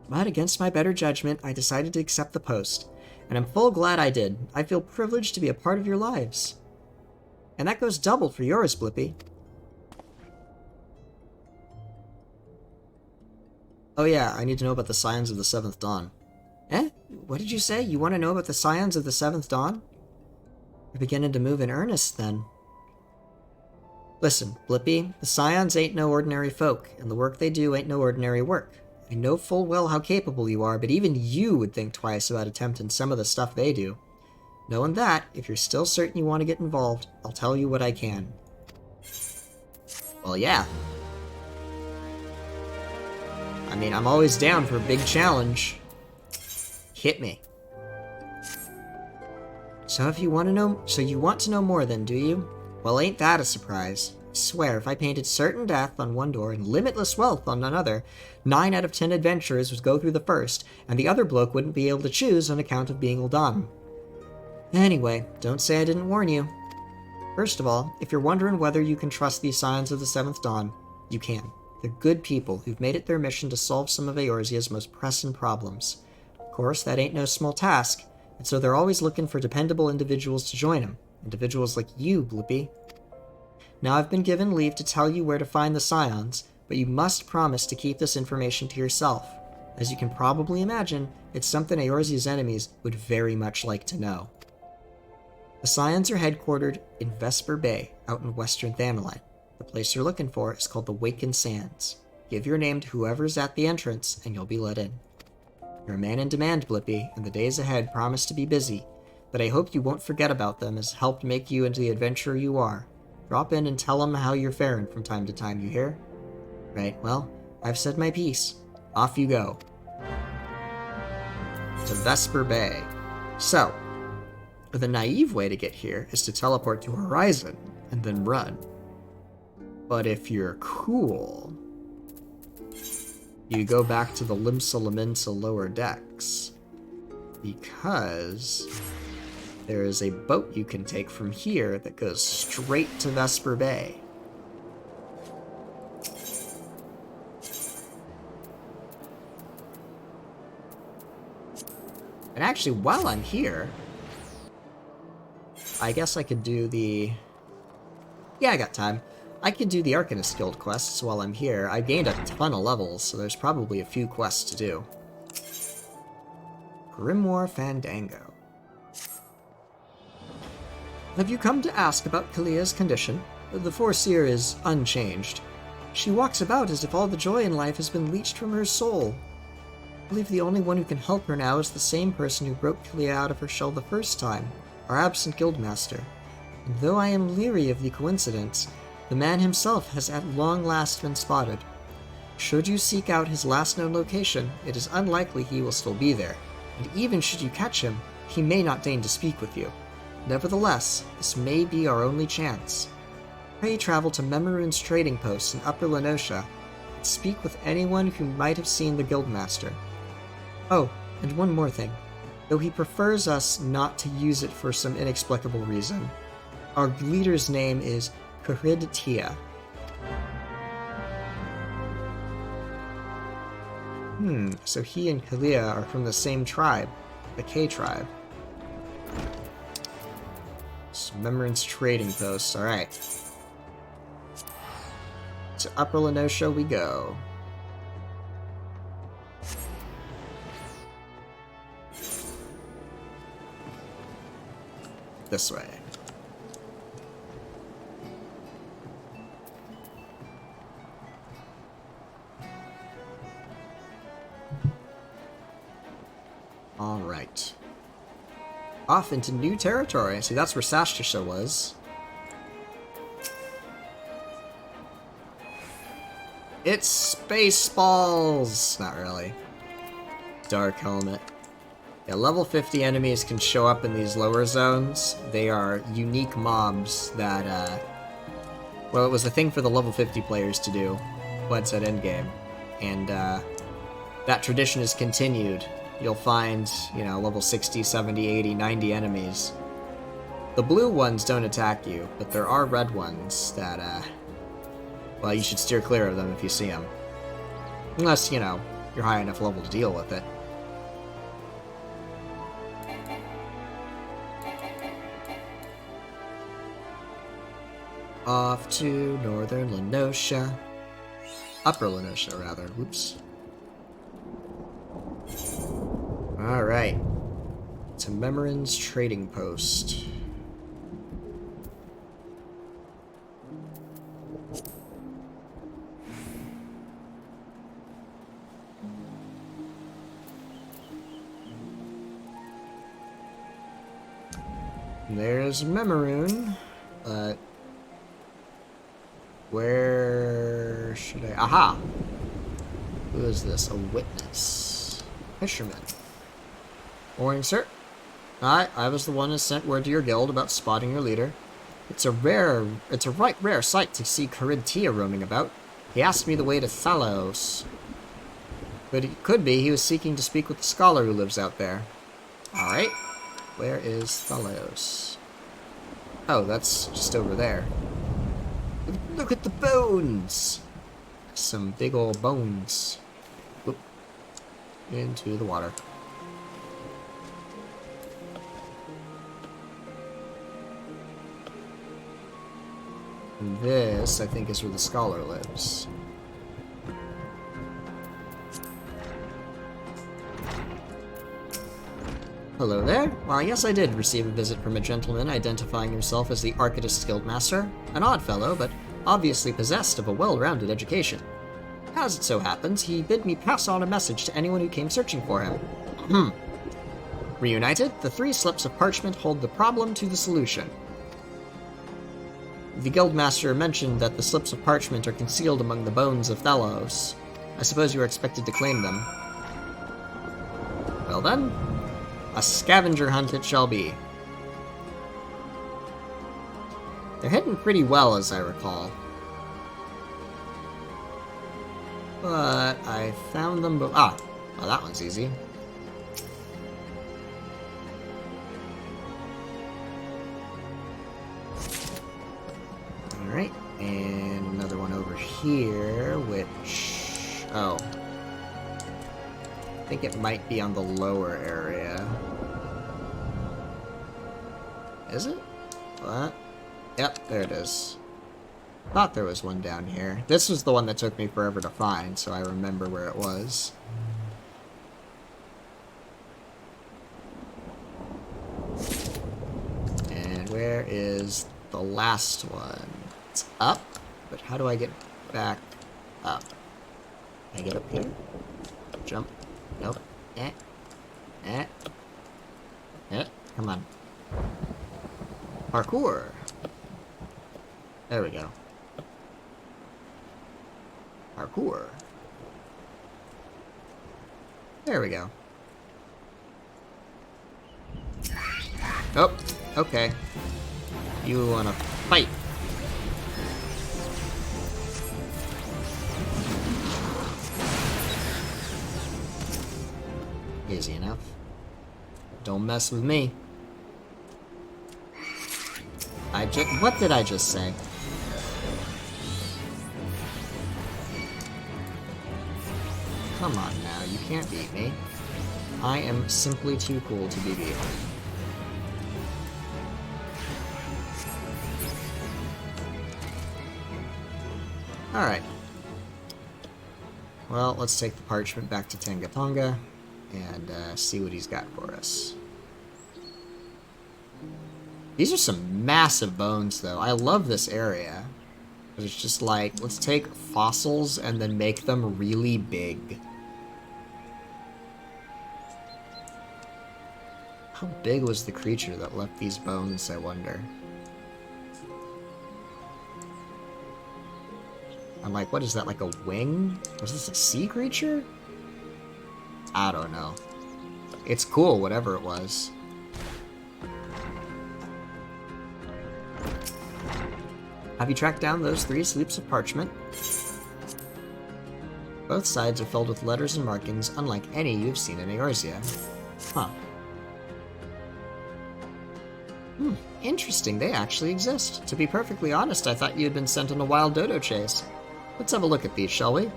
But against my better judgment, I decided to accept the post, and I'm full glad I did. I feel privileged to be a part of your lives. And that goes double for yours, Blippi. Oh yeah, I need to know about the Scions of the Seventh Dawn. Eh? What did you say? You want to know about the Scions of the Seventh Dawn? You're beginning to move in earnest, then. Listen, Blippi, the Scions ain't no ordinary folk, and the work they do ain't no ordinary work. I know full well how capable you are, but even you would think twice about attempting some of the stuff they do. Knowing that, if you're still certain you want to get involved, I'll tell you what I can. Well, yeah. I mean, I'm always down for a big challenge. Hit me. So you want to know more then, do you? Well, ain't that a surprise. I swear, if I painted certain death on one door and limitless wealth on another, 9 out of 10 adventurers would go through the first, and the other bloke wouldn't be able to choose on account of being Ul'dan. Anyway, don't say I didn't warn you. First of all, if you're wondering whether you can trust these Scions of the Seventh Dawn, you can. They're good people who've made it their mission to solve some of Eorzea's most pressing problems. Of course, that ain't no small task, and so they're always looking for dependable individuals to join them. Individuals like you, Blippi. Now I've been given leave to tell you where to find the Scions, but you must promise to keep this information to yourself. As you can probably imagine, it's something Eorzea's enemies would very much like to know. The Scions are headquartered in Vesper Bay, out in western Thanaline. The place you're looking for is called the Waken Sands. Give your name to whoever's at the entrance, and you'll be let in. You're a man in demand, Blippi, and the days ahead promise to be busy, but I hope you won't forget about them as helped make you into the adventurer you are. Drop in and tell them how you're faring from time to time, you hear? Right, well, I've said my piece. Off you go. To Vesper Bay. So, the naive way to get here is to teleport to Horizon and then run. But if you're cool, you go back to the Limsa Laminsa lower decks, because there is a boat you can take from here that goes straight to Vesper Bay. And actually, while I'm here, I guess I could do the... Yeah, I got time. I could do the Arcanist Guild quests while I'm here. I gained a ton of levels, so there's probably a few quests to do. Grimoire Fandango. Have you come to ask about Kalia's condition? The Foreseer is unchanged. She walks about as if all the joy in life has been leached from her soul. I believe the only one who can help her now is the same person who broke Kalia out of her shell the first time, our absent guildmaster. And though I am leery of the coincidence, the man himself has at long last been spotted. Should you seek out his last known location, it is unlikely he will still be there, and even should you catch him, he may not deign to speak with you. Nevertheless, this may be our only chance. Pray travel to Memorune's trading post in Upper Lenosha, and speak with anyone who might have seen the guildmaster. Oh, and one more thing. Though he prefers us not to use it for some inexplicable reason, our leader's name is Kurid Tia. So he and Kalia are from the same tribe, the K tribe. So Memorin's trading post, alright. To Upper Lenosha we go. This way. Alright. Off into new territory. See, that's where Sashtasha was. It's Spaceballs! Not really. Dark Helmet. Yeah, level 50 enemies can show up in these lower zones. They are unique mobs that, well, it was a thing for the level 50 players to do once at endgame. And, that tradition is continued. You'll find, you know, level 60, 70, 80, 90 enemies. The blue ones don't attack you, but there are red ones that, well, you should steer clear of them if you see them. Unless, you know, you're high enough level to deal with it. Off to northern Lenosha. Upper Lenosha, rather. Whoops. Alright. To Memorin's trading post. There's Memorune, but where should I... Aha! Who is this? A witness. Fisherman. Morning, sir. I was the one who sent word to your guild about spotting your leader. It's a right rare sight to see Kurid Tia roaming about. He asked me the way to Thalos. But it could be he was seeking to speak with the scholar who lives out there. Alright. Where is Thalos? Oh, that's just over there. Look at the bones! Some big old bones. Whoop. Into the water. And this, I think, is where the scholar lives. Hello there. Well, yes, I did receive a visit from a gentleman identifying himself as the Archivist Guildmaster. An odd fellow, but obviously possessed of a well-rounded education. As it so happens, he bid me pass on a message to anyone who came searching for him. Reunited, the 3 slips of parchment hold the problem to the solution. The Guildmaster mentioned that the slips of parchment are concealed among the bones of Thalos. I suppose you are expected to claim them. Well then, a scavenger hunt it shall be. They're hidden pretty well, as I recall. But I found them well, that one's easy. Alright, and another one over here, which... oh. I think it might be on the lower area. Is it? What? Yep, there it is. Thought there was one down here. This was the one that took me forever to find, so I remember where it was. And where is the last one? It's up, but how do I get back up? Can I get up here? Jump. Nope. Come on. Parkour. There we go. Parkour. There we go. Oh, okay. You wanna fight? Easy enough. Don't mess with me. What did I just say? Come on now, you can't beat me. I am simply too cool to be beaten. Alright. Well, let's take the parchment back to Tangatonga and see what he's got for us. These are some massive bones, though. I love this area. It's just like, let's take fossils and then make them really big. How big was the creature that left these bones, I wonder? I'm like, what is that, like a wing? Was this a sea creature? I don't know. It's cool, whatever it was. Have you tracked down those 3 slips of parchment? Both sides are filled with letters and markings unlike any you've seen in Eorzea. Huh. Interesting, they actually exist. To be perfectly honest, I thought you had been sent on a wild dodo chase. Let's have a look at these, shall we?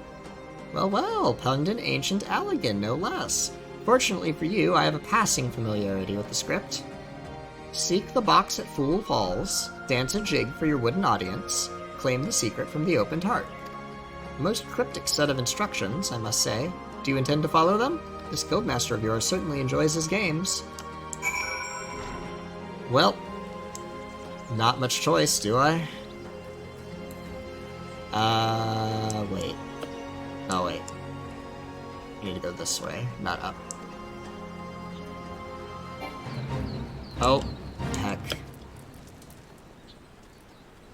Well, well, Pungdent Ancient Allegan, no less. Fortunately for you, I have a passing familiarity with the script. Seek the box at Fool Falls, dance a jig for your wooden audience, claim the secret from the opened heart. Most cryptic set of instructions, I must say. Do you intend to follow them? This guildmaster of yours certainly enjoys his games. Well, not much choice, do I? Wait. Oh, wait. I need to go this way, not up. Oh, heck.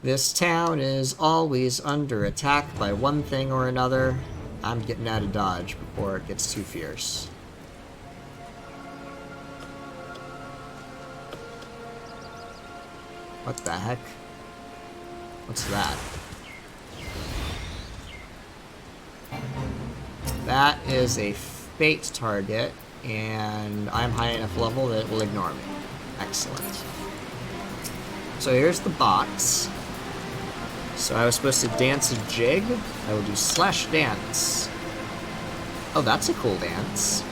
This town is always under attack by one thing or another. I'm getting out of Dodge before it gets too fierce. What the heck? What's that? That is a fate target, and I'm high enough level that it will ignore me. Excellent. So here's the box. So I was supposed to dance a jig. I will do slash dance. Oh, that's a cool dance.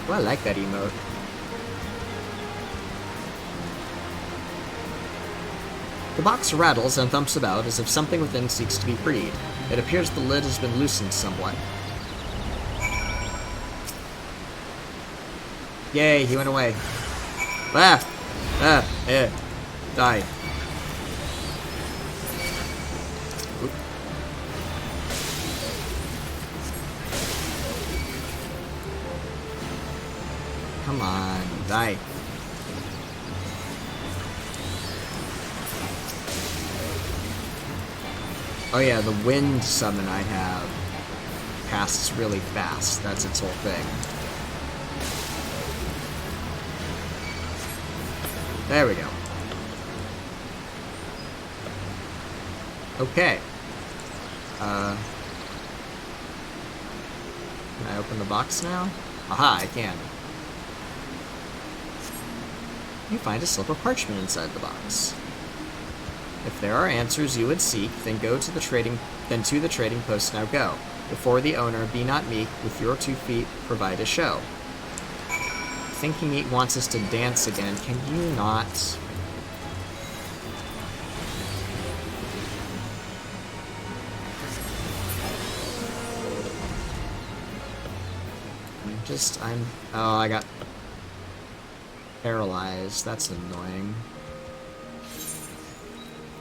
Oh, I like that emote. The box rattles and thumps about as if something within seeks to be freed. It appears the lid has been loosened somewhat. Yay, he went away. Ah! Die. Oop. Come on, die. Oh yeah, the wind summon I have casts really fast. That's its whole thing. There we go. Okay. Can I open the box now? Aha, I can. You find a slip of parchment inside the box. If there are answers you would seek, then to the trading post now go. Before the owner, be not meek, with your 2 feet provide a show. Thinking he wants us to dance again, can you not? Oh, I got paralyzed. That's annoying.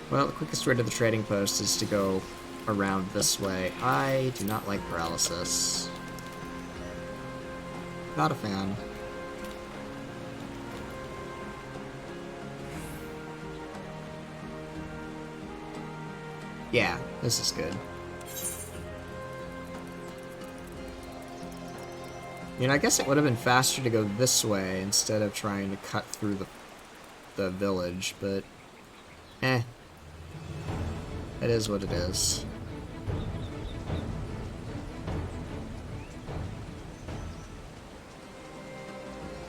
Well, the quickest way to the trading post is to go around this way. I do not like paralysis. Not a fan. Yeah, this is good. You know, I guess it would have been faster to go this way instead of trying to cut through the village, but it is what it is.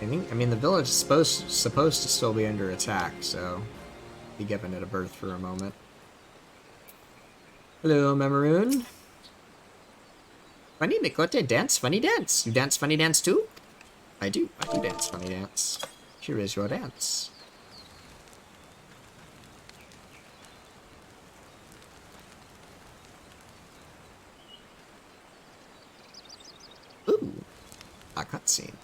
I mean, the village is supposed to still be under attack, so be giving it a berth for a moment. Hello, Macaroon. Funny Mikote dance funny dance. You dance funny dance too? I do dance funny dance. Here is your dance. Ooh, a cutscene.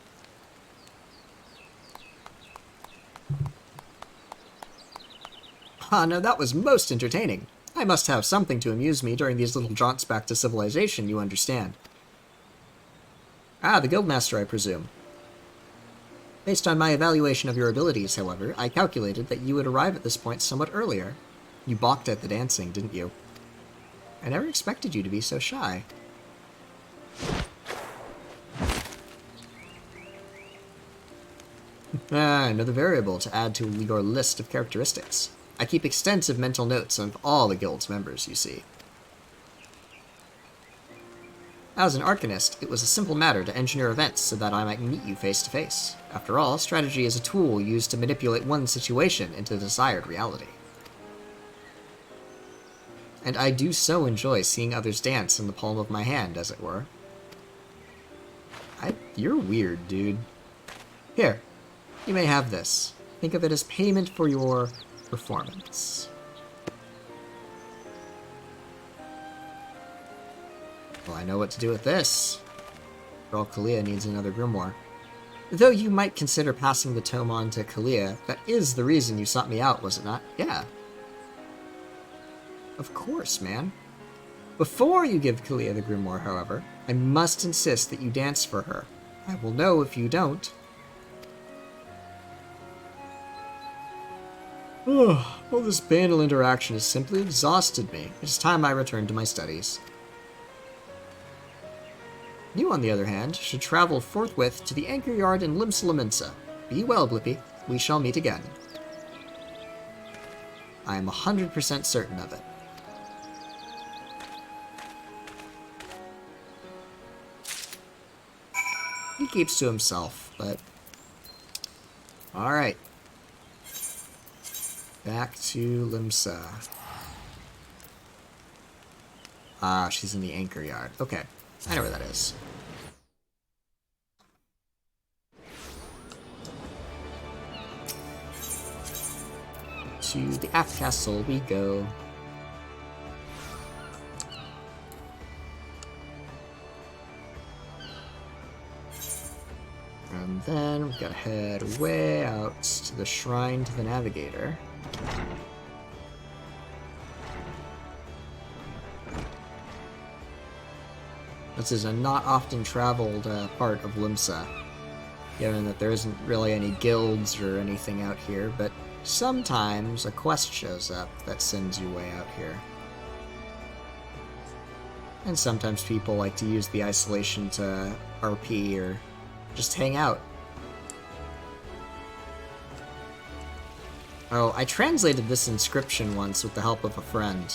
Ah, now that was most entertaining. I must have something to amuse me during these little jaunts back to civilization, you understand. Ah, the Guildmaster, I presume. Based on my evaluation of your abilities, however, I calculated that you would arrive at this point somewhat earlier. You balked at the dancing, didn't you? I never expected you to be so shy. Another variable to add to your list of characteristics. I keep extensive mental notes of all the guild's members, you see. As an arcanist, it was a simple matter to engineer events so that I might meet you face to face. After all, strategy is a tool used to manipulate one situation into the desired reality. And I do so enjoy seeing others dance in the palm of my hand, as it were. You're weird, dude. Here, you may have this. Think of it as payment for your performance. Well, I know what to do with this. Girl Kalia needs another grimoire. Though you might consider passing the tome on to Kalia, that is the reason you sought me out, was it not? Yeah. Of course, man. Before you give Kalia the grimoire, however, I must insist that you dance for her. I will know if you don't. All this banal interaction has simply exhausted me. It is time I returned to my studies. You, on the other hand, should travel forthwith to the anchor yard in Limsa. Be well, Blippi. We shall meet again. I am 100% certain of it. He keeps to himself, but... Alright. Back to Limsa. Ah, she's in the anchor yard. Okay, I know where that is. to the aft castle we go. And then we've got to head way out to the Shrine to the Navigator. This is a not often traveled part of Limsa, given that there isn't really any guilds or anything out here, but sometimes a quest shows up that sends you way out here. And sometimes people like to use the isolation to RP or just hang out. Oh, I translated this inscription once with the help of a friend.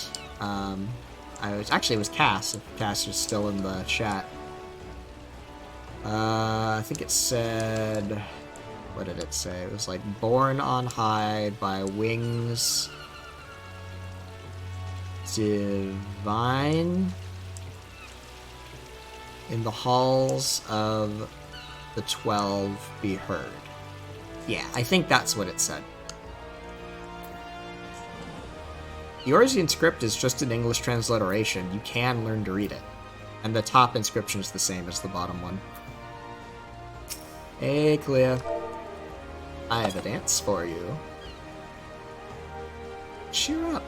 It was Cass, if Cass is still in the chat. I think it said... What did it say? It was like, born on high by wings divine in the halls of the 12 be heard. Yeah, I think that's what it said. The Orsian script is just an English transliteration. You can learn to read it. And the top inscription is the same as the bottom one. Hey, Clea. I have a dance for you. Cheer up.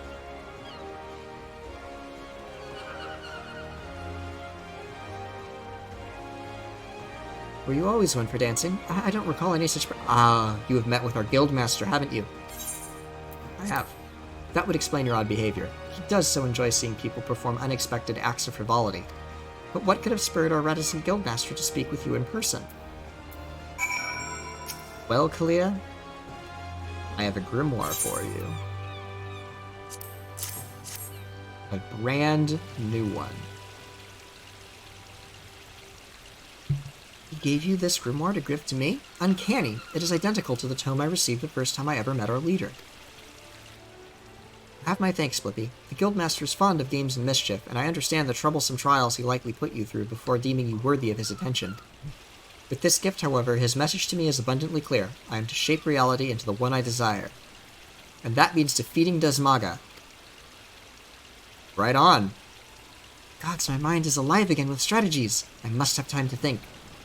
Were you always one for dancing? I don't recall any such... you have met with our guildmaster, haven't you? I have. That would explain your odd behavior. He does so enjoy seeing people perform unexpected acts of frivolity. But what could have spurred our reticent guildmaster to speak with you in person? Well, Kalia, I have a grimoire for you. A brand new one. He gave you this grimoire to give to me? Uncanny. It is identical to the tome I received the first time I ever met our leader. Have my thanks, Blippi. The Guildmaster is fond of games and mischief, and I understand the troublesome trials he likely put you through before deeming you worthy of his attention. With this gift, however, his message to me is abundantly clear. I am to shape reality into the one I desire. And that means defeating Desmaga. Right on. Gods, my mind is alive again with strategies. I must have time to think.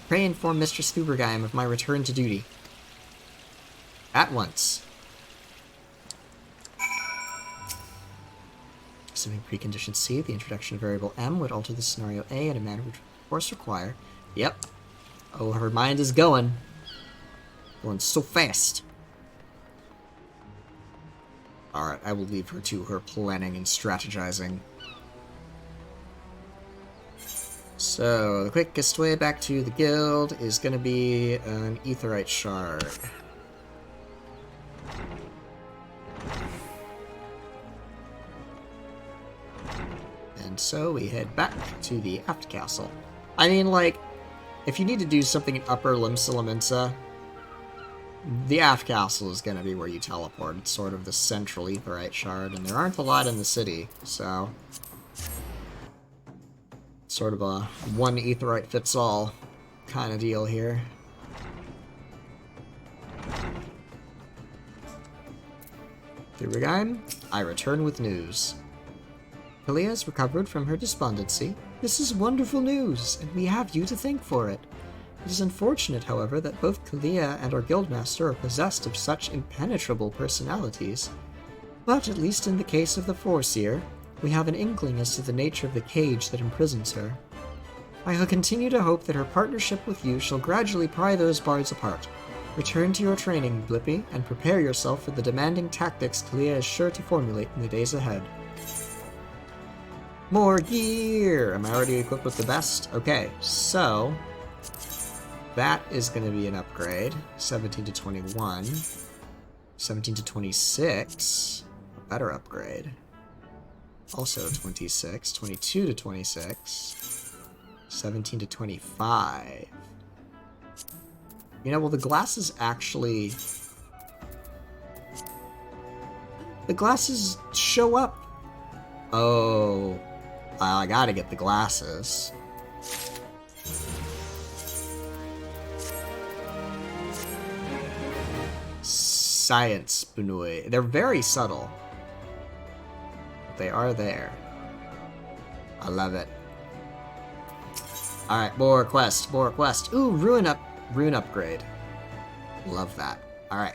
Pray inform Mistress Thubergeim of my return to duty. At once. Assuming precondition C, the introduction of variable M would alter the scenario A in a manner which would of course require... Yep. Oh, her mind is going. Going so fast. Alright, I will leave her to her planning and strategizing. So, the quickest way back to the guild is going to be an Aetheryte shard. And so we head back to the Aft Castle. I mean, like, if you need to do something in Upper Limsa, the Aft Castle is going to be where you teleport. It's sort of the central Aetheryte shard, and there aren't a lot in the city, so... sort of a one Aetheryte fits all kind of deal here. Thubergeim, I return with news. Kalia has recovered from her despondency. This is wonderful news, and we have you to thank for it. It is unfortunate, however, that both Kalia and our guildmaster are possessed of such impenetrable personalities. But at least in the case of the Foreseer, we have an inkling as to the nature of the cage that imprisons her. I will continue to hope that her partnership with you shall gradually pry those bars apart. Return to your training, Blippi, and prepare yourself for the demanding tactics Kalia is sure to formulate in the days ahead. More gear! Am I already equipped with the best? Okay, so... that is going to be an upgrade. 17 to 21. 17 to 26. A better upgrade. Also 26. 22 to 26. 17 to 25. You know, well, the glasses actually... the glasses show up. Oh... I gotta get the glasses. science, Bunui. They're very subtle. But they are there. I love it. Alright, more quest, more quest. Ooh, rune upgrade. Love that. Alright.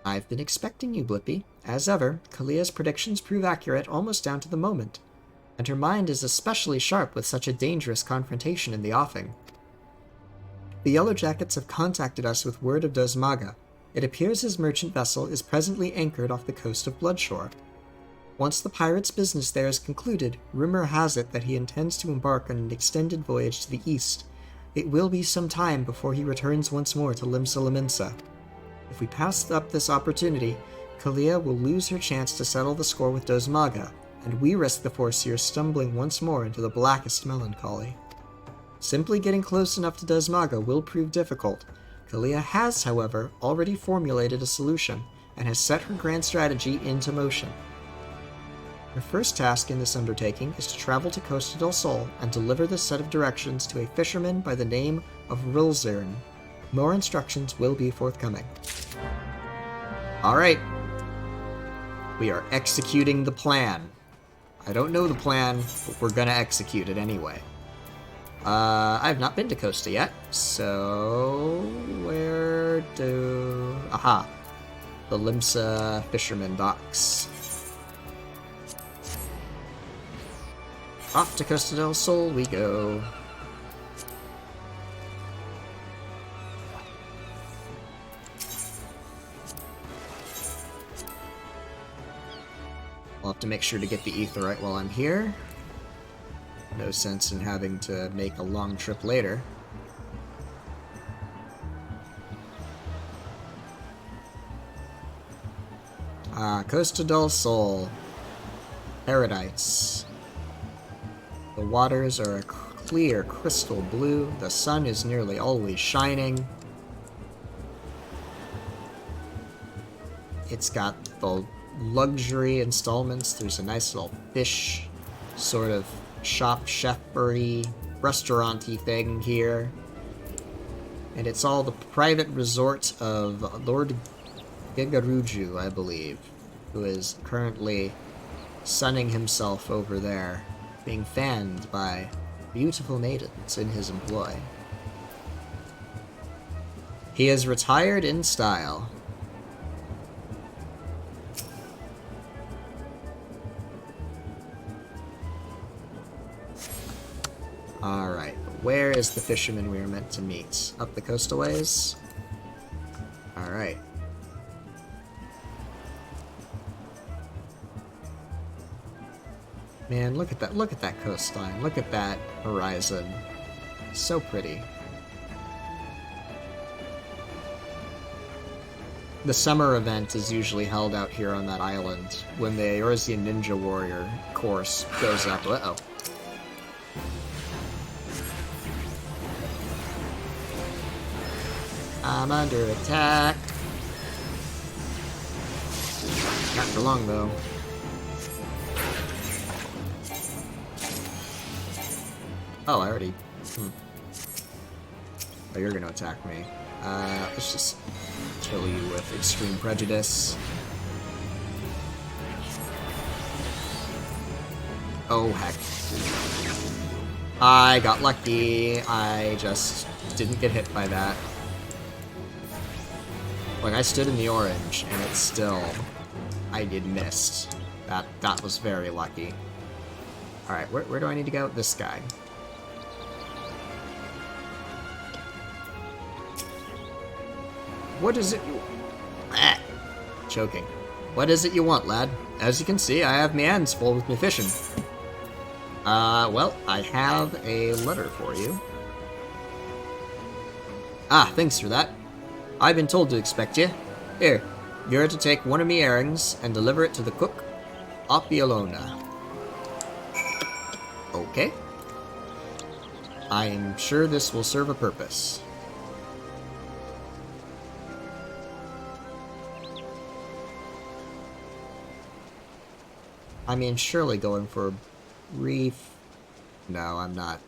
I've been expecting you, Blippi. As ever, Kalia's predictions prove accurate almost down to the moment. And her mind is especially sharp with such a dangerous confrontation in the offing. The Yellow Jackets have contacted us with word of Dozmaga. It appears his merchant vessel is presently anchored off the coast of Bloodshore. Once the pirate's business there is concluded, rumor has it that he intends to embark on an extended voyage to the east. It will be some time before he returns once more to Limsa Lominsa. If we pass up this opportunity, Kalia will lose her chance to settle the score with Dozmaga, and we risk the Foreseer stumbling once more into the blackest melancholy. Simply getting close enough to Dozmaga will prove difficult. Kalia has, however, already formulated a solution, and has set her grand strategy into motion. Her first task in this undertaking is to travel to Costa del Sol and deliver this set of directions to a fisherman by the name of Rilzern. More instructions will be forthcoming. Alright. We are executing the plan. I don't know the plan, but we're gonna execute it anyway. I've not been to Costa yet, so... where do... aha. The Limsa Fisherman Docks. Off to Costa del Sol we go. I'll have to make sure to get the Aetheryte while I'm here. No sense in having to make a long trip later. Costa del Sol. Paradise. The waters are a clear crystal blue. The sun is nearly always shining. It's got the luxury installments. There's a nice little fish sort of shop, chef-y, restaurant-y thing here. And it's all the private resort of Lord Gigaruju, I believe, who is currently sunning himself over there, being fanned by beautiful maidens in his employ. He is retired in style. Alright, where is the fisherman we were meant to meet? Up the coastal ways? Alright. Man, look at that coastline. Look at that horizon. So pretty. The summer event is usually held out here on that island when the Eorzean Ninja Warrior course goes up. Uh-oh. I'm under attack. Not for long, though. Oh, I already... Oh, you're gonna attack me. Let's just kill you with extreme prejudice. Oh, heck. I got lucky. I just didn't get hit by that. Like, I stood in the orange, and it's still... I did missed. That was very lucky. Alright, where do I need to go? This guy. What is it you... Ah, choking. What is it you want, lad? As you can see, I have my hands full with me fishing. Well, I have a letter for you. Ah, thanks for that. I've been told to expect you. Here, you're to take one of me herrings and deliver it to the cook, Oppialona. Okay. I am sure this will serve a purpose. I mean, surely going for a brief... No, I'm not.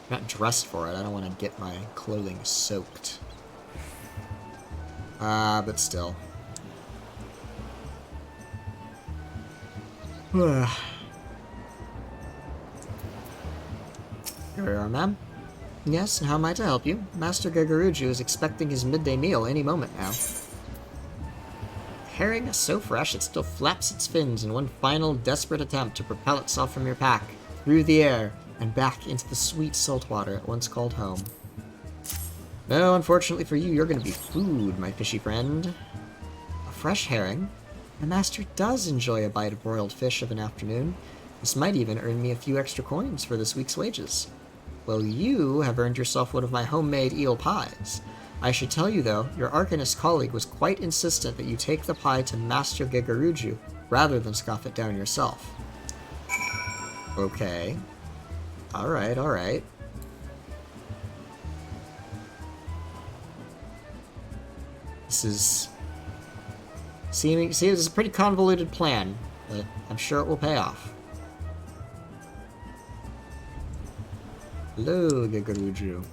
I'm not dressed for it. I don't want to get my clothing soaked. But still. Here we are, ma'am. Yes, and how am I to help you? Master Gegaruju is expecting his midday meal any moment now. Herring is so fresh it still flaps its fins in one final desperate attempt to propel itself from your pack, through the air, and back into the sweet salt water it once called home. No, unfortunately for you, you're going to be food, my fishy friend. A fresh herring? The master does enjoy a bite of broiled fish of an afternoon. This might even earn me a few extra coins for this week's wages. Well, you have earned yourself one of my homemade eel pies. I should tell you, though, your Arcanist colleague was quite insistent that you take the pie to Master Gegaruju, rather than scoff it down yourself. Okay. Alright, alright. This is... See, this is a pretty convoluted plan, but I'm sure it will pay off. Hello, Gegaruju.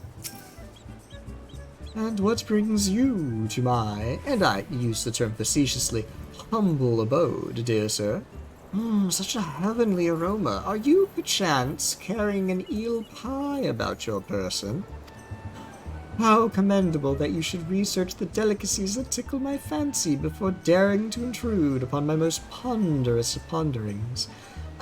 And what brings you to my, and I use the term facetiously, humble abode, dear sir? Such a heavenly aroma. Are you, perchance, carrying an eel pie about your person? How commendable that you should research the delicacies that tickle my fancy before daring to intrude upon my most ponderous of ponderings.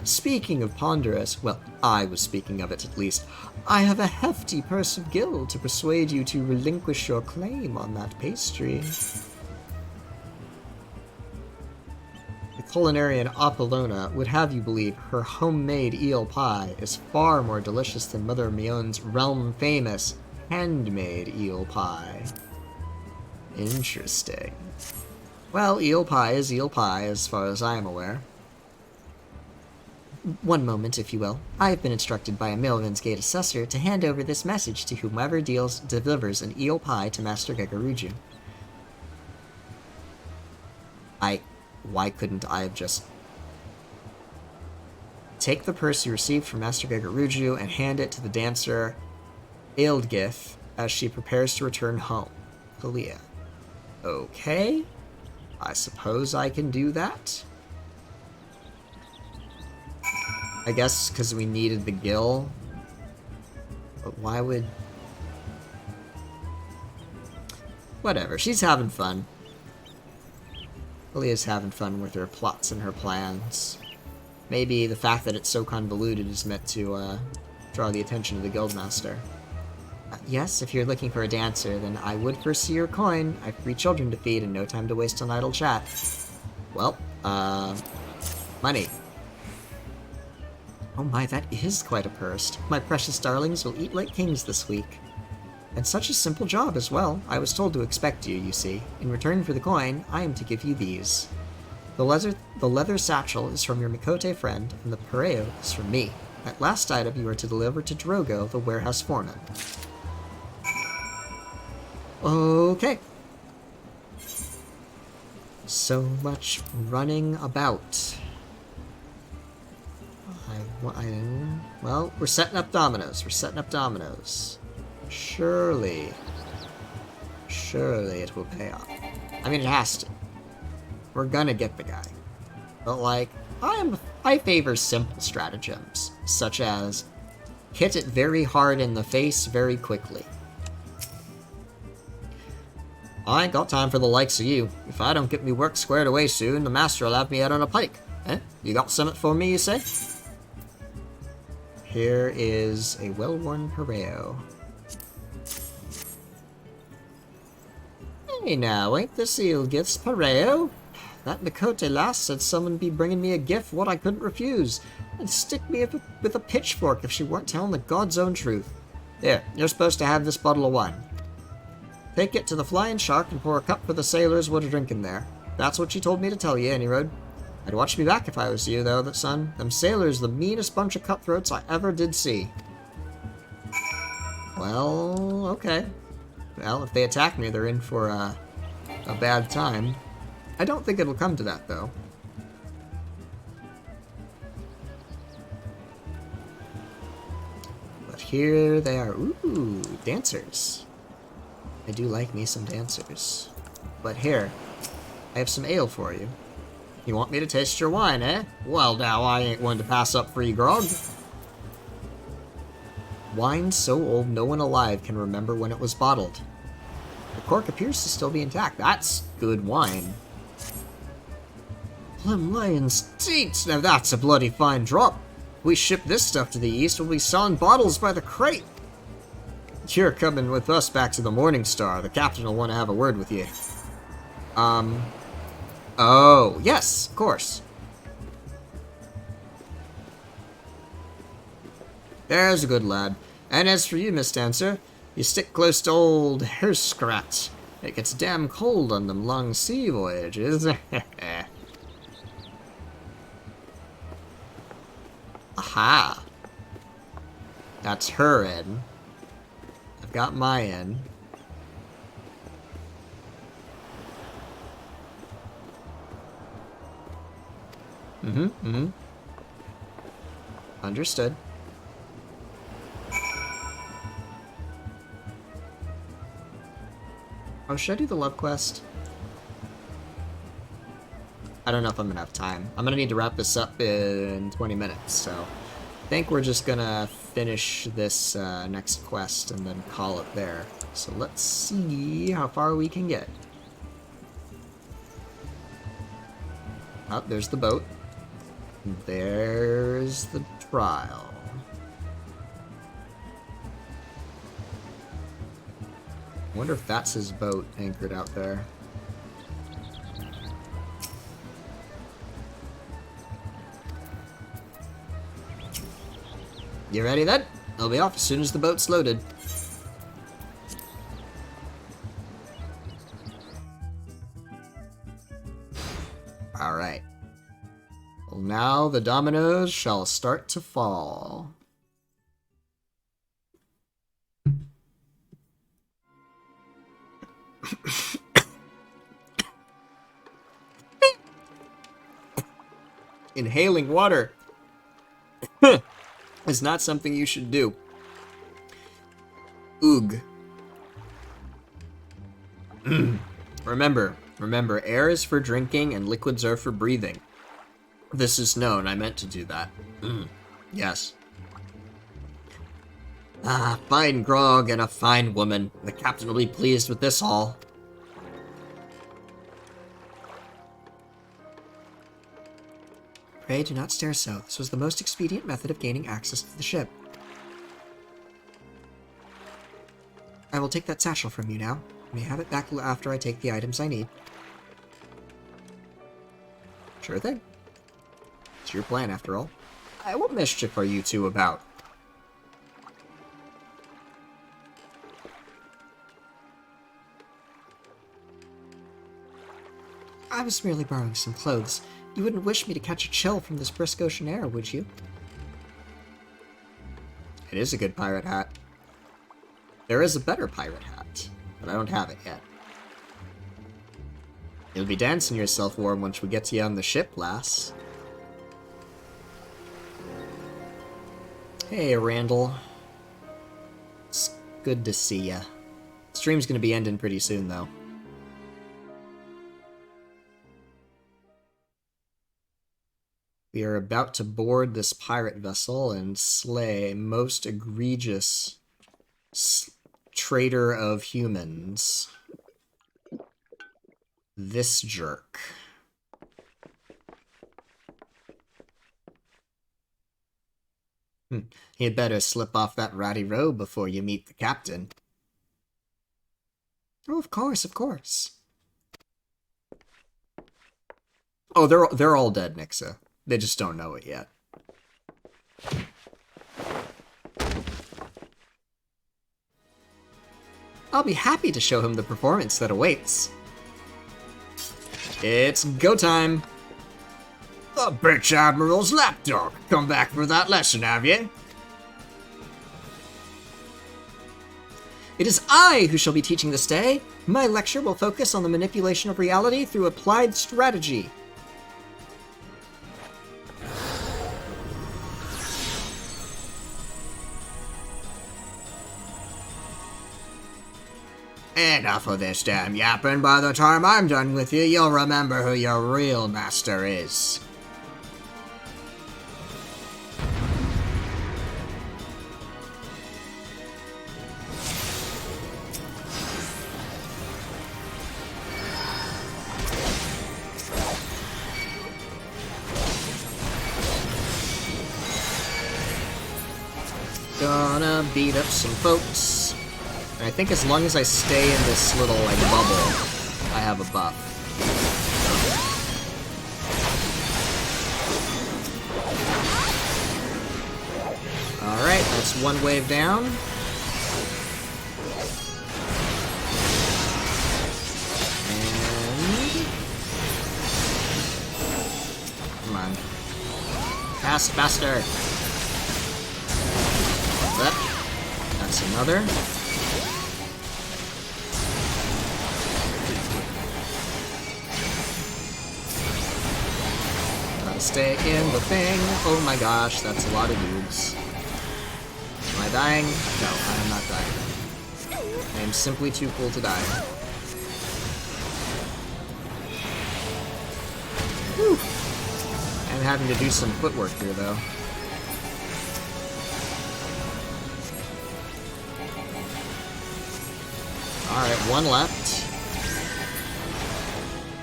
Speaking of ponderous, well, I was speaking of it at least, I have a hefty purse of gil to persuade you to relinquish your claim on that pastry. The culinarian Apollona would have you believe her homemade eel pie is far more delicious than Mother Mion's realm-famous handmade eel pie. Interesting. Well, eel pie is eel pie as far as I am aware. One moment, if you will. I have been instructed by a Milvan's Gate assessor to hand over this message to whomever delivers an eel pie to Master Gegaruju. Why couldn't I have just... Take the purse you received from Master Gegaruju and hand it to the dancer Eildgith as she prepares to return home. Kalia. Okay. I suppose I can do that. I guess because we needed the gil. But why would... Whatever, she's having fun. Kalia's having fun with her plots and her plans. Maybe the fact that it's so convoluted is meant to draw the attention of the guildmaster. Yes, if you're looking for a dancer, then I would first see your coin. I've 3 children to feed and no time to waste on idle chat. Well, money. Oh my, that is quite a purse. My precious darlings will eat like kings this week. And such a simple job as well. I was told to expect you, you see. In return for the coin, I am to give you these. The leather satchel is from your Mikote friend, and the pareo is from me. That last item you are to deliver to Drogo, the warehouse foreman. Okay. So much running about. Well, we're setting up dominoes. We're setting up dominoes. Surely it will pay off. I mean, it has to. We're gonna get the guy. But, like, I favor simple stratagems, such as hit it very hard in the face very quickly. I ain't got time for the likes of you. If I don't get me work squared away soon, the master will have me out on a pike. Eh? You got something for me, you say? Here is a well-worn pareo. Hey now, ain't this Eildgith's pareo? That Mikote lass said someone'd be bringing me a gift what I couldn't refuse, and stick me with a pitchfork if she weren't telling the God's own truth. There, you're supposed to have this bottle of wine. Take it to the Flying Shark and pour a cup for the sailors what are drinking there. That's what she told me to tell you, Anyroad. I'd watch me back if I was you, though, son. Them sailors the meanest bunch of cutthroats I ever did see. Well, okay. Well, if they attack me, they're in for a bad time. I don't think it'll come to that, though. But here they are. Ooh, dancers. I do like me some dancers. But here, I have some ale for you. You want me to taste your wine, eh? Well, now, I ain't one to pass up free grog. Wine so old no one alive can remember when it was bottled. The cork appears to still be intact. That's good wine. Plum Lion's teats! Now that's a bloody fine drop. We ship this stuff to the east, we'll be selling bottles by the crate. You're coming with us back to the Morning Star. The captain will want to have a word with you. Oh, yes, of course. There's a good lad. And as for you, Miss Dancer, you stick close to old Herskrat. It gets damn cold on them long sea voyages. Aha! That's her end. I've got my end. Understood. Oh, should I do the love quest? I don't know if I'm gonna have time. I'm gonna need to wrap this up in 20 minutes, so I think we're just gonna finish this next quest and then call it there. So let's see how far we can get. Oh, there's the boat. There's the trial. I wonder if that's his boat anchored out there. You ready then? I'll be off as soon as the boat's loaded. Alright. Well, now the dominoes shall start to fall. Inhaling water is not something you should do. Oog. Remember, air is for drinking and liquids are for breathing. This is known, I meant to do that. Yes. Ah, fine grog and a fine woman. The captain will be pleased with this haul. Pray do not stare so. This was the most expedient method of gaining access to the ship. I will take that satchel from you now. You may have it back after I take the items I need. Sure thing. It's your plan, after all. What mischief are you two about? I was merely borrowing some clothes. You wouldn't wish me to catch a chill from this brisk ocean air, would you? It is a good pirate hat. There is a better pirate hat, but I don't have it yet. You'll be dancing yourself warm once we get you on the ship, lass. Hey, Randall. It's good to see ya. Stream's gonna be ending pretty soon, though. We are about to board this pirate vessel and slay most egregious traitor of humans. This jerk. You'd better slip off that ratty robe before you meet the captain. Oh, of course, of course. Oh, they're all dead, Nixa. They just don't know it yet. I'll be happy to show him the performance that awaits. It's go time! The bitch Admiral's lapdog! Come back for that lesson, have you? It is I who shall be teaching this day. My lecture will focus on the manipulation of reality through applied strategy. Enough of this damn yapping. By the time I'm done with you, you'll remember who your real master is. Gonna beat up some folks. And I think as long as I stay in this little, like, bubble, I have a buff. Alright, that's one wave down. And... come on. Cast faster! That's another. Gotta stay in the thing. Oh my gosh, that's a lot of dudes. Am I dying? No, I am not dying. I am simply too cool to die. Whew. I'm having to do some footwork here, though. Alright, one left.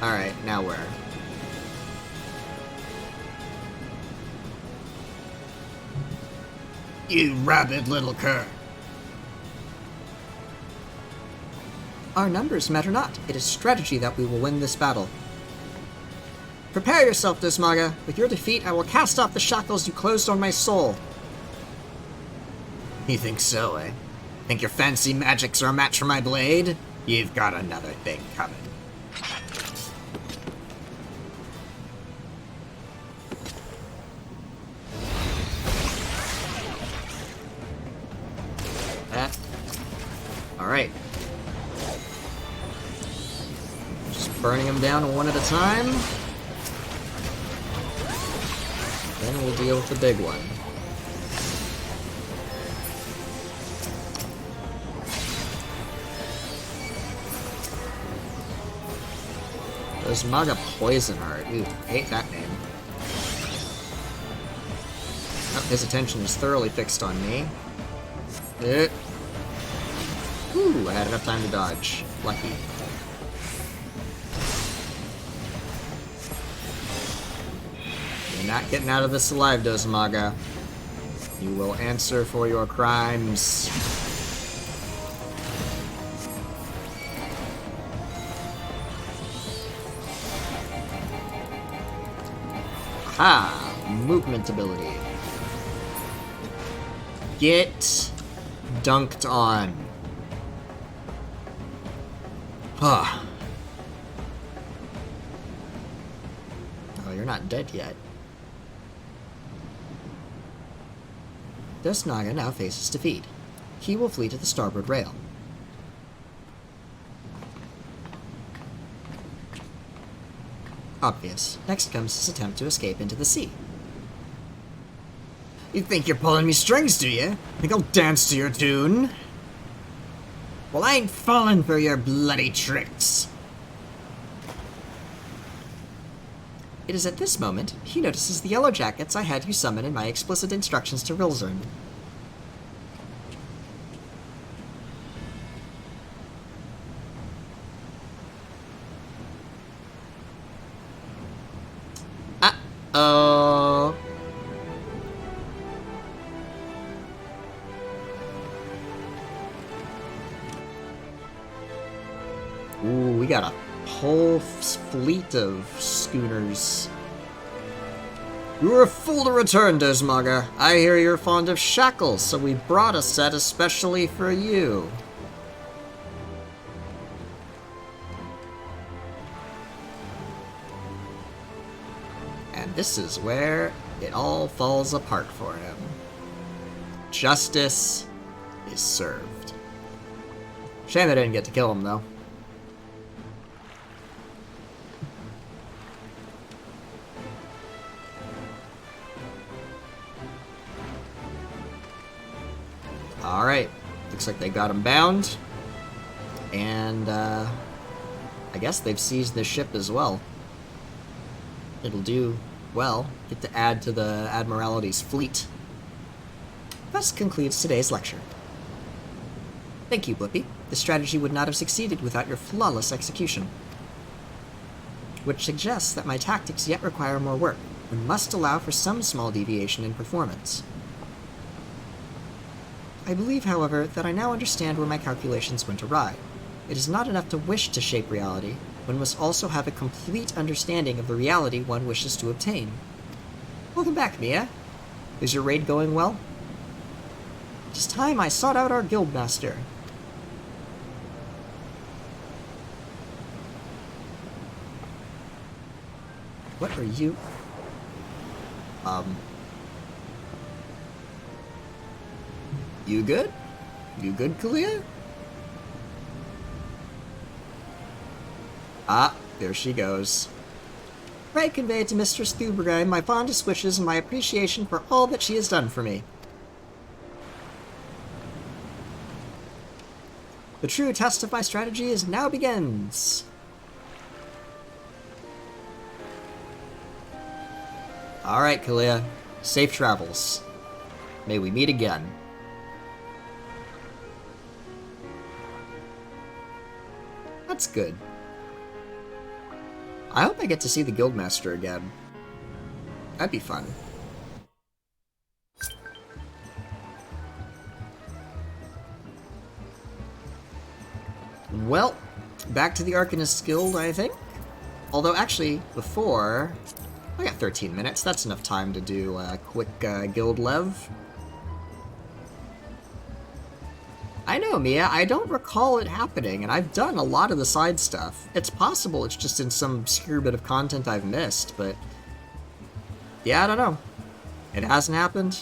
Alright, now where? You rabid little cur! Our numbers matter not. It is strategy that we will win this battle. Prepare yourself, Dosmaga. With your defeat, I will cast off the shackles you closed on my soul. You think so, eh? Think your fancy magics are a match for my blade? You've got another thing coming. Alright. Just burning them down one at a time. Then we'll deal with the big one. Dosmaga Poison Heart. Ooh, hate that name. Oh, his attention is thoroughly fixed on me. Ooh, I had enough time to dodge. Lucky. You're not getting out of this alive, Dosmaga. You will answer for your crimes. Ah, movement ability. Get dunked on. Ah. Oh, you're not dead yet. Dosmaga now faces defeat. He will flee to the starboard rail. Obvious. Next comes his attempt to escape into the sea. You think you're pulling me strings, do you? Think I'll dance to your tune? Well, I ain't falling for your bloody tricks. It is at this moment he notices the yellow jackets I had you summon in my explicit instructions to Rilzern. Uh-oh. Ooh, we got a whole fleet of schooners. You were a fool to return, Dosmaga. I hear you're fond of shackles, so we brought a set especially for you. And this is where it all falls apart for him. Justice is served. Shame I didn't get to kill him, though. Alright, looks like they got him bound. And, I guess they've seized the ship as well. It'll do well. Get to add to the Admiralty's fleet. Thus concludes today's lecture. Thank you, Blippi. The strategy would not have succeeded without your flawless execution. Which suggests that my tactics yet require more work, and must allow for some small deviation in performance. I believe, however, that I now understand where my calculations went awry. It is not enough to wish to shape reality, one must also have a complete understanding of the reality one wishes to obtain. Welcome back, Mia. Is your raid going well? It is time I sought out our guildmaster. What are you? You good? You good, Kalia? Ah, there she goes. Pray convey to Mistress Thubergheim my fondest wishes and my appreciation for all that she has done for me. The true test of my strategy is now begins. Alright, Kalia. Safe travels. May we meet again. That's good. I hope I get to see the Guildmaster again. That'd be fun. Well, back to the Arcanist Guild, I think. Although, actually, before... I got 13 minutes. That's enough time to do a quick guild lev. I know, Mia, I don't recall it happening, and I've done a lot of the side stuff. It's possible it's just in some obscure bit of content I've missed, but... yeah, I don't know. It hasn't happened?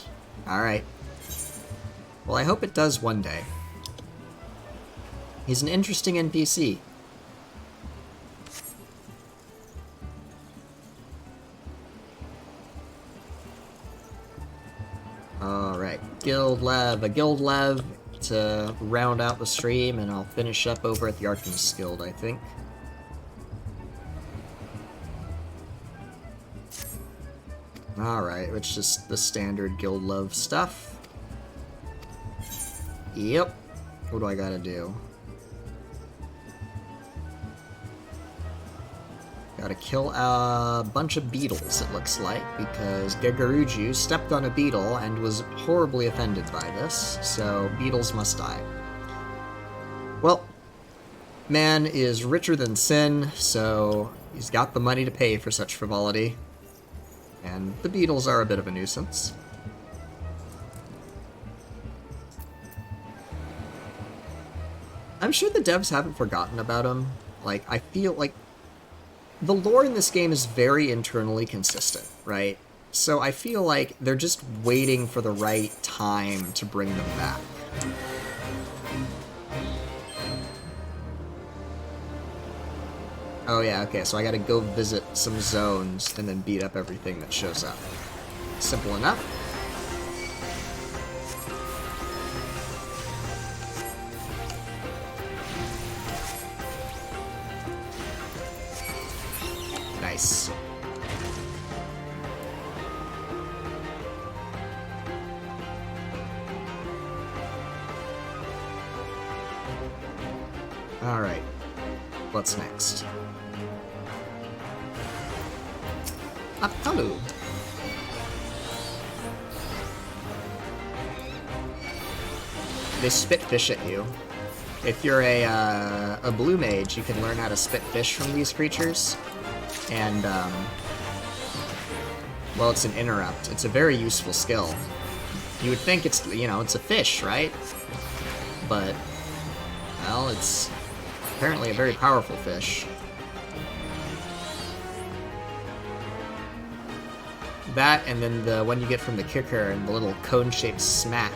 Alright. Well, I hope it does one day. He's an interesting NPC. Alright, guild lev. A guild lev to round out the stream, and I'll finish up over at the Arcanist Guild, I think. Alright, it's just the standard guild lev stuff. Yep. What do I gotta do? Gotta kill a bunch of beetles, it looks like, because Gegaruju stepped on a beetle and was horribly offended by this, so beetles must die. Well, man is richer than sin, so he's got the money to pay for such frivolity. And the beetles are a bit of a nuisance. I'm sure the devs haven't forgotten about him. Like, I feel like the lore in this game is very internally consistent, right? So I feel like they're just waiting for the right time to bring them back. Oh yeah, okay, so I gotta go visit some zones and then beat up everything that shows up. Simple enough. Nice. Alright. What's next? Hello. They spit fish at you. If you're a blue mage, you can learn how to spit fish from these creatures. And, well, it's an interrupt. It's a very useful skill. You would think it's, you know, it's a fish, right? But, well, it's apparently a very powerful fish. That, and then the one you get from the kicker and the little cone-shaped smack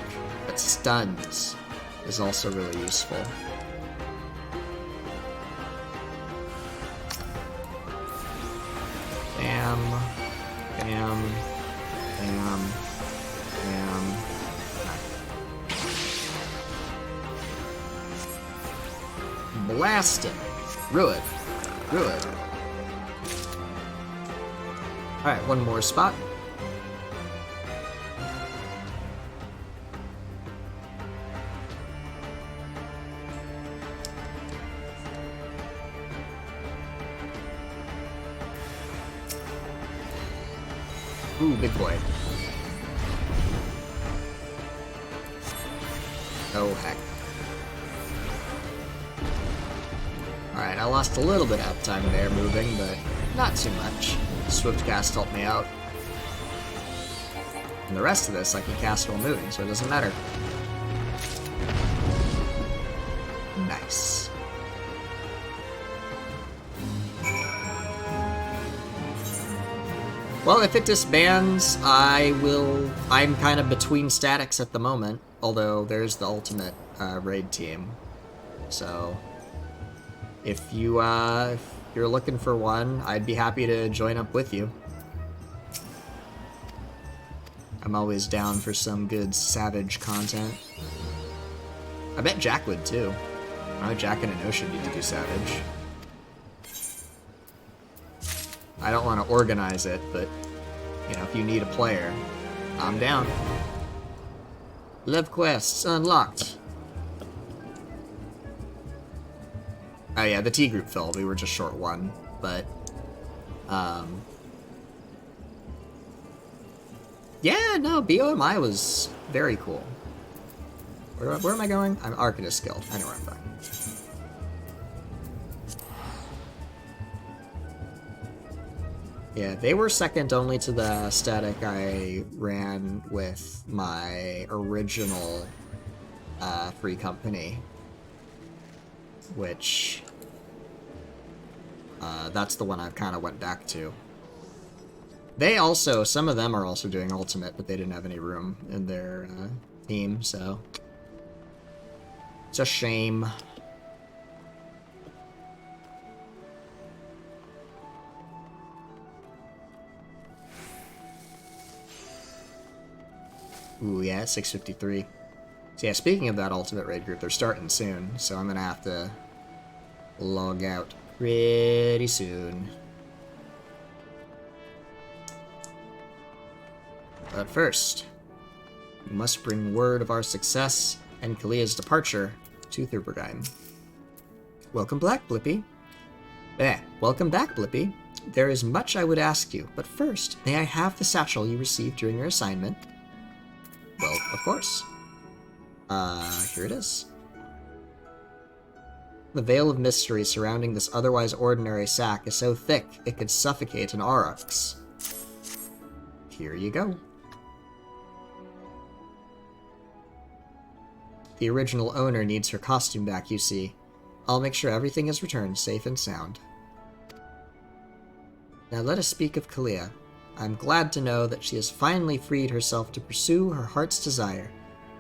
that stuns is also really useful. Bam, bam, bam, bam. Blast it. Ruin. Ruin. Alright, one more spot. Ooh, big boy. Oh, heck. Alright, I lost a little bit of time there moving, but not too much. Swift cast helped me out. And the rest of this I can cast while moving, so it doesn't matter. Nice. Well, if it disbands, I'm kind of between statics at the moment, although there's the ultimate raid team. So, if you're looking for one, I'd be happy to join up with you. I'm always down for some good Savage content. I bet Jack would too. I know Jack and Anosha need to do Savage. I don't want to organize it, but, you know, if you need a player, I'm down. Love quests unlocked. Oh yeah, the T group filled. We were just short one, but, yeah, no, BOMI was very cool. Where am I going? I'm Arcanist Guild. I know where I'm going. Yeah, they were second only to the static I ran with my original free company, which that's the one I've kind of went back to. They also, some of them are also doing Ultimate, but they didn't have any room in their team, so it's a shame. Ooh, yeah, it's 6:53. So yeah, speaking of that Ultimate Raid group, they're starting soon, so I'm gonna have to log out pretty soon. But first, we must bring word of our success and Kalia's departure to Thurbergheim. Welcome back, Blippi. Welcome back, Blippi. There is much I would ask you, but first, may I have the satchel you received during your assignment? Well, of course. Here it is. The veil of mystery surrounding this otherwise ordinary sack is so thick it could suffocate an aurochs. Here you go. The original owner needs her costume back, you see. I'll make sure everything is returned safe and sound. Now let us speak of Kalia. I'm glad to know that she has finally freed herself to pursue her heart's desire,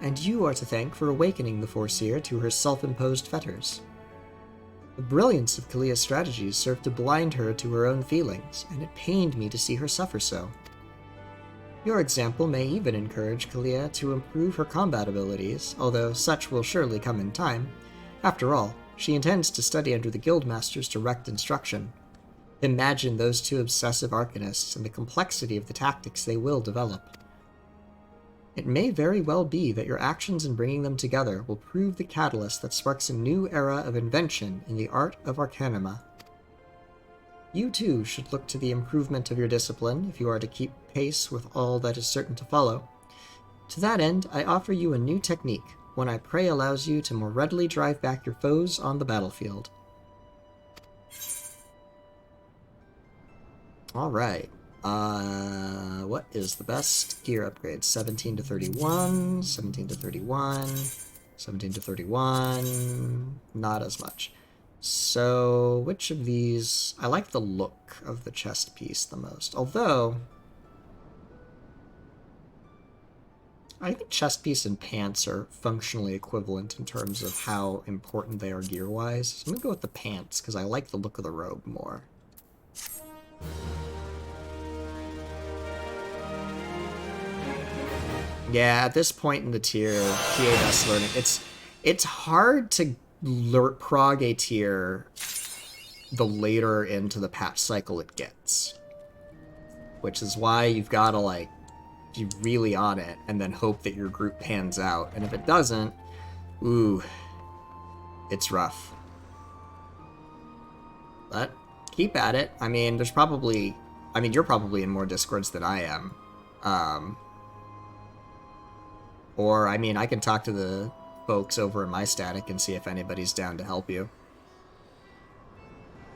and you are to thank for awakening the Foreseer to her self-imposed fetters. The brilliance of Kalia's strategies served to blind her to her own feelings, and it pained me to see her suffer so. Your example may even encourage Kalia to improve her combat abilities, although such will surely come in time. After all, she intends to study under the Guildmaster's direct instruction. Imagine those two obsessive arcanists and the complexity of the tactics they will develop. It may very well be that your actions in bringing them together will prove the catalyst that sparks a new era of invention in the art of Arcanima. You too should look to the improvement of your discipline if you are to keep pace with all that is certain to follow. To that end, I offer you a new technique, one I pray allows you to more readily drive back your foes on the battlefield. Alright. What is the best gear upgrade? 17 to 31, 17 to 31, 17 to 31, not as much. So, which of these... I like the look of the chest piece the most, although... I think chest piece and pants are functionally equivalent in terms of how important they are gear-wise. So I'm gonna go with the pants, because I like the look of the robe more. Yeah, at this point in the tier, PAS learning, it's hard to prog a tier, the later into the patch cycle it gets. Which is why you've got to, like, be really on it and then hope that your group pans out. And if it doesn't, ooh, it's rough. But keep at it. I mean, you're probably in more Discords than I am. Or, I mean, I can talk to the folks over in my static and see if anybody's down to help you.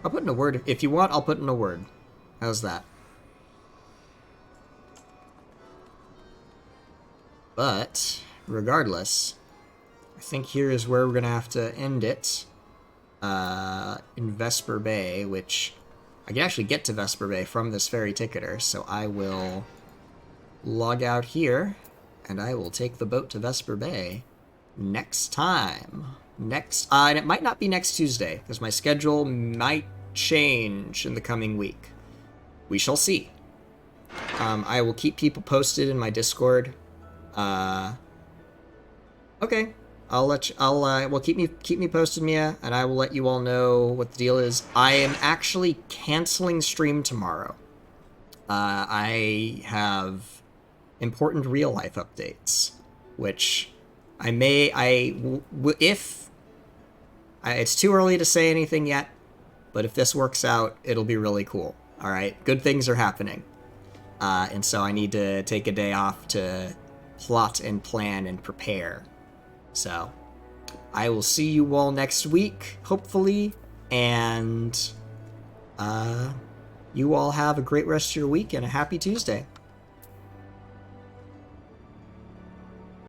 I'll put in a word. If you want, I'll put in a word. How's that? But, regardless, I think here is where we're going to have to end it. In Vesper Bay, which I can actually get to Vesper Bay from this ferry ticketer, so I will log out here, and I will take the boat to Vesper Bay next time. And it might not be next Tuesday, because my schedule might change in the coming week. We shall see. I will keep people posted in my Discord. Okay. Well, keep me posted, Mia, and I will let you all know what the deal is. I am actually canceling stream tomorrow. I have important real life updates, which it's too early to say anything yet, but if this works out, it'll be really cool. All right, good things are happening, and so I need to take a day off to plot and plan and prepare. So, I will see you all next week, hopefully, and you all have a great rest of your week and a happy Tuesday.